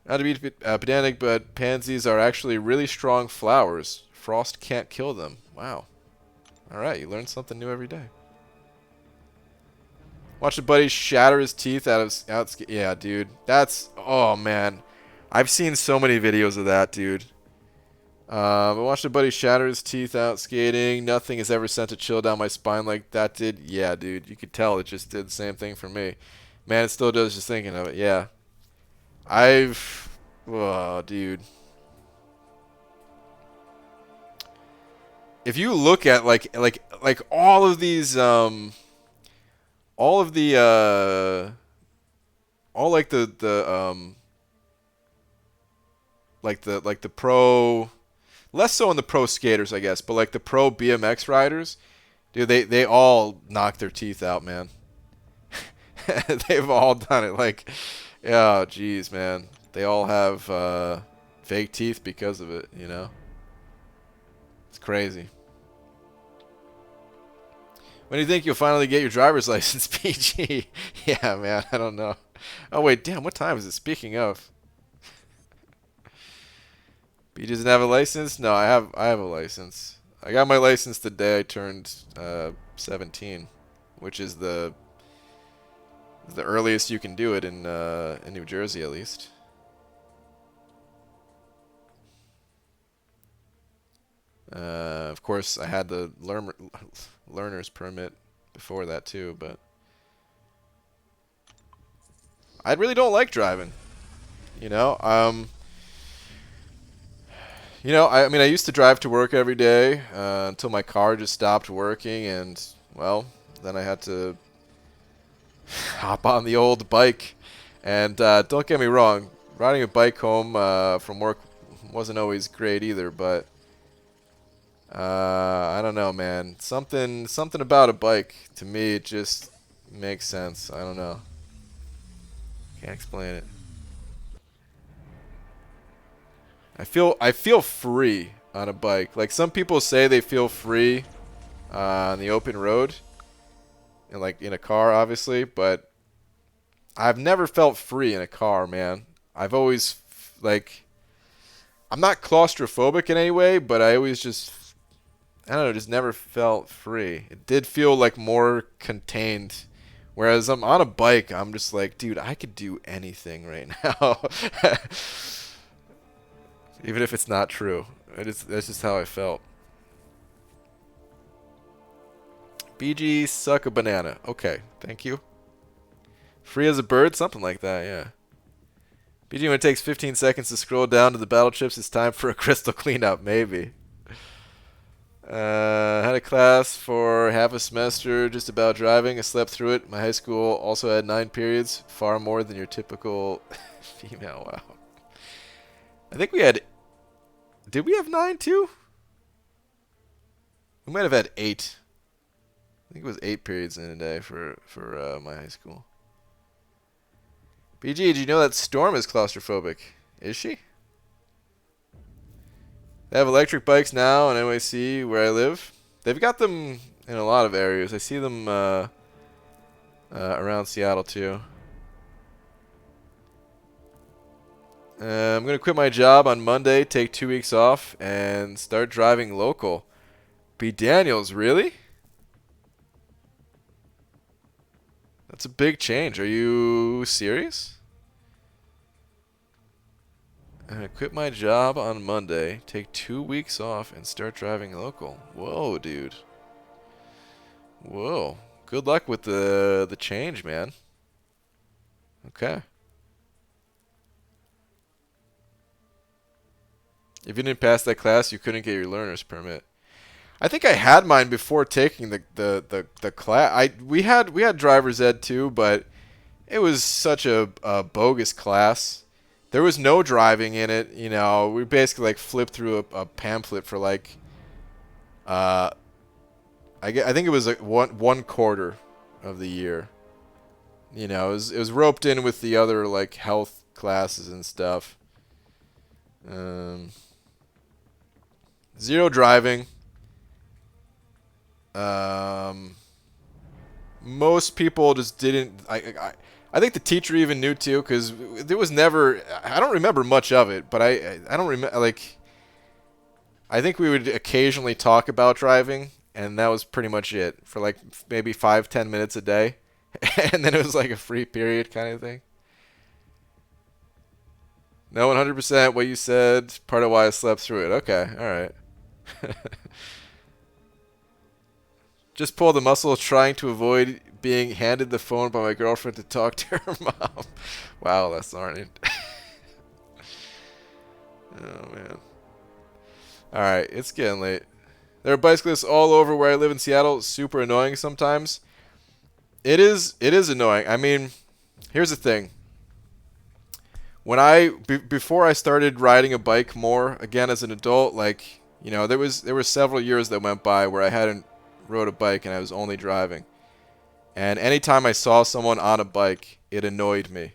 Not to be pedantic, but pansies are actually really strong flowers. Frost can't kill them. Wow. Alright, you learn something new every day. Watch a buddy shatter his teeth yeah, dude. That's, oh man. I've seen so many videos of that, dude. But watched a buddy shatter his teeth out skating. Nothing has ever sent a chill down my spine like that did. Yeah, dude. You could tell it just did the same thing for me. Man, it still does just thinking of it. Yeah. Oh, dude. If you look at like all of these all of the all like the pro, less so on the pro skaters, I guess, but like the pro BMX riders, dude, they all knock their teeth out, man. They've all done it. Like, oh, geez, man. They all have fake teeth because of it, you know? It's crazy. When do you think you'll finally get your driver's license, PG? Yeah, man, I don't know. Oh, wait, damn, what time is it? Speaking of. PG doesn't have a license? No, I have a license. I got my license the day I turned 17, which is the earliest you can do it in New Jersey, at least. Of course, I had the learner's permit before that too, but I really don't like driving. You know, I mean, I used to drive to work every day until my car just stopped working, and well, then I had to hop on the old bike. And don't get me wrong, riding a bike home from work wasn't always great either, but I don't know, man. Something about a bike to me, it just makes sense. I don't know. Can't explain it. I feel free on a bike. Like some people say they feel free on the open road and like in a car, obviously, but I've never felt free in a car, man. I've always like I'm not claustrophobic in any way, but I always just I don't know, just never felt free. It did feel like more contained. Whereas I'm on a bike, I'm just like, dude, I could do anything right now. Even if it's not true. That's just how I felt. BG, suck a banana. Okay, thank you. Free as a bird? Something like that, yeah. BG, when it takes 15 seconds to scroll down to the battle chips, it's time for a crystal cleanup, maybe. Had a class for half a semester just about driving. I slept through it. My high school also had 9 periods, far more than your typical female. Wow. I think we had. Did we have 9 too? We might have had 8. I think it was 8 periods in a day for my high school. BG, did you know that Storm is claustrophobic? Is she? They have electric bikes now in NYC where I live. They've got them in a lot of areas. I see them around Seattle too. I'm going to quit my job on Monday, take 2 weeks off, and start driving local. B. Daniels, really? That's a big change. Are you serious? I'm going to quit my job on Monday, take 2 weeks off, and start driving local. Whoa, dude. Whoa. Good luck with the change, man. Okay. If you didn't pass that class, you couldn't get your learner's permit. I think I had mine before taking the class. We had driver's ed too, but it was such a bogus class. There was no driving in it. You know, we basically like flipped through a pamphlet for like uh I think it was like one quarter of the year. You know, it was roped in with the other like health classes and stuff. Um, Zero driving. Um, Most people just didn't. I think the teacher even knew too, because there was never. I don't remember much of it, but I don't remember like. I think we would occasionally talk about driving, and that was pretty much it for like maybe 5-10 minutes a day, and then it was like a free period kind of thing. No, 100% what you said. Part of why I slept through it. Okay, all right. Just pull the muscle trying to avoid being handed the phone by my girlfriend to talk to her mom. Wow, that's Arnie. Oh, man. Alright, it's getting late. There are bicyclists all over where I live in Seattle. Super annoying sometimes. It is annoying. I mean, here's the thing. When before I started riding a bike more again as an adult, like, you know, there were several years that went by where I hadn't rode a bike and I was only driving. And anytime I saw someone on a bike, it annoyed me.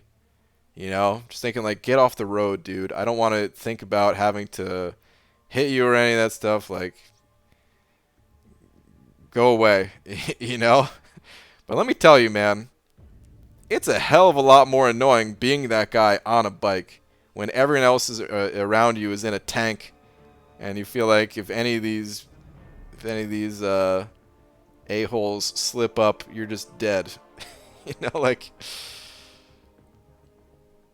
You know, just thinking like, get off the road, dude. I don't want to think about having to hit you or any of that stuff. Like, go away, you know? But let me tell you, man, it's a hell of a lot more annoying being that guy on a bike when everyone else is around you is in a tank, and you feel like if any of these a-holes slip up, you're just dead. You know, like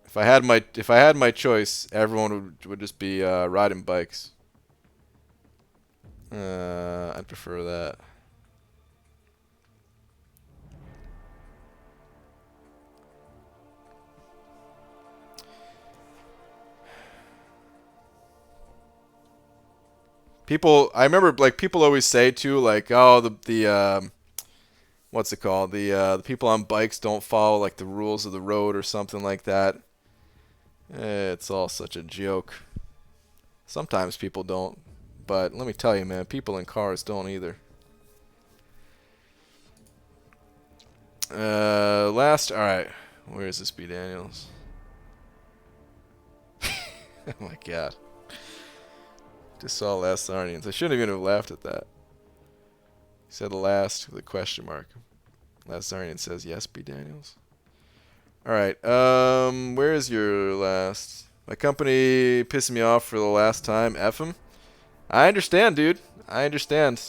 if I had my choice, everyone would just be riding bikes. I'd prefer that. People, I remember like people always say too, like, oh, what's it called? The people on bikes don't follow like the rules of the road or something like that. It's all such a joke. Sometimes people don't, but let me tell you, man, people in cars don't either. Last, all right. Where is this, B. Daniels? Oh my God. Just saw last Sarnians. I shouldn't even have laughed at that. He said last with a question mark. Last Sarnian says yes, B. Daniels. All right. Where is your last? My company pissing me off for the last time. F him. I understand, dude. I understand.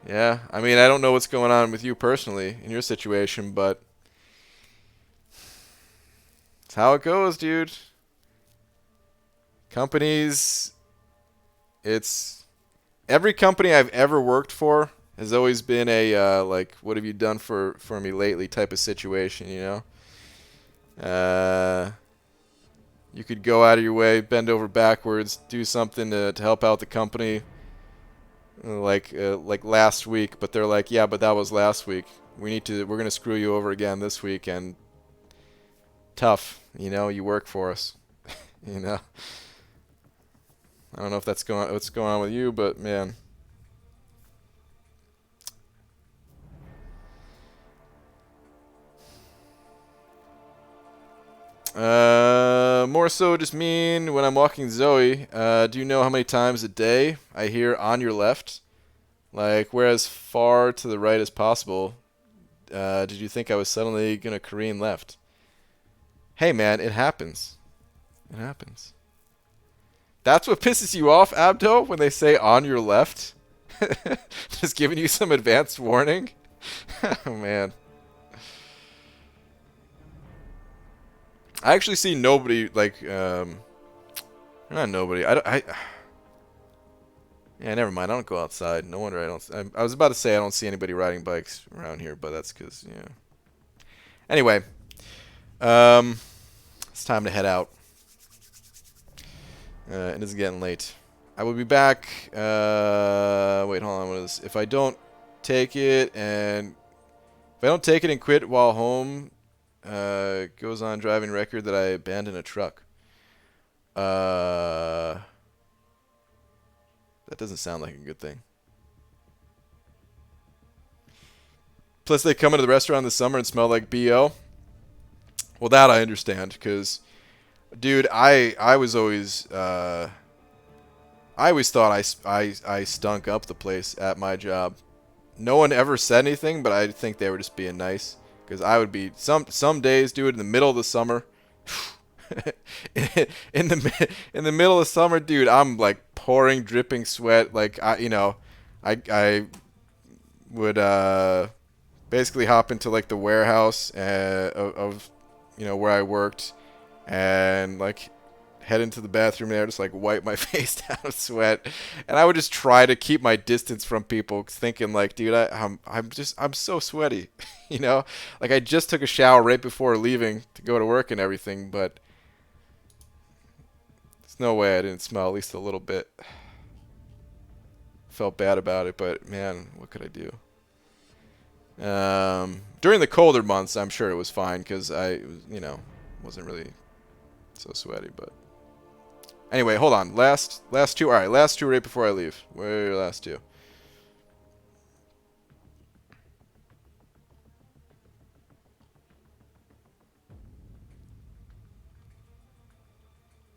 Yeah. I mean, I don't know what's going on with you personally in your situation, but it's how it goes, dude. Companies, it's every company I've ever worked for has always been a like, what have you done for me lately type of situation, you know? You could go out of your way, bend over backwards, do something to help out the company, like last week, but they're like, yeah, but that was last week. We're gonna screw you over again this week, and tough, you know. You work for us, you know. I don't know if what's going on with you, but man. More so just mean when I'm walking Zoe, do you know how many times a day I hear on your left? Like, where as far to the right as possible. Did you think I was suddenly gonna careen left? Hey man, it happens. It happens. That's what pisses you off, Abdo, when they say on your left? Just giving you some advanced warning? Oh man. I actually see nobody, like, not nobody. Yeah, never mind. I don't go outside. No wonder I don't. I was about to say I don't see anybody riding bikes around here, but that's because, yeah. Anyway, it's time to head out. It is getting late. I will be back. Wait, hold on. What is? If I don't take it and quit while home, goes on driving record that I abandoned a truck. That doesn't sound like a good thing. Plus, they come into the restaurant this summer and smell like BO. Well, that I understand, because, dude, I was always I always thought I stunk up the place at my job. No one ever said anything, but I think they were just being nice, because I would be some days, dude, in the middle of the summer. in the middle of summer, dude, I'm like pouring, dripping sweat. Like I would basically hop into like the warehouse of where I worked, and like head into the bathroom there, just like wipe my face down with sweat, and I would just try to keep my distance from people, thinking like, dude, I'm so sweaty, like I just took a shower right before leaving to go to work and everything, but there's no way I didn't smell at least a little bit. Felt bad about it, but man, what could I do? During the colder months, I'm sure it was fine because I, wasn't really so sweaty. But anyway, hold on. Last two. All right, last two right before I leave. Where are your last two?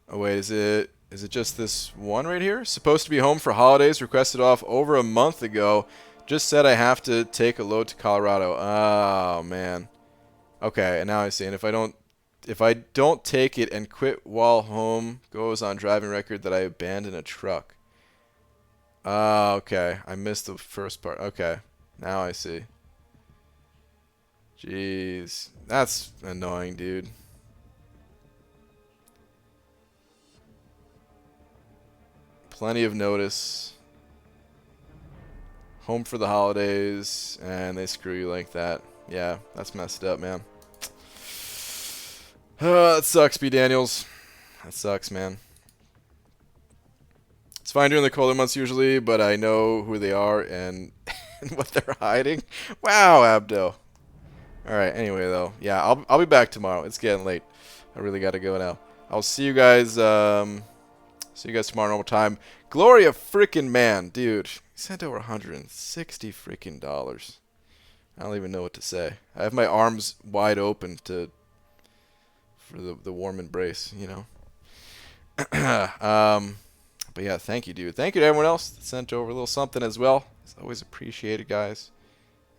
Oh wait, is it just this one right here? Supposed to be home for holidays. Requested off over a month ago. Just said I have to take a load to Colorado. Oh man. Okay, and now I see. And if I don't take it and quit while home, goes on driving record that I abandoned a truck. Okay. I missed the first part. Okay. Now I see. Jeez. That's annoying, dude. Plenty of notice. Home for the holidays, and they screw you like that. Yeah, that's messed up, man. That sucks, B. Daniels. That sucks, man. fine during the colder months usually, but I know who they are and, and what they're hiding. Wow, Abdo. All right. Anyway, though, yeah, I'll be back tomorrow. It's getting late. I really got to go now. I'll see you guys. See you guys tomorrow normal time. Gloria freaking man, dude. He sent over 160 freaking dollars. I don't even know what to say. I have my arms wide open for the warm embrace, you know. But yeah, thank you, dude. Thank you to everyone else that sent over a little something as well. It's always appreciated, guys.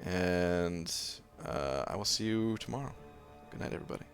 And I will see you tomorrow. Good night, everybody.